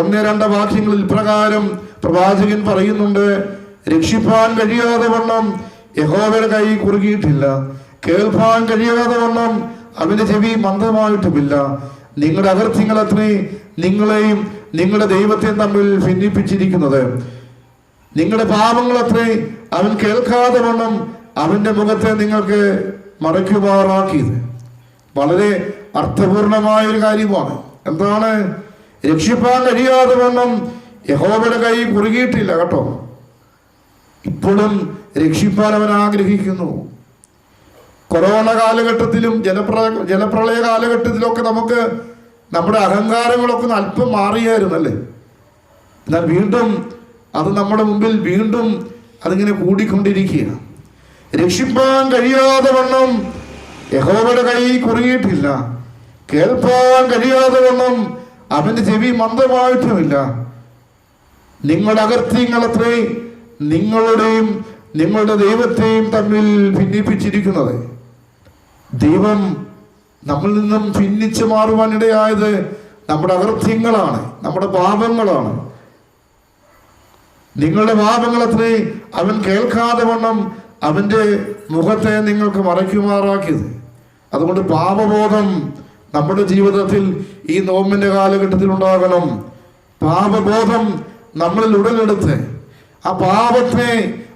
1-2 വാക്യങ്ങളിൽ ഇപ്രകാരം പ്രവാചകൻ പറയുന്നുണ്ട്: രക്ഷിപ്പാൻ കഴിയാതെ വണ്ണം യഹോവയുടെ കൈ കുറുകിയിട്ടില്ല, കേൾപ്പാൻ കഴിയാതെ വണ്ണം അവന്റെ ചെവി മന്ദമായിട്ടുമില്ല. നിങ്ങളുടെ അകൃത്യങ്ങൾ അത്രേ നിങ്ങളെയും നിങ്ങളുടെ ദൈവത്തെയും തമ്മിൽ ഭിന്നിപ്പിച്ചിരിക്കുന്നത്. നിങ്ങളുടെ പാപങ്ങൾ അത്രേ അവൻ കേൾക്കാതെ വണ്ണം അവന്റെ മുഖത്തെ നിങ്ങൾക്ക് മറയ്ക്കുമാറാക്കിയത്. വളരെ അർത്ഥപൂർണമായ ഒരു കാര്യമാണ്. എന്താണ്? രക്ഷിപ്പാൻ കഴിയാതെ വണ്ണം യഹോവയുടെ കൈ കുറുകിയിട്ടില്ല കേട്ടോ. ഇപ്പോഴും രക്ഷിപ്പാൻ അവൻ ആഗ്രഹിക്കുന്നു. കൊറോണ കാലഘട്ടത്തിലും ജലപ്രളയ കാലഘട്ടത്തിലൊക്കെ നമുക്ക് നമ്മുടെ അഹങ്കാരങ്ങളൊക്കെ അല്പം മാറിയായിരുന്നല്ലേ. എന്നാൽ വീണ്ടും അത് നമ്മുടെ മുമ്പിൽ വീണ്ടും അതിങ്ങനെ കൂടിക്കൊണ്ടിരിക്കുക. രക്ഷിപ്പാൻ കഴിയാതെ വണ്ണം യഹോവയുടെ കൈ കുറുകിയിട്ടില്ല, കേൾപ്പാൻ കഴിയാതെ വണ്ണം അവന്റെ ചെവി മന്ദമായിട്ടുമില്ല. നിങ്ങളുടെ അകൃത്യങ്ങളത്രേ നിങ്ങളുടെയും നിങ്ങളുടെ ദൈവത്തെയും തമ്മിൽ ഭിന്നിപ്പിച്ചിരിക്കുന്നത്. ദൈവം നമ്മിൽ നിന്നും ഭിന്നിച്ചു മാറുവാനിടയായത് നമ്മുടെ അകൃത്യങ്ങളാണ്, നമ്മുടെ പാപങ്ങളാണ്. നിങ്ങളുടെ പാപങ്ങളത്രേ അവൻ കേൾക്കാതെ വണ്ണം അവന്റെ മുഖത്തെ നിങ്ങൾക്ക് മറയ്ക്കുമാറാക്കിയത്. അതുകൊണ്ട് പാപബോധം നമ്മുടെ ജീവിതത്തിൽ ഈ നോമ്പിന്റെ കാലഘട്ടത്തിൽ ഉണ്ടാകണം. പാപബോധം നമ്മളിൽ ഉടലെടുത്ത് ആ പാപത്തെ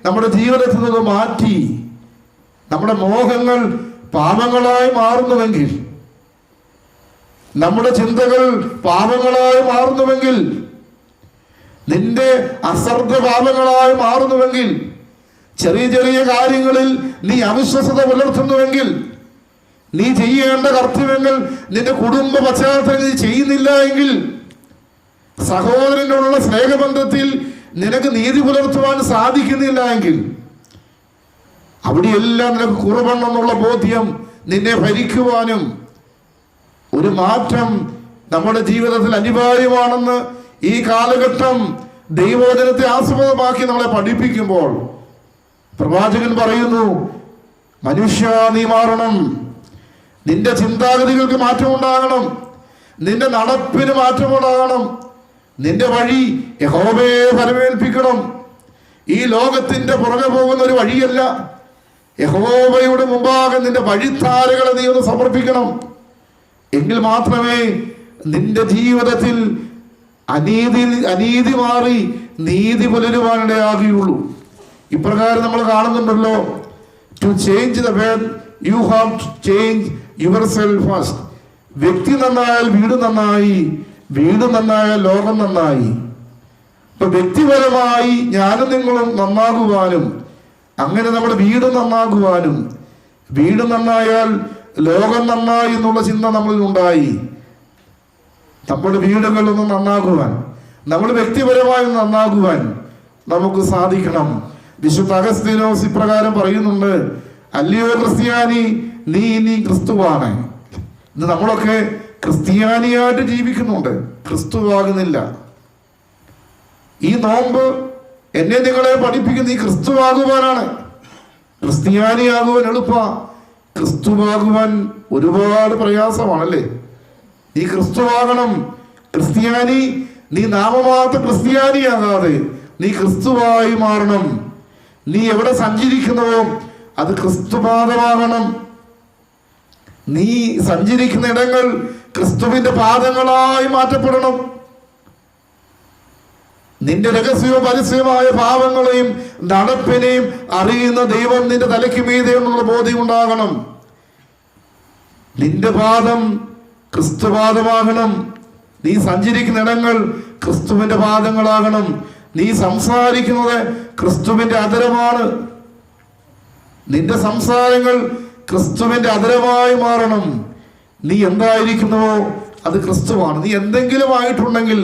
നമ്മുടെ ജീവിതത്തിൽ നിന്ന് മാറ്റി നമ്മുടെ മോഹങ്ങൾ പാപങ്ങളായി മാറുന്നുവെങ്കിൽ, നമ്മുടെ ചിന്തകൾ പാപങ്ങളായി മാറുന്നുവെങ്കിൽ, നിന്റെ അശ്രദ്ധ പാപങ്ങളായി മാറുന്നുവെങ്കിൽ, ചെറിയ ചെറിയ കാര്യങ്ങളിൽ നീ അവിശ്വസത പുലർത്തുന്നുവെങ്കിൽ, നീ ചെയ്യേണ്ട കർത്തവ്യങ്ങൾ നിന്റെ കുടുംബ പശ്ചാത്തലത്തിൽ നീ ചെയ്യുന്നില്ല എങ്കിൽ, സഹോദരനോടുള്ള സ്നേഹബന്ധത്തിൽ നിനക്ക് നീതി പുലർത്തുവാൻ സാധിക്കുന്നില്ല എങ്കിൽ, അവിടെയെല്ലാം നിനക്ക് കുറവുണ്ടെന്നുള്ള ബോധ്യം നിന്നെ ഭരിക്കുവാനും ഒരു മാറ്റം നമ്മുടെ ജീവിതത്തിൽ അനിവാര്യമാണെന്ന് ഈ കാലഘട്ടം ദൈവവചനത്തെ ആസ്പദമാക്കി നമ്മളെ പഠിപ്പിക്കുമ്പോൾ പ്രവാചകൻ പറയുന്നു: മനുഷ്യ, നീ മാറണം. നിന്റെ ചിന്താഗതികൾക്ക് മാറ്റമുണ്ടാകണം, നിന്റെ നടപ്പിന് മാറ്റമുണ്ടാകണം, നിന്റെ വഴി യഹോവയെ ഫലമേൽപ്പിക്കണം. ഈ ലോകത്തിന്റെ പുറകെ പോകുന്ന ഒരു വഴിയല്ല. യഹോവയുടെ മുമ്പാകെ നിന്റെ വഴിത്താരകളെ നീ ഒന്ന് സമർപ്പിക്കണം. എങ്കിൽ മാത്രമേ നിന്റെ ജീവിതത്തിൽ അനീതി മാറി നീതി പുലരുവാനിടയാകുകയുള്ളൂ. ഇപ്രകാരം നമ്മൾ കാണുന്നുണ്ടല്ലോ, to change the world you have to change yourself first. വ്യക്തി നന്നായാൽ വീട് നന്നായി, വീട് നന്നായാൽ ലോകം നന്നായി. ഇപ്പൊ വ്യക്തിപരമായി ഞാനും നിങ്ങളും നന്നാകുവാനും, അങ്ങനെ നമ്മുടെ വീട് നന്നാകുവാനും, വീട് നന്നായാൽ ലോകം നന്നായി എന്നുള്ള ചിന്ത നമ്മളിൽ ഉണ്ടായി. നമ്മുടെ വീടുകളിലൊന്നും നന്നാകുവാൻ, നമ്മൾ വ്യക്തിപരമായി നന്നാകുവാൻ നമുക്ക് സാധിക്കണം. വിശുദ്ധ അഗസ്തീനോസ് ഇപ്രകാരം പറയുന്നുണ്ട്: അല്ലയോ ക്രിസ്ത്യാനി, നീ ഇനി ക്രിസ്തുവാണ്. ഇത് നമ്മളൊക്കെ ക്രിസ്ത്യാനിയായിട്ട് ജീവിക്കുന്നുണ്ട്, ക്രിസ്തുവാകുന്നില്ല. ഈ നോമ്പ് എന്നെ നിങ്ങളെ പഠിപ്പിക്കുന്ന ഈ ക്രിസ്തുവാകുവാനാണ്. ക്രിസ്ത്യാനിയാകുവാൻ എളുപ്പ, ക്രിസ്തുവാകുവാൻ ഒരുപാട് പ്രയാസമാണല്ലേ. നീ ക്രിസ്തുവാകണം. ക്രിസ്ത്യാനി, നീ നാമമാത്ര ക്രിസ്ത്യാനിയാകാതെ നീ ക്രിസ്തുവായി മാറണം. നീ എവിടെ സഞ്ചരിക്കുന്നുവോ അത് ക്രിസ്തുപാദമാകണം. നീ സഞ്ചരിക്കുന്ന ഇടങ്ങൾ ക്രിസ്തുവിന്റെ പാദങ്ങളായി മാറ്റപ്പെടണം. നിന്റെ രഹസ്യവും പരസ്യമായ പാവങ്ങളെയും നടപ്പിനെയും അറിയുന്ന ദൈവം നിന്റെ തലയ്ക്ക് മീതെ എന്നുള്ള ബോധ്യം ഉണ്ടാകണം. നിന്റെ പാദം ക്രിസ്തുപാദമാകണം. നീ സഞ്ചരിക്കുന്ന ഇടങ്ങൾ ക്രിസ്തുവിന്റെ പാദങ്ങളാകണം. നീ സംസാരിക്കുന്നത് ക്രിസ്തുവിന്റെ അധരമാണ്. നിന്റെ സംസാരങ്ങൾ ക്രിസ്തുവിന്റെ അധരമായി മാറണം. നീ എന്തായിരിക്കുന്നുവോ അത് ക്രിസ്തുവാണ്. നീ എന്തെങ്കിലും ആയിട്ടുണ്ടെങ്കിൽ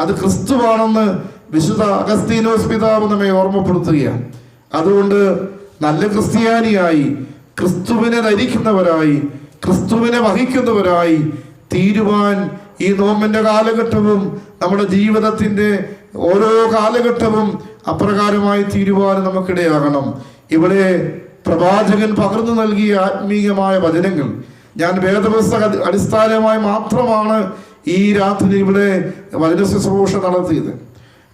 അത് ക്രിസ്തുവാണെന്ന് വിശുദ്ധ അഗസ്തീനോസ് പിതാവ് നമ്മെ ഓർമ്മപ്പെടുത്തുകയാണ്. അതുകൊണ്ട് നല്ല ക്രിസ്ത്യാനിയായി, ക്രിസ്തുവിനെ ധരിക്കുന്നവരായി, ക്രിസ്തുവിനെ വഹിക്കുന്നവരായി തീരുവാൻ ഈ നോമ്പിന്റെ കാലഘട്ടവും നമ്മുടെ ജീവിതത്തിന്റെ ഓരോ കാലഘട്ടവും അപ്രകാരമായി തീരുവാൻ നമുക്കിടയാകണം. ഇവിടെ പ്രവാചകൻ പകർന്നു നൽകിയ ആത്മീയമായ വചനങ്ങൾ ഞാൻ വേദപുസ്തക അടിസ്ഥാനമായി മാത്രമാണ് ഈ രാത്രി ഇവിടെ വചന ശുശ്രൂഷ നടത്തിയത്.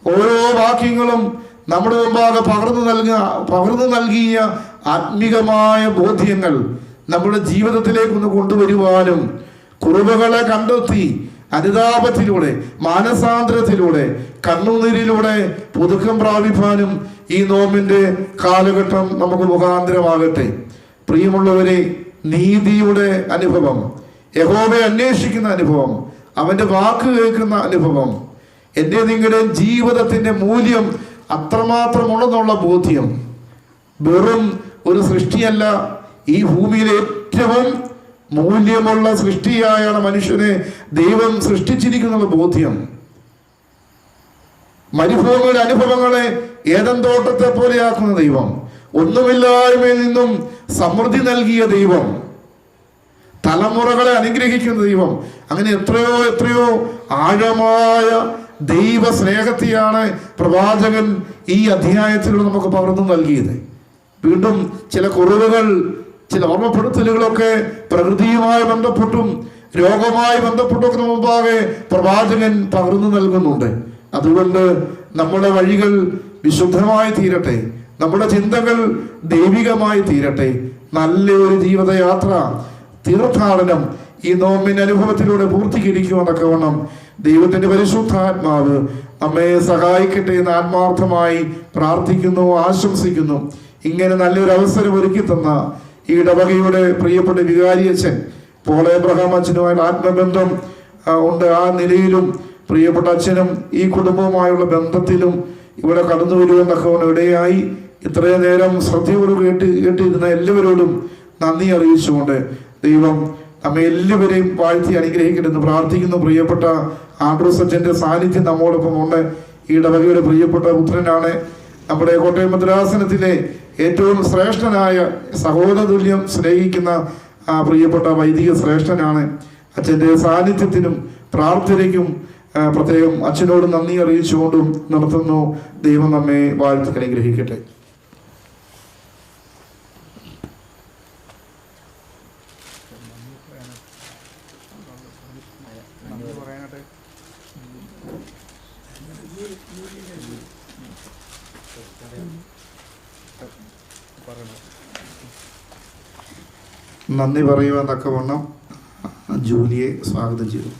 ഓരോ വാക്യങ്ങളും നമ്മുടെ മുമ്പാകെ പകർന്നു നൽകിയ ആത്മീകമായ ബോധ്യങ്ങൾ നമ്മുടെ ജീവിതത്തിലേക്കൊന്ന് കൊണ്ടുവരുവാനും കുറവുകളെ കണ്ടെത്തി അനുതാപത്തിലൂടെ, മാനസാന്തരത്തിലൂടെ, കണ്ണുനീരിലൂടെ പുതുക്കം പ്രാപിപ്പാനും ഈ നോമ്പിന്റെ കാലഘട്ടം നമുക്ക് മുഖാന്തരമാകട്ടെ. പ്രിയമുള്ളവരെ, നീതിയുടെ അനുഭവം, യഹോവയെ അന്വേഷിക്കുന്ന അനുഭവം, അവന്റെ വാക്ക് കേൾക്കുന്ന അനുഭവം, എൻ്റെ നിങ്ങളുടെ ജീവിതത്തിന്റെ മൂല്യം അത്രമാത്രം ഉണ്ടെന്നുള്ള ബോധ്യം, വെറും ഒരു സൃഷ്ടിയല്ല, ഈ ഭൂമിയിലെ ഏറ്റവും മൂല്യമുള്ള സൃഷ്ടിയായാണ് മനുഷ്യനെ ദൈവം സൃഷ്ടിച്ചിരിക്കുന്ന ബോധ്യം, മരുഭൂമിയുടെ അനുഭവങ്ങളെ ഏദൻ തോട്ടത്തെ പോലെയാക്കുന്ന ദൈവം, ഒന്നുമില്ലായ്മയിൽ നിന്നും സമൃദ്ധി നൽകിയ ദൈവം, തലമുറകളെ അനുഗ്രഹിക്കുന്ന ദൈവം, അങ്ങനെ എത്രയോ എത്രയോ ആഴമായ ദൈവ സ്നേഹത്തെയാണ് പ്രവാചകൻ ഈ അധ്യായത്തിലൂടെ നമുക്ക് പകർന്നു നൽകിയത്. വീണ്ടും ചില കുറവുകൾ, ചില ഓർമ്മപ്പെടുത്തലുകളൊക്കെ പ്രകൃതിയുമായി ബന്ധപ്പെട്ടും രോഗവുമായി ബന്ധപ്പെട്ടൊക്കെ മുമ്പാകെ പ്രവാചകൻ പകർന്നു നൽകുന്നുണ്ട്. അതുകൊണ്ട് നമ്മുടെ വഴികൾ വിശുദ്ധമായി തീരട്ടെ, നമ്മുടെ ചിന്തകൾ ദൈവികമായി തീരട്ടെ. നല്ലൊരു ജീവിതയാത്ര, തീർത്ഥാടനം ഈ നോമ്പിന്റെ അനുഭവത്തിലൂടെ പൂർത്തീകരിക്കുവാനൊക്കെ വേണം ദൈവത്തിന്റെ പരിശുദ്ധാത്മാവ് നമ്മെ സഹായിക്കട്ടെ എന്ന് ആത്മാർത്ഥമായി പ്രാർത്ഥിക്കുന്നു, ആശംസിക്കുന്നു. ഇങ്ങനെ നല്ലൊരു അവസരം ഒരുക്കി തന്ന ഈ ഇടവകയുടെ പ്രിയപ്പെട്ട വികാരിയച്ഛൻ പോൾ എബ്രഹാം അച്ഛനുമായുള്ള ആത്മബന്ധം ഉണ്ട്. ആ നിലയിലും പ്രിയപ്പെട്ട അച്ഛനും ഈ കുടുംബവുമായുള്ള ബന്ധത്തിലും ഇവിടെ കടന്നു വരുമെന്നൊക്കെ ഇടയായി ഇത്രയും നേരം ശ്രദ്ധയോട് കേട്ടിരുന്ന എല്ലാവരോടും നന്ദി അറിയിച്ചുകൊണ്ട് ദൈവം നമ്മെ എല്ലാവരെയും വാഴ്ത്തി അനുഗ്രഹിക്കണമെന്ന് പ്രാർത്ഥിക്കുന്നു. പ്രിയപ്പെട്ട ആൻഡ്രൂസ് അച്ഛൻ്റെ സാന്നിധ്യം നമ്മോടൊപ്പം ഉണ്ട്. ഈ ഇടവകയുടെ പ്രിയപ്പെട്ട പുത്രനാണ്. നമ്മുടെ കോട്ടയം ഭദ്രാസനത്തിലെ ഏറ്റവും ശ്രേഷ്ഠനായ സഹോദരതുല്യം സ്നേഹിക്കുന്ന പ്രിയപ്പെട്ട വൈദിക ശ്രേഷ്ഠനാണ്. അച്ഛൻ്റെ സാന്നിധ്യത്തിനും പ്രാർത്ഥനയ്ക്കും പ്രത്യേകം അച്ഛനോട് നന്ദി അറിയിച്ചുകൊണ്ടും നടത്തുന്നു. ദൈവം നമ്മെ വാഴ്ത്തി അനുഗ്രഹിക്കട്ടെ. നന്ദി പറയുവാനൊക്കെ വണ്ണം ജൂലിയെ സ്വാഗതം ചെയ്തു.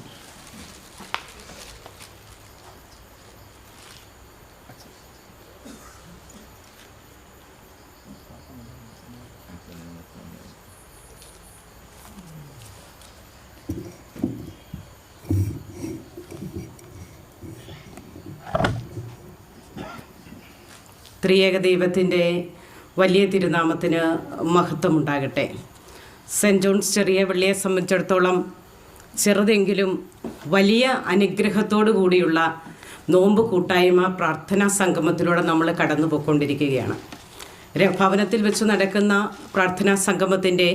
ത്രിയേക ദൈവത്തിൻ്റെ വലിയ തിരുനാമത്തിന് മഹത്വമുണ്ടാകട്ടെ. സെൻറ് ജോൺസ് ചെറിയ പള്ളിയെ സംബന്ധിച്ചിടത്തോളം ചെറുതെങ്കിലും വലിയ അനുഗ്രഹത്തോടു കൂടിയുള്ള നോമ്പ് കൂട്ടായ്മ പ്രാർത്ഥനാ സംഗമത്തിലൂടെ നമ്മൾ കടന്നു പോയിക്കൊണ്ടിരിക്കുകയാണ്. ഭവനത്തിൽ വെച്ച് നടക്കുന്ന പ്രാർത്ഥനാ സംഗമത്തിൻ്റെ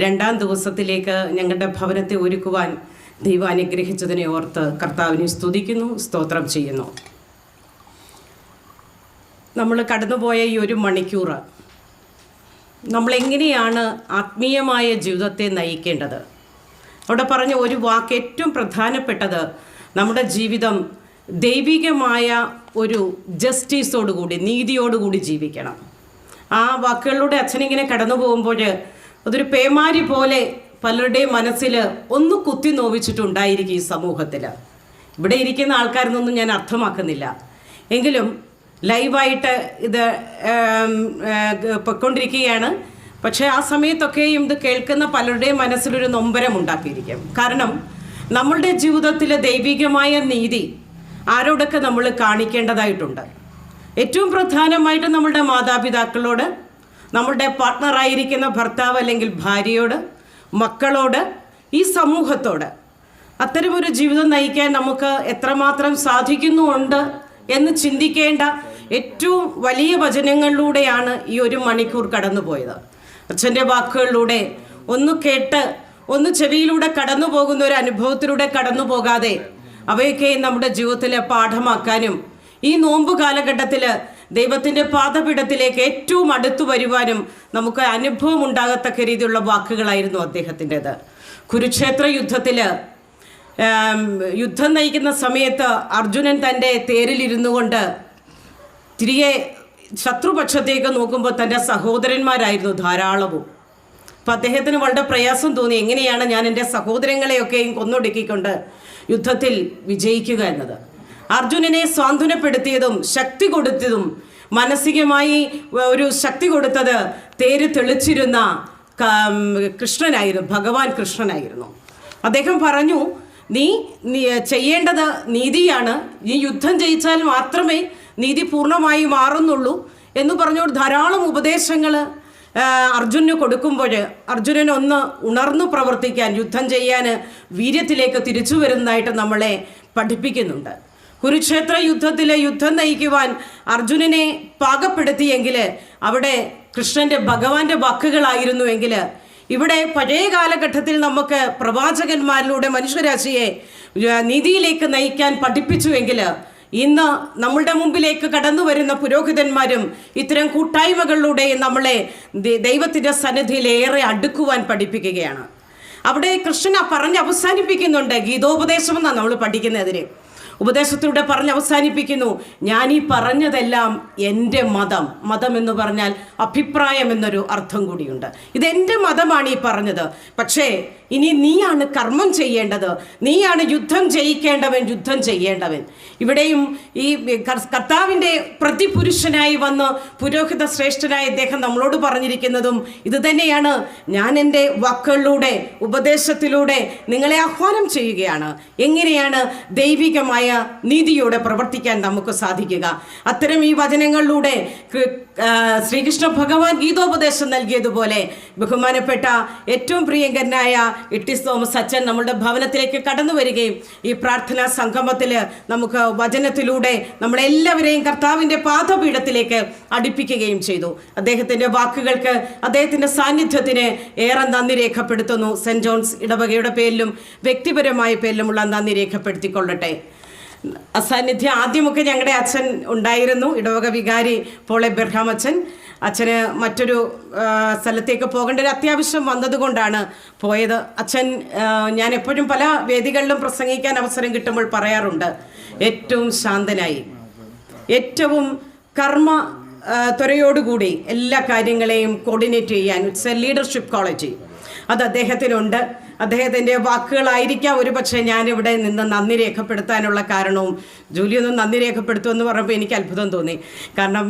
2ാം ദിവസത്തിലേക്ക് ഞങ്ങളുടെ ഭവനത്തെ ഒരുക്കുവാൻ ദൈവം അനുഗ്രഹിച്ചതിനെ ഓർത്ത് കർത്താവിനെ സ്തുതിക്കുന്നു, സ്തോത്രം ചെയ്യുന്നു. നമ്മൾ കടന്നുപോയ ഈ 1 മണിക്കൂർ നമ്മളെങ്ങനെയാണ് ആത്മീയമായ ജീവിതത്തെ നയിക്കേണ്ടത്? അവിടെ പറഞ്ഞ ഒരു വാക്ക് ഏറ്റവും പ്രധാനപ്പെട്ടത്, നമ്മുടെ ജീവിതം ദൈവികമായ ഒരു ജസ്റ്റിസോടുകൂടി, നീതിയോടുകൂടി ജീവിക്കണം. ആ വാക്കുകളിലൂടെ അച്ഛനിങ്ങനെ കടന്നു പോകുമ്പോൾ അതൊരു പേമാരി പോലെ പലരുടെയും മനസ്സിൽ ഒന്ന് കുത്തി നോവിച്ചിട്ടുണ്ടായിരിക്കും ഈ സമൂഹത്തിൽ. ഇവിടെ ഇരിക്കുന്ന ആൾക്കാരെന്നൊന്നും ഞാൻ അർത്ഥമാക്കുന്നില്ല, എങ്കിലും ലൈവായിട്ട് ഇത് പൊയ്ക്കൊണ്ടിരിക്കുകയാണ്. പക്ഷേ ആ സമയത്തൊക്കെയും ഇത് കേൾക്കുന്ന പലരുടെയും മനസ്സിലൊരു നൊമ്പരം ഉണ്ടാക്കിയിരിക്കും. കാരണം നമ്മളുടെ ജീവിതത്തിൽ ദൈവികമായ നീതി ആരോടൊക്കെ നമ്മൾ കാണിക്കേണ്ടതായിട്ടുണ്ട്. ഏറ്റവും പ്രധാനമായിട്ട് നമ്മളുടെ മാതാപിതാക്കളോട്, നമ്മളുടെ പാർട്ട്ണറായിരിക്കുന്ന ഭർത്താവ് അല്ലെങ്കിൽ ഭാര്യയോട്, മക്കളോട്, ഈ സമൂഹത്തോട്. അത്തരമൊരു ജീവിതം നയിക്കാൻ നമുക്ക് എത്രമാത്രം സാധിക്കുന്നുണ്ട് എന്ന് ചിന്തിക്കേണ്ട ഏറ്റവും വലിയ വചനങ്ങളിലൂടെയാണ് ഈ 1 മണിക്കൂർ കടന്നുപോയത്. അച്ഛൻ്റെ വാക്കുകളിലൂടെ ഒന്ന് കേട്ട് ഒന്ന് ചെവിയിലൂടെ കടന്നു പോകുന്ന ഒരു അനുഭവത്തിലൂടെ കടന്നു പോകാതെ അവയൊക്കെ നമ്മുടെ ജീവിതത്തിലെ പാഠമാക്കാനും ഈ നോമ്പ് കാലഘട്ടത്തിൽ ദൈവത്തിൻ്റെ പാദപീഠത്തിലേക്ക് ഏറ്റവും അടുത്തു വരുവാനും നമുക്ക് അനുഭവം ഉണ്ടാകത്തക്ക രീതിയിലുള്ള വാക്കുകളായിരുന്നു അദ്ദേഹത്തിൻ്റെത്. കുരുക്ഷേത്ര യുദ്ധത്തിൽ യുദ്ധം നയിക്കുന്ന സമയത്ത് അർജുനൻ തൻ്റെ തേരിലിരുന്നു കൊണ്ട് തിരികെ ശത്രുപക്ഷത്തേക്ക് നോക്കുമ്പോൾ തൻ്റെ സഹോദരന്മാരായിരുന്നു ധാരാളവും. അപ്പം അദ്ദേഹത്തിന് വളരെ പ്രയാസം തോന്നി, എങ്ങനെയാണ് ഞാൻ എൻ്റെ സഹോദരങ്ങളെയൊക്കെയും കൊന്നൊടുക്കിക്കൊണ്ട് യുദ്ധത്തിൽ വിജയിക്കുക എന്നത്. അർജുനനെ സ്വാന്തനപ്പെടുത്തിയതും ശക്തി കൊടുത്തതും മാനസികമായി ഒരു ശക്തി കൊടുത്തത് തേര് തെളിച്ചിരുന്ന കൃഷ്ണനായിരുന്നു, ഭഗവാൻ കൃഷ്ണനായിരുന്നു. അദ്ദേഹം പറഞ്ഞു, നീ ചെയ്യേണ്ടത് നീതിയാണ്, നീ യുദ്ധം ജയിച്ചാൽ മാത്രമേ നീതി പൂർണ്ണമായി മാറുന്നുള്ളൂ എന്ന് പറഞ്ഞുകൊണ്ട് ധാരാളം ഉപദേശങ്ങൾ അർജുനന് കൊടുക്കുമ്പോൾ അർജുനൻ ഒന്ന് ഉണർന്നു പ്രവർത്തിക്കാൻ, യുദ്ധം ചെയ്യാൻ, വീര്യത്തിലേക്ക് തിരിച്ചു വരുന്നതായിട്ട് നമ്മളെ പഠിപ്പിക്കുന്നുണ്ട്. കുരുക്ഷേത്ര യുദ്ധത്തിലെ യുദ്ധം നയിക്കുവാൻ അർജുനനെ പാകപ്പെടുത്തിയെങ്കിൽ അവിടെ കൃഷ്ണൻ്റെ ഭഗവാന്റെ വാക്കുകളായിരുന്നുവെങ്കിൽ, ഇവിടെ പഴയ കാലഘട്ടത്തിൽ നമുക്ക് പ്രവാചകന്മാരിലൂടെ മനുഷ്യരാശിയെ നീതിയിലേക്ക് നയിക്കാൻ പഠിപ്പിച്ചുവെങ്കിൽ, ഇന്ന് നമ്മളുടെ മുമ്പിലേക്ക് കടന്നു വരുന്ന പുരോഹിതന്മാരും ഇത്തരം കൂട്ടായ്മകളിലൂടെ നമ്മളെ ദൈവത്തിൻ്റെ സന്നിധിയിൽ ഏറെ അടുക്കുവാൻ പഠിപ്പിക്കുകയാണ്. അവിടെ കൃഷ്ണൻ പറഞ്ഞ് അവസാനിപ്പിക്കുന്നുണ്ട്. ഗീതോപദേശം എന്നാണ് നമ്മൾ പഠിക്കുന്നതിന്. ഉപദേശത്തിലൂടെ പറഞ്ഞ് അവസാനിപ്പിക്കുന്നു, ഞാൻ ഈ പറഞ്ഞതെല്ലാം എൻ്റെ മതം. മതം എന്ന് പറഞ്ഞാൽ അഭിപ്രായം എന്നൊരു അർത്ഥം കൂടിയുണ്ട്. ഇതെൻ്റെ മതമാണ് ഈ പറഞ്ഞത്. പക്ഷേ ഇനി നീയാണ് കർമ്മം ചെയ്യേണ്ടത്, നീയാണ് യുദ്ധം ജയിക്കേണ്ടവൻ, യുദ്ധം ചെയ്യേണ്ടവൻ. ഇവിടെയും ഈ കർത്താവിൻ്റെ പ്രതിപുരുഷനായി വന്ന് പുരോഹിത ശ്രേഷ്ഠനായ അദ്ദേഹം നമ്മളോട് പറഞ്ഞിരിക്കുന്നതും ഇത് തന്നെയാണ്. ഞാൻ എൻ്റെ വാക്കുകളിലൂടെ, ഉപദേശത്തിലൂടെ നിങ്ങളെ ആഹ്വാനം ചെയ്യുകയാണ്, എങ്ങനെയാണ് ദൈവികമായ നീതിയോടെ പ്രവർത്തിക്കാൻ നമുക്ക് സാധിക്കുക. അത്തരം ഈ വചനങ്ങളിലൂടെ ശ്രീകൃഷ്ണ ഭഗവാൻ ഗീതോപദേശം നൽകിയതുപോലെ ബഹുമാനപ്പെട്ട ഏറ്റവും പ്രിയങ്കരനായ ഇട്ടിസ് തോമസ് അച്ഛൻ നമ്മുടെ ഭവനത്തിലേക്ക് കടന്നു വരികയും ഈ പ്രാർത്ഥനാ സംഗമത്തിൽ നമുക്ക് വചനത്തിലൂടെ നമ്മളെല്ലാവരെയും കർത്താവിൻ്റെ പാദപീഠത്തിലേക്ക് അടുപ്പിക്കുകയും ചെയ്തു. അദ്ദേഹത്തിൻ്റെ വാക്കുകൾക്ക്, അദ്ദേഹത്തിൻ്റെ സാന്നിധ്യത്തിന് ഏറെ നന്ദി രേഖപ്പെടുത്തുന്നു. സെൻറ്റ് ജോൺസ് ഇടവകയുടെ പേരിലും വ്യക്തിപരമായ പേരിലുമുള്ള നന്ദി രേഖപ്പെടുത്തിക്കൊള്ളട്ടെ. അസാന്നിധ്യം ആദ്യമൊക്കെ ഞങ്ങളുടെ അച്ഛൻ ഉണ്ടായിരുന്നു, ഇടവക വികാരി പോൾ എബ്രഹാം അച്ഛൻ. അച്ഛന് മറ്റൊരു സ്ഥലത്തേക്ക് പോകേണ്ട ഒരു അത്യാവശ്യം വന്നതുകൊണ്ടാണ് പോയത്. അച്ഛൻ, ഞാൻ എപ്പോഴും പല വേദികളിലും പ്രസംഗിക്കാൻ അവസരം കിട്ടുമ്പോൾ പറയാറുണ്ട്, ഏറ്റവും ശാന്തനായി, ഏറ്റവും കർമ്മ ത്വരയോടുകൂടി എല്ലാ കാര്യങ്ങളെയും കോർഡിനേറ്റ് ചെയ്യാൻ ഇറ്റ്സ് എ ലീഡർഷിപ്പ് ക്വാളിറ്റി അത് അദ്ദേഹത്തിനുണ്ട്. അദ്ദേഹത്തിൻ്റെ വാക്കുകളായിരിക്കാം ഒരു പക്ഷേ ഞാനിവിടെ നിന്ന് നന്ദി രേഖപ്പെടുത്താനുള്ള കാരണവും. ജൂലിയൊന്നും നന്ദി രേഖപ്പെടുത്തുമെന്ന് പറഞ്ഞപ്പോൾ എനിക്ക് അത്ഭുതം തോന്നി. കാരണം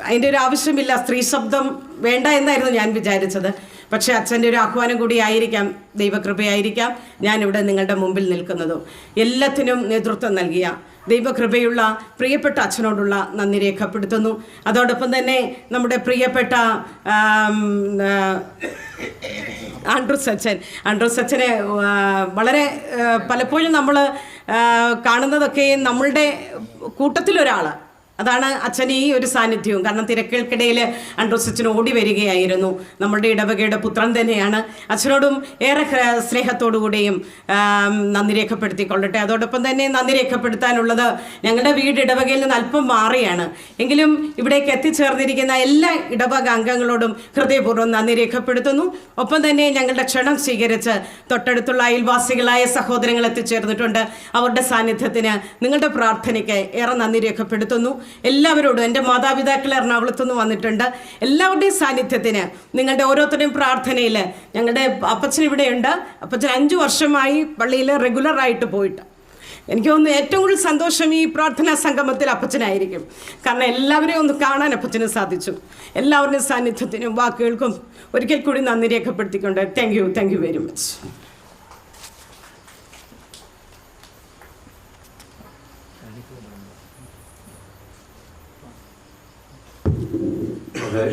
അതിൻ്റെ ഒരു ആവശ്യമില്ല, സ്ത്രീ ശബ്ദം വേണ്ട എന്നായിരുന്നു ഞാൻ വിചാരിച്ചത്. പക്ഷേ അച്ഛൻ്റെ ഒരു ആഹ്വാനം കൂടി ആയിരിക്കാം, ദൈവകൃപയായിരിക്കാം ഞാനിവിടെ നിങ്ങളുടെ മുമ്പിൽ നിൽക്കുന്നതും. എല്ലാത്തിനും നേതൃത്വം നൽകിയ ദൈവകൃപയുള്ള പ്രിയപ്പെട്ട അച്ഛനോടുള്ള നന്ദി രേഖപ്പെടുത്തുന്നു. അതോടൊപ്പം തന്നെ നമ്മുടെ പ്രിയപ്പെട്ട ആൻഡ്രൂസ് അച്ഛനെ വളരെ പലപ്പോഴും നമ്മൾ കാണുന്നതൊക്കെ നമ്മളുടെ കൂട്ടത്തിലൊരാൾ, അതാണ് അച്ഛൻ ഈ ഒരു സാന്നിധ്യവും. കാരണം തിരക്കുകൾക്കിടയിൽ ആൻഡ്രൂസ് അച്ഛൻ ഓടി വരികയായിരുന്നു. നമ്മളുടെ ഇടവകയുടെ പുത്രൻ തന്നെയാണ്. അച്ഛനോടും ഏറെ സ്നേഹത്തോടുകൂടിയും നന്ദി രേഖപ്പെടുത്തിക്കൊള്ളട്ടെ. അതോടൊപ്പം തന്നെ നന്ദി രേഖപ്പെടുത്താനുള്ളത് ഞങ്ങളുടെ വീട് ഇടവകയിൽ നിന്ന് അല്പം മാറിയാണ് എങ്കിലും ഇവിടേക്ക് എത്തിച്ചേർന്നിരിക്കുന്ന എല്ലാ ഇടവക അംഗങ്ങളോടും ഹൃദയപൂർവ്വം നന്ദി രേഖപ്പെടുത്തുന്നു. ഒപ്പം തന്നെ ഞങ്ങളുടെ ക്ഷണം സ്വീകരിച്ച് തൊട്ടടുത്തുള്ള അയൽവാസികളായ സഹോദരങ്ങൾ എത്തിച്ചേർന്നിട്ടുണ്ട്. അവരുടെ സാന്നിധ്യത്തിന്, നിങ്ങളുടെ പ്രാർത്ഥനയ്ക്ക് ഏറെ നന്ദി രേഖപ്പെടുത്തുന്നു. എല്ലാവരോടും, എൻ്റെ മാതാപിതാക്കൾ എറണാകുളത്തുനിന്ന് വന്നിട്ടുണ്ട്, എല്ലാവരുടെയും സാന്നിധ്യത്തിന്, നിങ്ങളുടെ ഓരോരുത്തരുടെയും പ്രാർത്ഥനയിൽ. ഞങ്ങളുടെ അപ്പച്ചൻ ഇവിടെയുണ്ട്. അപ്പച്ചൻ 5 വർഷമായി പള്ളിയിൽ റെഗുലറായിട്ട് പോയിട്ട്. എനിക്ക് തോന്നുന്നു ഏറ്റവും കൂടുതൽ സന്തോഷം ഈ പ്രാർത്ഥനാ സംഗമത്തിൽ അപ്പച്ചനായിരിക്കും. കാരണം എല്ലാവരെയും ഒന്ന് കാണാൻ അപ്പച്ചന് സാധിച്ചു. എല്ലാവരുടെയും സാന്നിധ്യത്തിനും വാക്കുകൾക്കും ഒരിക്കൽ കൂടി നന്ദി രേഖപ്പെടുത്തിക്കൊണ്ട് താങ്ക് യു വെരി മച്ച്.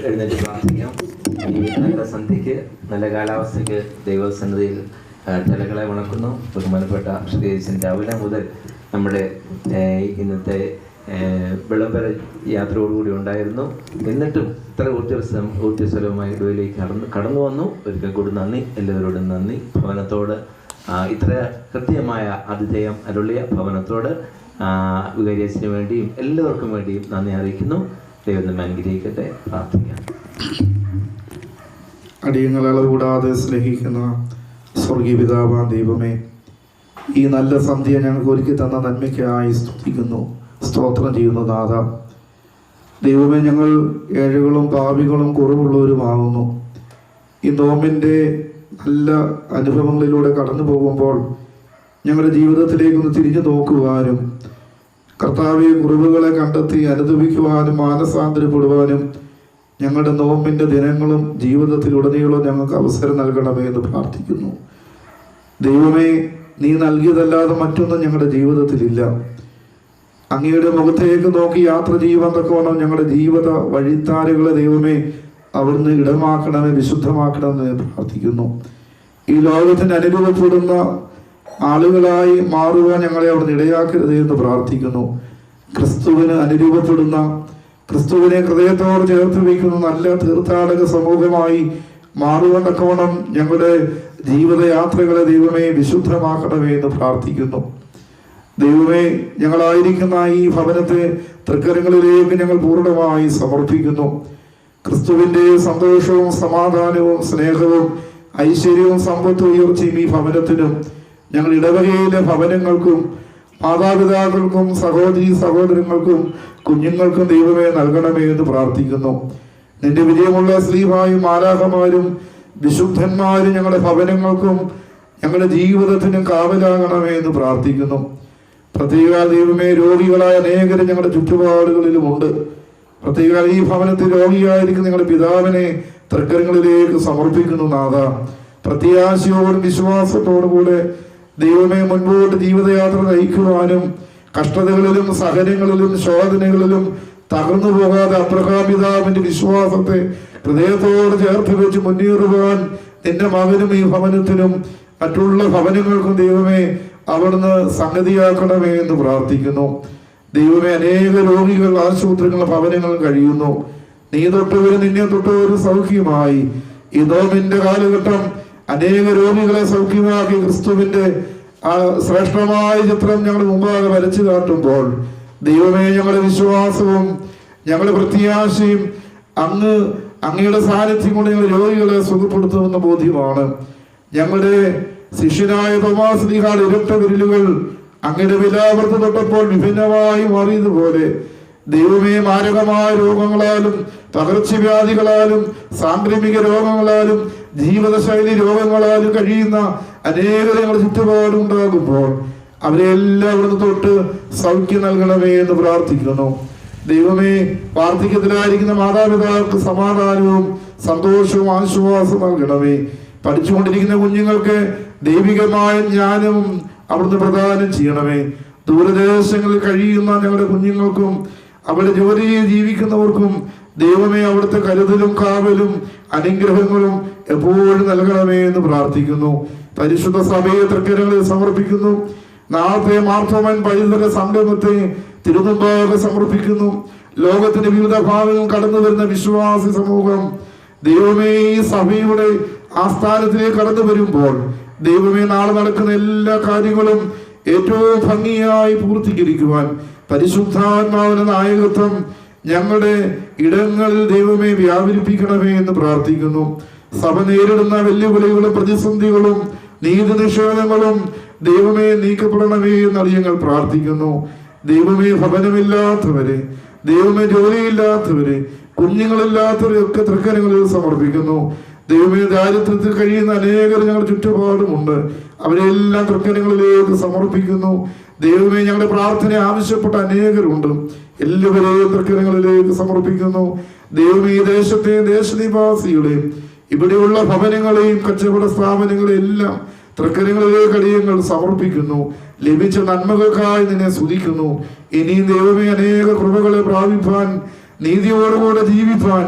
എഴുന്നേറ്റ് പ്രാർത്ഥിക്കാം. ഈ നല്ല സന്ധ്യയ്ക്ക്, നല്ല കാലാവസ്ഥയ്ക്ക് ദൈവസന്നിധിയിൽ തലകളെ വണക്കുന്നു. ബഹുമാനപ്പെട്ട ശ്രീ രാവിലെ മുതൽ നമ്മുടെ ഇന്നത്തെ വിളംബര യാത്രയോടുകൂടി ഉണ്ടായിരുന്നു. എന്നിട്ടും ഇത്ര ഊർജ്ജസ്വലമായി ഇടവിലേക്ക് കടന്നു വന്നു. ഒരിക്കൽ കൂടി നന്ദി, എല്ലാവരോടും നന്ദി. ഭവനത്തോട്, ഇത്ര കൃത്യമായ അതിഥേയം അരുളിയ ഭവനത്തോട്, വികാരിയച്ഛന് വേണ്ടിയും എല്ലാവർക്കും വേണ്ടിയും നന്ദി അറിയിക്കുന്നു. ദൈവം നമ്മെ അനുഗ്രഹിക്കട്ടെ. പ്രാർത്ഥിക്കാം. അടിയങ്ങൾ അളവ് കൂടാതെ സ്നേഹിക്കുന്ന സ്വർഗീയ പിതാവാം ദൈവമേ, ഈ നല്ല സന്ധ്യ ഞങ്ങൾക്ക് ഒരുക്കി തന്ന നന്മയ്ക്കായി സ്തുതിക്കുന്നു, സ്തോത്രം ചെയ്യുന്നു. നാഥ ദൈവമേ, ഞങ്ങൾ ഏഴുകളും പാപികളും കുറവുള്ളവരുമാകുന്നു. ഈ നോമ്പിൻ്റെ നല്ല അനുഭവങ്ങളിലൂടെ കടന്നു പോകുമ്പോൾ ഞങ്ങളുടെ ജീവിതത്തിലേക്കൊന്ന് തിരിഞ്ഞു നോക്കുവാനും കർത്താവിയെ കുറവുകളെ കണ്ടെത്തി അനുദപിക്കുവാനും മാനസാന്തരപ്പെടുവാനും ഞങ്ങളുടെ നോമ്പിൻ്റെ ദിനങ്ങളും ജീവിതത്തിലുടനീളം ഞങ്ങൾക്ക് അവസരം നൽകണമേ എന്ന് പ്രാർത്ഥിക്കുന്നു. ദൈവമേ, നീ നൽകിയതല്ലാതെ മറ്റൊന്നും ഞങ്ങളുടെ ജീവിതത്തിലില്ല. അങ്ങയുടെ മുഖത്തേക്ക് നോക്കി യാത്ര ചെയ്യുവാൻ തക്കവണ്ണം ഞങ്ങളുടെ ജീവിത വഴിത്താരകളെ ദൈവമേ അവിടുന്ന് ഇടമാക്കണമേ, വിശുദ്ധമാക്കണമെന്ന് പ്രാർത്ഥിക്കുന്നു. ഈ ലോകത്തിന് അനുഭവപ്പെടുന്ന ആളുകളായി മാറുവാൻ ഞങ്ങളെ അവിടുന്ന് ഇടയാക്കരുത് എന്ന് പ്രാർത്ഥിക്കുന്നു. ക്രിസ്തുവിന് അനുരൂപപ്പെടുന്ന, ക്രിസ്തുവിനെ ഹൃദയത്തോട് ചേർത്ത് വയ്ക്കുന്ന നല്ല തീർത്ഥാടക സമൂഹമായി മാറുവാൻ തക്കവണ്ണം ഞങ്ങളുടെ ജീവിതയാത്രകളെ ദൈവമേ വിശുദ്ധമാക്കണമേ എന്ന് പ്രാർത്ഥിക്കുന്നു. ദൈവമേ, ഞങ്ങളായിരിക്കുന്ന ഈ ഭവനത്തെ തൃക്കരങ്ങളിലേക്ക് ഞങ്ങൾ പൂർണ്ണമായി സമർപ്പിക്കുന്നു. ക്രിസ്തുവിൻ്റെ സന്തോഷവും സമാധാനവും സ്നേഹവും ഐശ്വര്യവും സമ്പത്തും ഉയർച്ചയും ഈ ഭവനത്തിനും ഞങ്ങൾ ഇടവകയിലെ ഭവനങ്ങൾക്കും മാതാപിതാക്കൾക്കും സഹോദരി സഹോദരങ്ങൾക്കും കുഞ്ഞുങ്ങൾക്കും ദൈവമേ നൽകണമേ എന്ന് പ്രാർത്ഥിക്കുന്നു. നിന്റെ വിജയമുള്ള സ്ലീഹായും മാലാഖമാരും വിശുദ്ധന്മാരും ഞങ്ങളുടെ ഭവനങ്ങൾക്കും ഞങ്ങളുടെ ജീവിതത്തിനും കാവലാകണമേ എന്ന് പ്രാർത്ഥിക്കുന്നു. പ്രത്യേക ദൈവമേ, രോഗികളായ അനേകരും ഞങ്ങളുടെ ചുറ്റുപാടുകളിലുമുണ്ട്. പ്രത്യേക ഈ ഭവനത്തിൽ രോഗിയായിരിക്കും നിങ്ങളുടെ പിതാവിനെ തൃക്കരങ്ങളിലേക്ക് സമർപ്പിക്കുന്നു. നാഥ, പ്രത്യാശയോടും വിശ്വാസത്തോടും കൂടെ ദൈവമേ മുൻപോട്ട് ജീവിതയാത്ര നയിക്കുവാനും കഷ്ടതകളിലും സഹനങ്ങളിലും ശോധനകളിലും തകർന്നു പോകാതെ അബ്രഹാം പിതാവിന്റെ വിശ്വാസത്തെ ഹൃദയത്തോട് ചേർത്ത് വെച്ച് മുന്നേറുവാൻ നിന്റെ മകനും ഈ ഭവനത്തിനും മറ്റുള്ള ഭവനങ്ങൾക്കും ദൈവമേ അവിടുന്ന് സംഗതിയാക്കണമേ എന്ന് പ്രാർത്ഥിക്കുന്നു. ദൈവമേ, അനേക രോഗികൾ ആശുപത്രികളും ഭവനങ്ങളും കഴിയുന്നു. നീ തൊട്ടവരും നിന്നെ തൊട്ടവരും സൗഖ്യമായി. ഈ നോമ്പിന്റെ കാലഘട്ടം അനേക രോഗികളെ സൗഖ്യമാക്കി ക്രിസ്തുവിന്റെ ആ ശ്രേഷ്ഠമായ ചിത്രം ഞങ്ങൾ മുമ്പാകെ വരച്ചു കാട്ടുമ്പോൾ ദൈവമേ, ഞങ്ങളുടെ വിശ്വാസവും ഞങ്ങളുടെ പ്രത്യാശയും അങ്ങയുടെ സാന്നിധ്യം കൊണ്ട് ഞങ്ങൾ രോഗികളെ സുഖപ്പെടുത്തുമെന്ന ബോധ്യമാണ്. ഞങ്ങളുടെ ശിഷ്യനായ തോമാസ് ലീഹായുടെ ഇരട്ട വിരലുകൾ അങ്ങയുടെ വിലാപത്ത് തൊട്ടപ്പോൾ വിഭിന്നമായി മാറിയതുപോലെ ദൈവമേ, മാരകമായ രോഗങ്ങളാലും പകർച്ചവ്യാധികളാലും സാംക്രമിക രോഗങ്ങളാലും ജീവിതശൈലി രോഗങ്ങളാലും കഴിയുന്ന അനേകം ഞങ്ങളുടെ ചുറ്റുപാടുണ്ടാകുമ്പോൾ അവരെല്ലാം ഇവിടുന്ന് തൊട്ട് സൗഖ്യം നൽകണമേ എന്ന് പ്രാർത്ഥിക്കുന്നു. ദൈവമേ, വാർദ്ധക്യത്തിലായിരിക്കുന്ന മാതാപിതാക്കൾക്ക് സമാധാനവും സന്തോഷവും ആശ്വാസവും നൽകണമേ. പഠിച്ചുകൊണ്ടിരിക്കുന്ന കുഞ്ഞുങ്ങൾക്ക് ദൈവികമായ ജ്ഞാനവും അവിടുന്ന് പ്രദാനം ചെയ്യണമേ. ദൂരദേശങ്ങളിൽ കഴിയുന്ന ഞങ്ങളുടെ കുഞ്ഞുങ്ങൾക്കും അവിടെ ജോലിയിൽ ജീവിക്കുന്നവർക്കും ദൈവമേ അവിടുത്തെ കരുതലും കാവലും അനുഗ്രഹങ്ങളും എപ്പോഴും നൽകണമേ എന്ന് പ്രാർത്ഥിക്കുന്നു. പരിശുദ്ധ സഭയെ തൃക്കരങ്ങളിൽ സമർപ്പിക്കുന്നു. നാളത്തെ മാർത്തോമൻ പൈതൃക സംഗമത്തെ തിരുമുമ്പാകെ സമർപ്പിക്കുന്നു. ലോകത്തിന്റെ വിവിധ ഭാഗങ്ങൾ കടന്നു വരുന്ന വിശ്വാസി സമൂഹം ദൈവമേ ഈ സഭയുടെ ആസ്ഥാനത്തിലേക്ക് കടന്നു വരുമ്പോൾ ദൈവമേ നാളെ നടക്കുന്ന എല്ലാ കാര്യങ്ങളും ഏറ്റവും ഭംഗിയായി പൂർത്തീകരിക്കുവാൻ പരിശുദ്ധാത്മാവിന്റെ നായകത്വം ഞങ്ങളുടെ ഇടങ്ങളിൽ ദൈവമേ വ്യാപരിപ്പിക്കണമേ എന്ന് പ്രാർത്ഥിക്കുന്നു. സഭ നേരിടുന്ന വെല്ലുവിളികളും പ്രതിസന്ധികളും നീതി നിഷേധങ്ങളും ദൈവമേ നീക്കപ്പെടണമേ എന്ന് ഞങ്ങൾ പ്രാർത്ഥിക്കുന്നു. ദൈവമേ ഭവനമില്ലാത്തവരെ, ദൈവമേ ജോലിയില്ലാത്തവരെ, കുഞ്ഞുങ്ങളില്ലാത്തവരെ ഒക്കെ തൃക്കരങ്ങളിൽ സമർപ്പിക്കുന്നു. ദൈവമേ ദാരിദ്ര്യത്തിൽ കഴിയുന്ന അനേകർ ഞങ്ങളുടെ ചുറ്റുപാടുമുണ്ട്. അവരെല്ലാം തൃക്കരങ്ങളിലേക്ക് സമർപ്പിക്കുന്നു. ദൈവമേ ഞങ്ങളുടെ പ്രാർത്ഥന ആവശ്യപ്പെട്ട അനേകരുണ്ട്. എല്ലാവരെയും തൃക്കരങ്ങളിലേക്ക് സമർപ്പിക്കുന്നു. ദൈവമേ ഈ ദേശത്തെ ദേശനിവാസികളെയും ഇവിടെയുള്ള ഭവനങ്ങളെയും കച്ചവട സ്ഥാപനങ്ങളെയും എല്ലാം തൃക്കരങ്ങളിലേക്ക് അടിയങ്ങൾ സമർപ്പിക്കുന്നു. ലഭിച്ച നന്മകൾക്കായി നിന്നെ സ്തുതിക്കുന്നു. ഇനിയും ദൈവമേ അനേക കൃപകളെ പ്രാപിപ്പാൻ, നീതിയോടുകൂടെ ജീവിപ്പാൻ,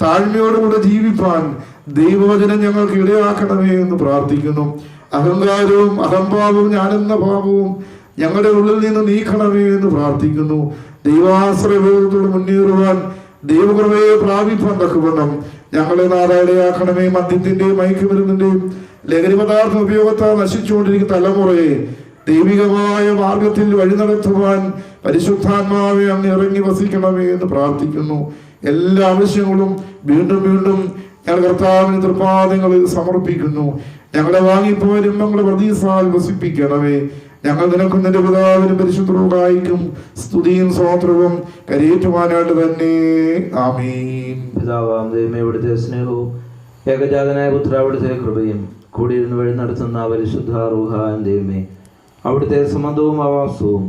താഴ്മയോടുകൂടെ ജീവിപ്പാൻ ദൈവവചനം ഞങ്ങൾക്ക് ഇടയാക്കണമേ എന്ന് പ്രാർത്ഥിക്കുന്നു. അഹങ്കാരവും അഹംഭാവവും ഞാനെന്ന ഭാവവും ഞങ്ങളുടെ ഉള്ളിൽ നിന്ന് നീക്കണമേ എന്ന് പ്രാർത്ഥിക്കുന്നു. ദൈവാശ്രയത്തോട് മുന്നേറുവാൻ, ദൈവകൃപയെ പ്രാപിപ്പാൻ തക്കവണ്ണം ഞങ്ങളെ നാടായിടയാക്കണമേ. മദ്യത്തിന്റെയും മയക്കുമരുന്നിന്റെയും ലഹരി പദാർത്ഥ ഉപയോഗത്താൽ നശിച്ചുകൊണ്ടിരിക്കുന്ന തലമുറയെ ദൈവികമായ മാർഗത്തിൽ വഴി നടത്തുവാൻ പരിശുദ്ധാത്മാവെ അങ്ങ് ഇറങ്ങി വസിക്കണമേ എന്ന് പ്രാർത്ഥിക്കുന്നു. എല്ലാ ആവശ്യങ്ങളും വീണ്ടും വീണ്ടും ഞങ്ങൾ കർത്താവിന് തൃപ്പാദങ്ങളിൽ സമർപ്പിക്കുന്നു. ഞങ്ങളെ വാങ്ങിപ്പോരും ഞങ്ങളെ പ്രതീസാൽ വസിപ്പിക്കണമേ. ഞങ്ങൾ നിനക്കും നിന്റെ പിതാവിനും പരിശുദ്ധർക്കും സ്തുതിയും സ്തോത്രവും കരയേറ്റുവാനായിട്ട് തന്നെ. ആമീൻ. പിതാവാം ദൈവമേ, ഇവിടുത്തെ സ്നേഹവും ഏകജാതനായ പുത്ര അവിടുത്തെ കൃപയും കൂടിയിരുന്ന് വഴി നടത്തുന്ന പരിശുദ്ധ റൂഹാൻ ദൈവമേ, അവിടുത്തെ സമ്മതവും ആവാസവും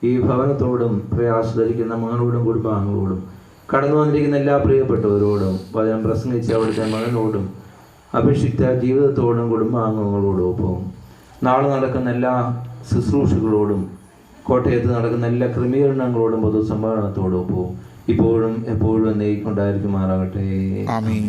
ഈ ഭവനത്തോടും പ്രയാസധരിക്കുന്ന മകനോടും കുടുംബാംഗങ്ങളോടും കടന്നു വന്നിരിക്കുന്ന എല്ലാ പ്രിയപ്പെട്ടവരോടും വചനം പ്രസംഗിച്ച അവിടുത്തെ മകനോടും അഭിഷിക്ത ജീവിതത്തോടും കുടുംബാംഗങ്ങളോടും ഒപ്പം നാളെ നടക്കുന്ന എല്ലാ ശുശ്രൂഷകളോടും കോട്ടയത്ത് നടക്കുന്ന എല്ലാ ക്രമീകരണങ്ങളോടും പൊതുസമ്മേളനത്തോടും ഒപ്പം ഇപ്പോഴും എപ്പോഴും എന്നേക്കൊണ്ടായിരിക്കുമാറാകട്ടെ. ആമീൻ.